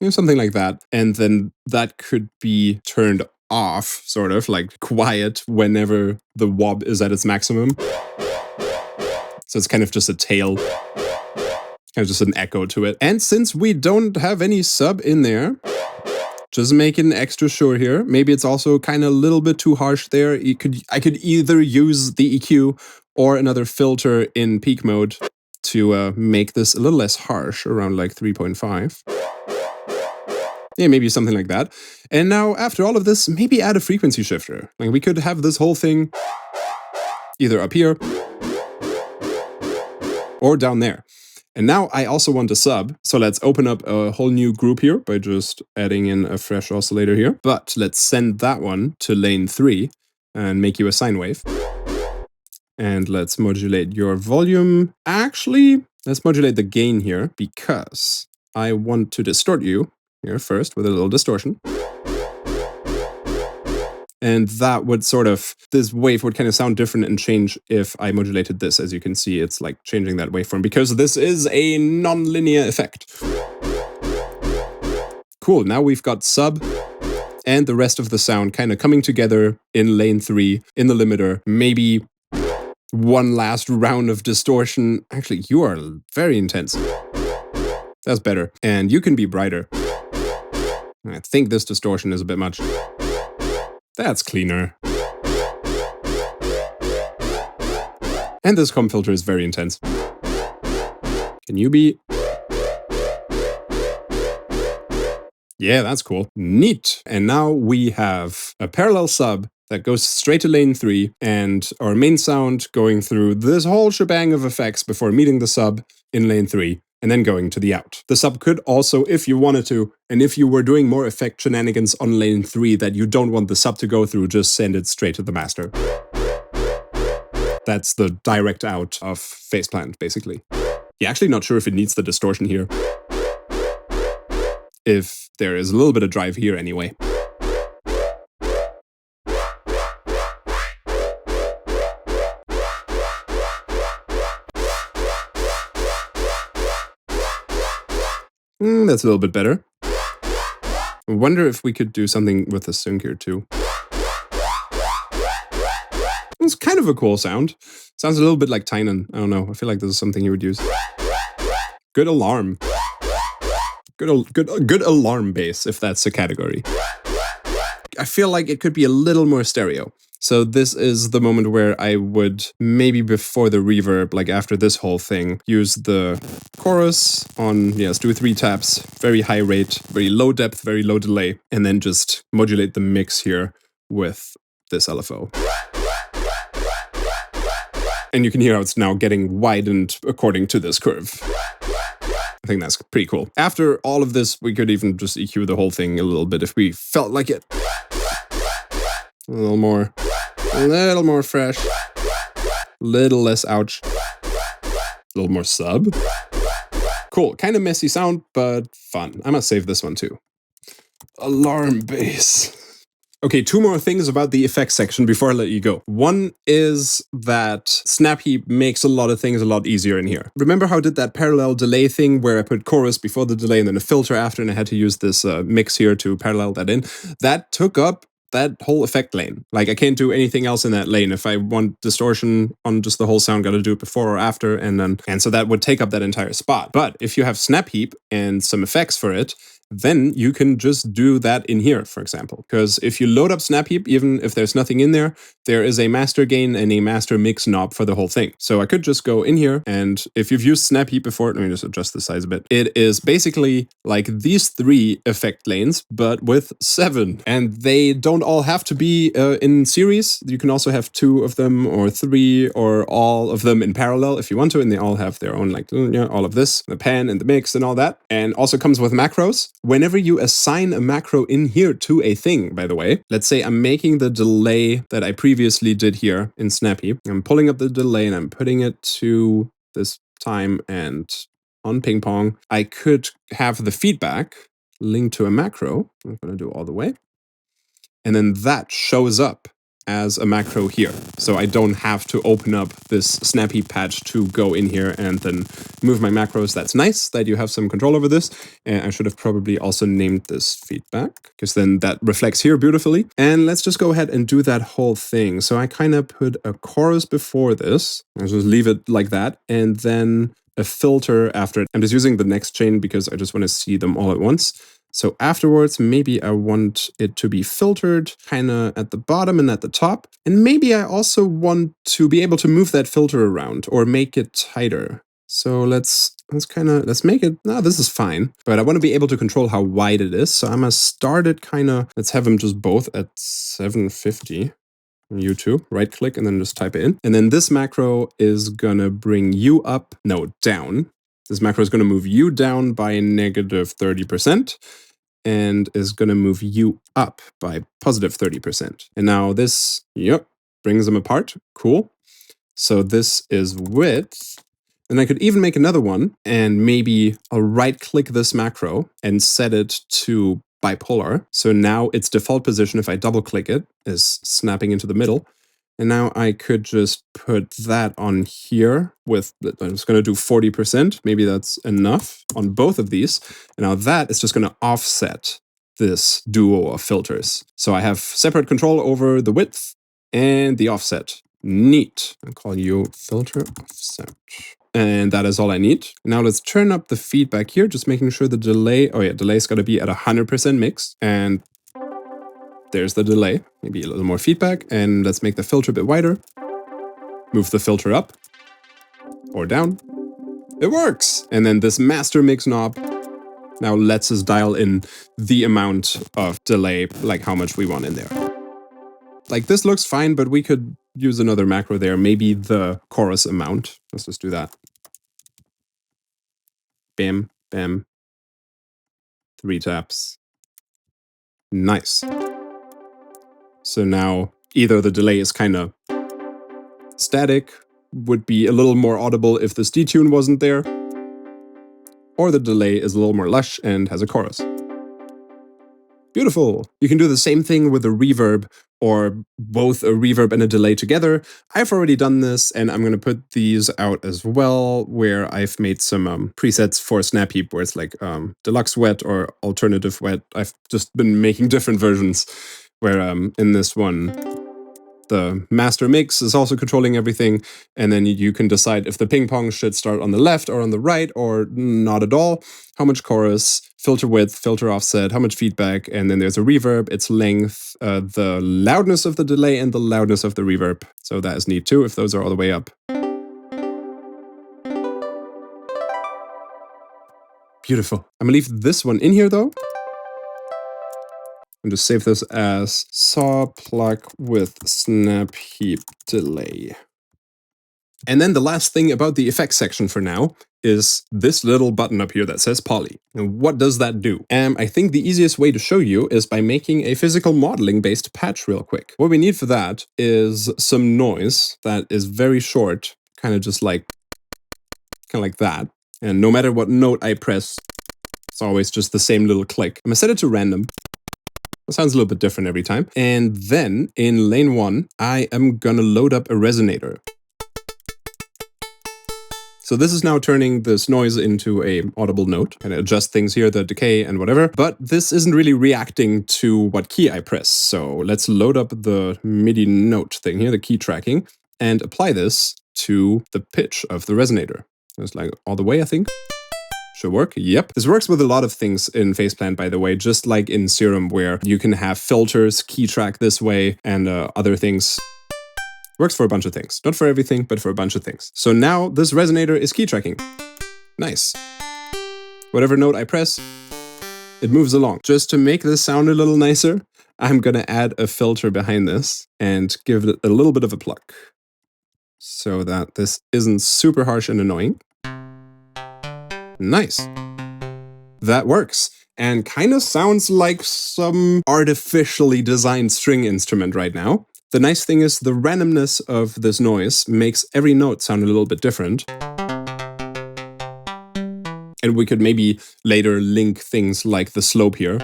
Something like that. And then that could be turned off, sort of like quiet whenever the wob is at its maximum. So it's kind of just a tail. Kind of just an echo to it. And since we don't have any sub in there, just making extra sure here. Maybe it's also kind of a little bit too harsh there. I could either use the EQ or another filter in peak mode to make this a little less harsh, around like 3.5. Yeah, maybe something like that. And now after all of this, maybe add a frequency shifter. Like we could have this whole thing either up here or down there. And now I also want a sub, so let's open up a whole new group here by just adding in a fresh oscillator here. But let's send that one to lane 3 and make you a sine wave. And let's modulate your volume. Actually, let's modulate the gain here because I want to distort you here first with a little distortion. And that would sort of, this wave would kind of sound different and change if I modulated this. As you can see, it's like changing that waveform because this is a non-linear effect. Cool, now we've got sub and the rest of the sound kind of coming together in lane 3, in the limiter. Maybe one last round of distortion. Actually, you are very intense. That's better. And you can be brighter. I think this distortion is a bit much. That's cleaner. And this comp filter is very intense. Can you be? Yeah, that's cool. Neat. And now we have a parallel sub that goes straight to lane 3 and our main sound going through this whole shebang of effects before meeting the sub in lane 3. And then going to the out. The sub could also, if you wanted to, and if you were doing more effect shenanigans on lane 3 that you don't want the sub to go through, just send it straight to the master. That's the direct out of Faceplant, basically. Yeah, actually not sure if it needs the distortion here. If there is a little bit of drive here anyway. That's a little bit better. I wonder if we could do something with the sync here too. It's kind of a cool sound. Sounds a little bit like Tynan. I don't know. I feel like this is something you would use. Good alarm. Good alarm bass, if that's a category. I feel like it could be a little more stereo. So this is the moment where I would, maybe before the reverb, like after this whole thing, use the chorus on, let's do 3 taps, very high rate, very low depth, very low delay, and then just modulate the mix here with this LFO. And you can hear how it's now getting widened according to this curve. I think that's pretty cool. After all of this, we could even just EQ the whole thing a little bit if we felt like it. A little more fresh. Little less ouch. A little more sub. Cool, kind of messy sound, but fun. I must save this one too. Alarm bass. Okay, 2 more things about the effects section before I let you go. One is that SnapHeap makes a lot of things a lot easier in here. Remember how I did that parallel delay thing where I put chorus before the delay and then a filter after, and I had to use this mix here to parallel that in? That took up that whole effect lane. Like, I can't do anything else in that lane. If I want distortion on just the whole sound, got to do it before or after, and so that would take up that entire spot. But if you have SnapHeap and some effects for it, then you can just do that in here, for example. Because if you load up SnapHeap, even if there's nothing in there, there is a master gain and a master mix knob for the whole thing. So I could just go in here, and if you've used SnapHeap before, let me just adjust the size a bit. It is basically like these 3 effect lanes, but with 7. And they don't all have to be in series. You can also have 2 of them, or 3, or all of them in parallel if you want to, and they all have their own, like, all of this, the pan and the mix and all that. And also comes with macros. Whenever you assign a macro in here to a thing, by the way, let's say I'm making the delay that I previously did here in SnapHeap. I'm pulling up the delay and I'm putting it to this time and on ping pong. I could have the feedback linked to a macro. I'm going to do it all the way. And then that shows up as a macro here. So I don't have to open up this SnapHeap patch to go in here and then move my macros. That's nice that you have some control over this. And I should have probably also named this feedback, because then that reflects here beautifully. And let's just go ahead and do that whole thing. So I kind of put a chorus before this. I'll just leave it like that. And then a filter after it. I'm just using the next chain because I just want to see them all at once. So afterwards, maybe I want it to be filtered kind of at the bottom and at the top. And maybe I also want to be able to move that filter around or make it tighter. So let's make it, this is fine. But I want to be able to control how wide it is. So I'm going to start it let's have them just both at 750. U2, right click, and then just type it in. And then this macro is going to bring you up, down. This macro is going to move you down by -30% and is going to move you up by +30%. And now this, brings them apart. Cool. So this is width. And I could even make another one, and maybe I'll right-click this macro and set it to bipolar. So now its default position, if I double-click it, is snapping into the middle. And now I could just put that on here with, I'm just going to do 40%. Maybe that's enough on both of these. And now that is just going to offset this duo of filters. So I have separate control over the width and the offset. Neat. I'll call you filter offset. And that is all I need. Now let's turn up the feedback here, just making sure the delay, delay's got to be at 100% mix. And there's the delay, maybe a little more feedback, and let's make the filter a bit wider. Move the filter up or down. It works! And then this master mix knob now lets us dial in the amount of delay, like how much we want in there. Like, this looks fine, but we could use another macro there, maybe the chorus amount. Let's just do that. Bam, bam. 3 taps. Nice. So now either the delay is kind of static, would be a little more audible if this detune wasn't there, or the delay is a little more lush and has a chorus. Beautiful. You can do the same thing with a reverb, or both a reverb and a delay together. I've already done this, and I'm going to put these out as well, where I've made some presets for SnapHeap, where it's like deluxe wet or alternative wet. I've just been making different versions, where in this one, The master mix is also controlling everything, and then you can decide if the ping pong should start on the left or on the right or not at all, how much chorus, filter width, filter offset, how much feedback, and then there's a reverb, its length, the loudness of the delay, and the loudness of the reverb. So that is neat too, if those are all the way up. Beautiful. I'm gonna leave this one in here though. And just save this as saw plug with SnapHeap delay. And then the last thing about the effects section for now is this little button up here that says poly. And what does that do? I think the easiest way to show you is by making a physical modeling based patch real quick. What we need for that is some noise that is very short, kind of like that. And no matter what note I press, it's always just the same little click. I'm gonna set it to random. It sounds a little bit different every time. And then in lane 1, I am gonna load up a resonator. So this is now turning this noise into a audible note, and adjust things here, the decay and whatever, but this isn't really reacting to what key I press. So let's load up the MIDI note thing here, the key tracking, and apply this to the pitch of the resonator. It's like all the way, I think. Should work. Yep. This works with a lot of things in Faceplant, by the way, just like in Serum, where you can have filters, key track this way, and other things. Works for a bunch of things. Not for everything, but for a bunch of things. So now this resonator is key tracking. Nice. Whatever note I press, it moves along. Just to make this sound a little nicer, I'm gonna add a filter behind this and give it a little bit of a pluck, so that this isn't super harsh and annoying. Nice. That works. And kind of sounds like some artificially designed string instrument right now. The nice thing is the randomness of this noise makes every note sound a little bit different. And we could maybe later link things like the slope here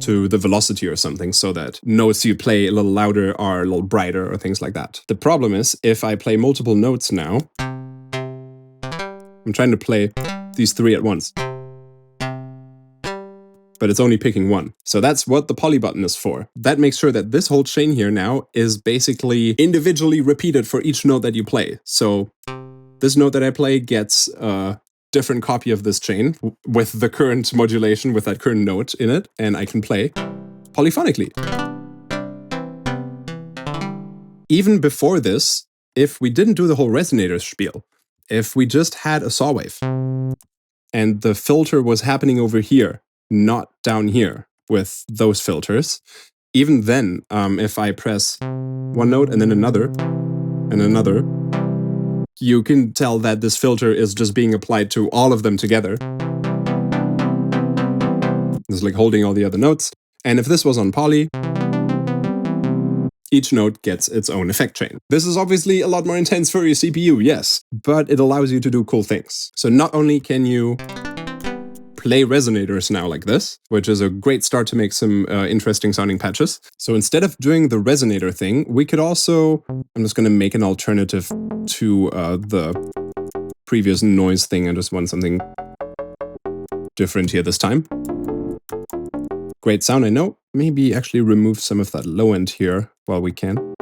to the velocity or something, so that notes you play a little louder are a little brighter or things like that. The problem is, if I play multiple notes now, I'm trying to play these 3 at once, but it's only picking one. So that's what the poly button is for. That makes sure that this whole chain here now is basically individually repeated for each note that you play. So this note that I play gets a different copy of this chain with the current modulation, with that current note in it, and I can play polyphonically. Even before this, if we didn't do the whole resonator spiel, if we just had a saw wave and the filter was happening over here, not down here with those filters, even then, if I press one note and then another and another, you can tell that this filter is just being applied to all of them together. It's like holding all the other notes. And if this was on poly, each note gets its own effect chain. This is obviously a lot more intense for your CPU, yes, but it allows you to do cool things. So not only can you play resonators now like this, which is a great start to make some interesting sounding patches. So instead of doing the resonator thing, we could also, I'm just going to make an alternative to the previous noise thing. I just want something different here this time. Great sound, I know. Maybe actually remove some of that low end here while we can.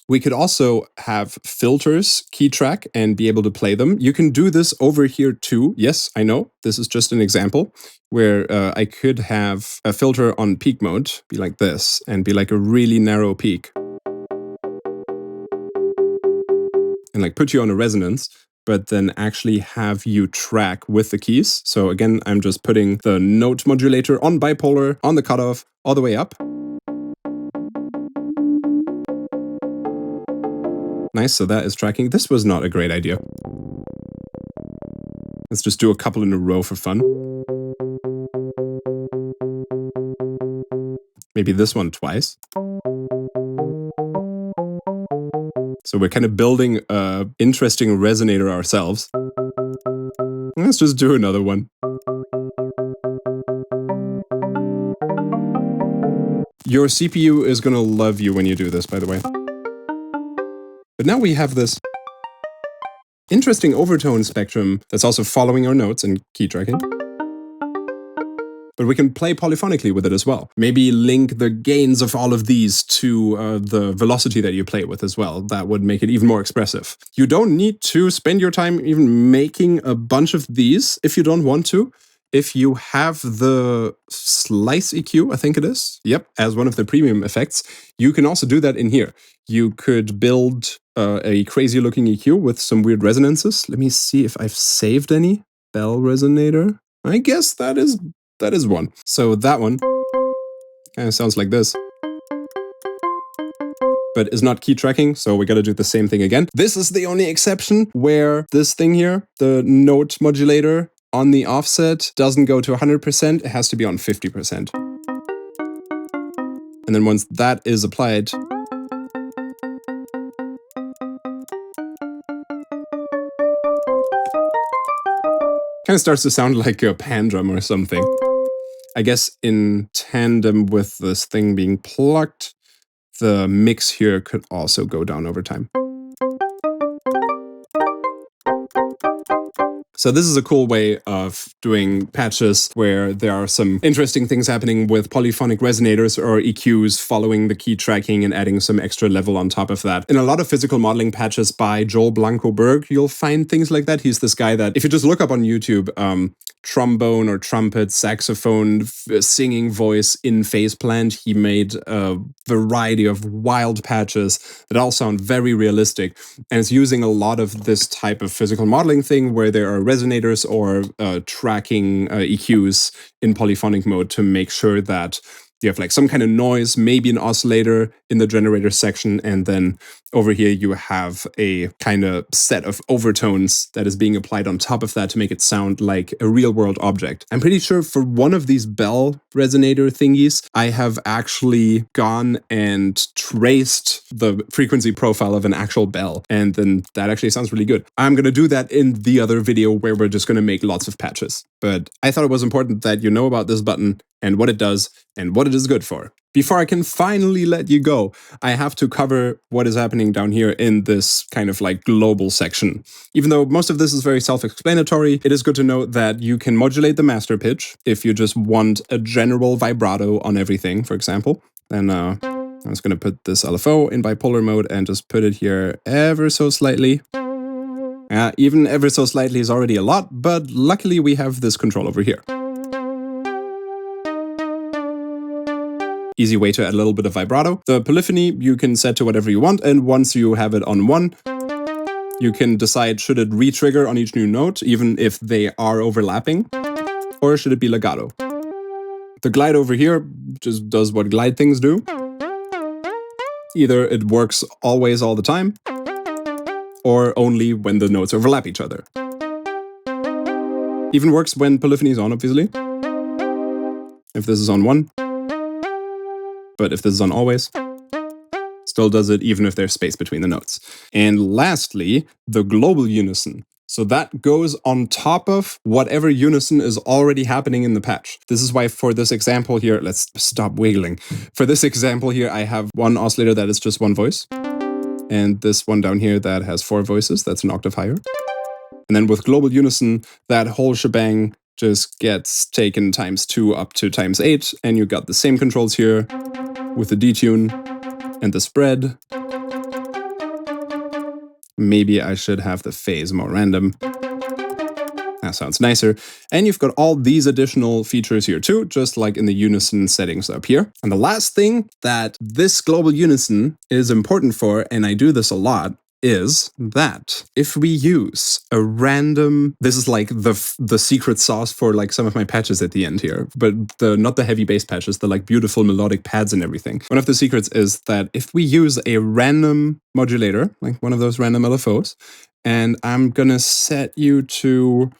We could also have filters, key track, and be able to play them. You can do this over here too. Yes, I know. This is just an example where I could have a filter on peak mode, be like this, and be like a really narrow peak. And like put you on a resonance, but then actually have you track with the keys. So again, I'm just putting the note modulator on bipolar, on the cutoff, all the way up. Nice, so that is tracking. This was not a great idea. Let's just do a couple in a row for fun. Maybe this one twice. So we're kind of building an interesting resonator ourselves. Let's just do another one. Your CPU is going to love you when you do this, by the way. But now we have this interesting overtone spectrum that's also following our notes and key tracking. but we can play polyphonically with it as well. Maybe link the gains of all of these to the velocity that you play with as well. That would make it even more expressive. You don't need to spend your time even making a bunch of these if you don't want to. If you have the slice EQ, I think it is, yep, as one of the premium effects, you can also do that in here. You could build a crazy looking EQ with some weird resonances. Let me see if I've saved any. Bell resonator. I guess that is one. So that one kind of sounds like this, but is not key tracking, so we gotta do the same thing again. This is the only exception where this thing here, the note modulator, on the offset doesn't go to 100%, it has to be on 50%. And then once that is applied, kind of starts to sound like a pan drum or something. I guess in tandem with this thing being plucked, the mix here could also go down over time. So this is a cool way of doing patches where there are some interesting things happening with polyphonic resonators or EQs following the key tracking and adding some extra level on top of that. In a lot of physical modeling patches by Joel Blanco-Berg, you'll find things like that. He's this guy that, if you just look up on YouTube, trombone or trumpet, saxophone, singing voice in phase plant, he made a variety of wild patches that all sound very realistic. And it's using a lot of this type of physical modeling thing where there are resonators or tracking EQs in polyphonic mode to make sure that you have like some kind of noise, maybe an oscillator in the generator section, and then over here you have a kind of set of overtones that is being applied on top of that to make it sound like a real-world object. I'm pretty sure for one of these bell resonator thingies, I have actually gone and traced the frequency profile of an actual bell, and then that actually sounds really good. I'm going to do that in the other video where we're just going to make lots of patches. But I thought it was important that you know about this button and what it does and what it is good for. Before I can finally let you go, I have to cover what is happening down here in this kind of like global section. Even though most of this is very self-explanatory, it is good to know that you can modulate the master pitch if you just want a general vibrato on everything, for example. Then I'm just going to put this LFO in bipolar mode and just put it here ever so slightly. Even ever so slightly is already a lot, but luckily we have this control over here. Easy way to add a little bit of vibrato. The polyphony you can set to whatever you want, and once you have it on 1, you can decide should it re-trigger on each new note, even if they are overlapping, or should it be legato. The glide over here just does what glide things do. Either it works always all the time, or only when the notes overlap each other. Even works when polyphony is on, obviously. If this is on 1. But if this is on always, still does it even if there's space between the notes. And lastly, the global unison. So that goes on top of whatever unison is already happening in the patch. This is why for this example here, let's stop wiggling. For this example here, I have one oscillator that is just one voice. And this one down here that has 4 voices, that's an octave higher. And then with global unison, that whole shebang just gets taken ×2 up to ×8, and you got the same controls here with the detune and the spread. Maybe I should have the phase more random. That sounds nicer. And you've got all these additional features here too, just like in the unison settings up here. And the last thing that this global unison is important for, and I do this a lot, is that if we use a random, this is like the secret sauce for like some of my patches at the end here, but not the heavy bass patches, the like beautiful melodic pads and everything. One of the secrets is that if we use a random modulator, like one of those random LFOs, and I'm gonna set you to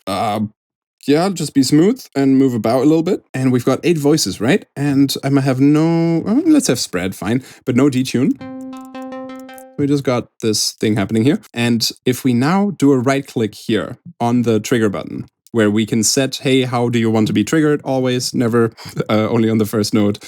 just be smooth and move about a little bit. And we've got 8 voices, right? And I might have let's have spread, fine, but no detune. We just got this thing happening here. And if we now do a right click here on the trigger button, where we can set, hey, how do you want to be triggered? Always, never, only on the first note.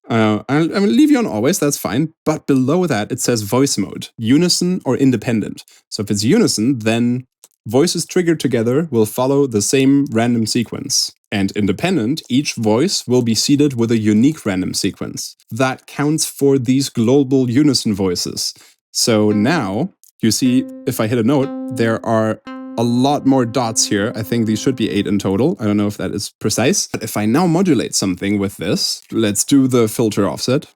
I'm going to leave you on always, that's fine. But below that, it says voice mode, unison or independent. So if it's unison, then voices triggered together will follow the same random sequence. And independent, each voice will be seeded with a unique random sequence. That counts for these global unison voices. So now, you see, if I hit a note, there are a lot more dots here. I think these should be 8 in total. I don't know if that is precise. But if I now modulate something with this, let's do the filter offset.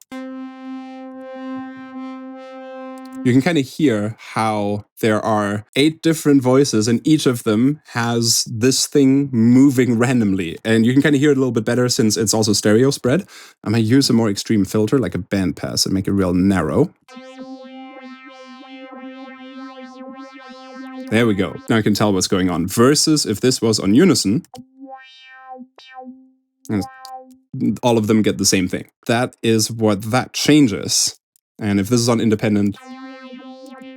You can kind of hear how there are 8 different voices and each of them has this thing moving randomly. And you can kind of hear it a little bit better since it's also stereo spread. I'm going to use a more extreme filter like a bandpass and make it real narrow. There we go. Now I can tell what's going on. Versus if this was on unison, all of them get the same thing. That is what that changes. And if this is on independent,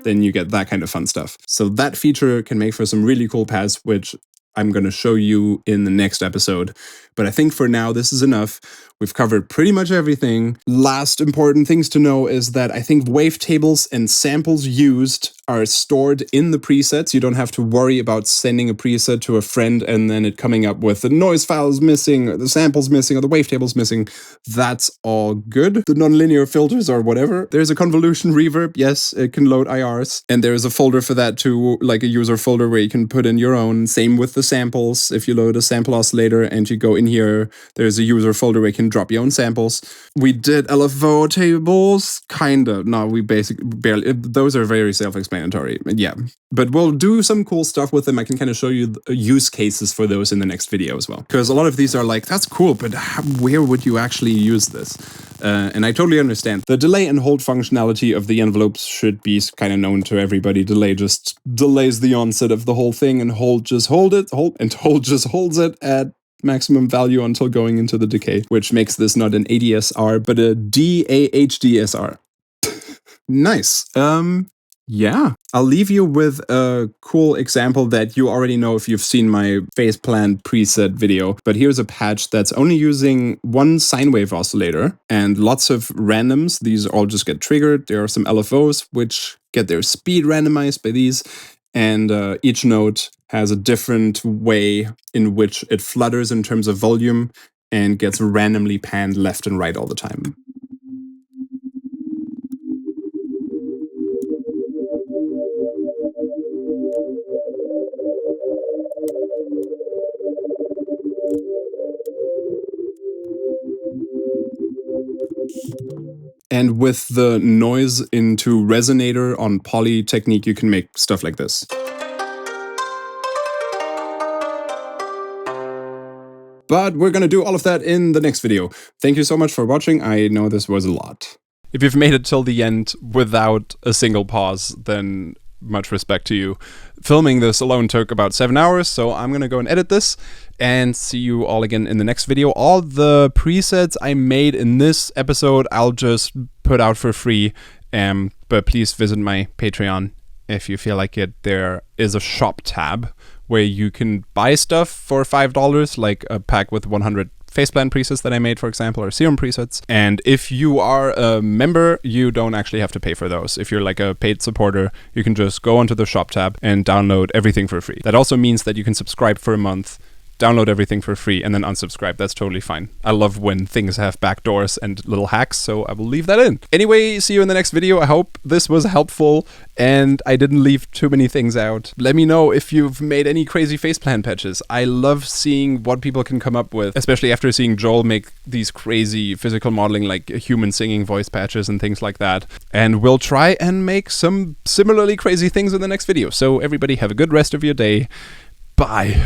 then you get that kind of fun stuff. So that feature can make for some really cool pads, which I'm going to show you in the next episode. But I think for now, this is enough. We've covered pretty much everything. Last important things to know is that I think wavetables and samples used are stored in the presets. You don't have to worry about sending a preset to a friend and then it coming up with the noise files missing, or the samples missing, or the wavetables missing. That's all good. The nonlinear filters or whatever. There's a convolution reverb. Yes, it can load IRs. And there is a folder for that too, like a user folder where you can put in your own. Same with the samples. If you load a sample oscillator and you go in here, there's a user folder where you can drop your own samples. We did LFO tables, kind of. No, we basically barely. Those are very self-explanatory. Yeah, but we'll do some cool stuff with them. I can kind of show you the use cases for those in the next video as well. Because a lot of these are like, that's cool, but where would you actually use this? And I totally understand. The delay and hold functionality of the envelopes should be kind of known to everybody. Delay just delays the onset of the whole thing, and hold just hold just holds it at maximum value until going into the decay, which makes this not an ADSR, but a DAHDSR. Nice. Yeah. I'll leave you with a cool example that you already know if you've seen my faceplant preset video. But here's a patch that's only using one sine wave oscillator and lots of randoms. These all just get triggered. There are some LFOs which get their speed randomized by these. And each note has a different way in which it flutters in terms of volume and gets randomly panned left and right all the time. And with the noise into resonator on poly technique, you can make stuff like this. But we're going to do all of that in the next video. Thank you so much for watching. I know this was a lot. If you've made it till the end without a single pause, then much respect to you. Filming this alone took about 7 hours, so I'm gonna go and edit this and see you all again in the next video. All the presets I made in this episode, I'll just put out for free, but please visit my Patreon if you feel like it. There is a shop tab where you can buy stuff for $5, like a pack with 100 faceplant presets that I made, for example, or serum presets. And if you are a member, you don't actually have to pay for those. If you're like a paid supporter, you can just go onto the shop tab and download everything for free. That also means that you can subscribe for a month, download everything for free, and then unsubscribe. That's totally fine. I love when things have backdoors and little hacks, so I will leave that in. Anyway, see you in the next video. I hope this was helpful and I didn't leave too many things out. Let me know if you've made any crazy faceplant patches. I love seeing what people can come up with, especially after seeing Joel make these crazy physical modeling, like human singing voice patches and things like that. And we'll try and make some similarly crazy things in the next video. So everybody have a good rest of your day. Bye.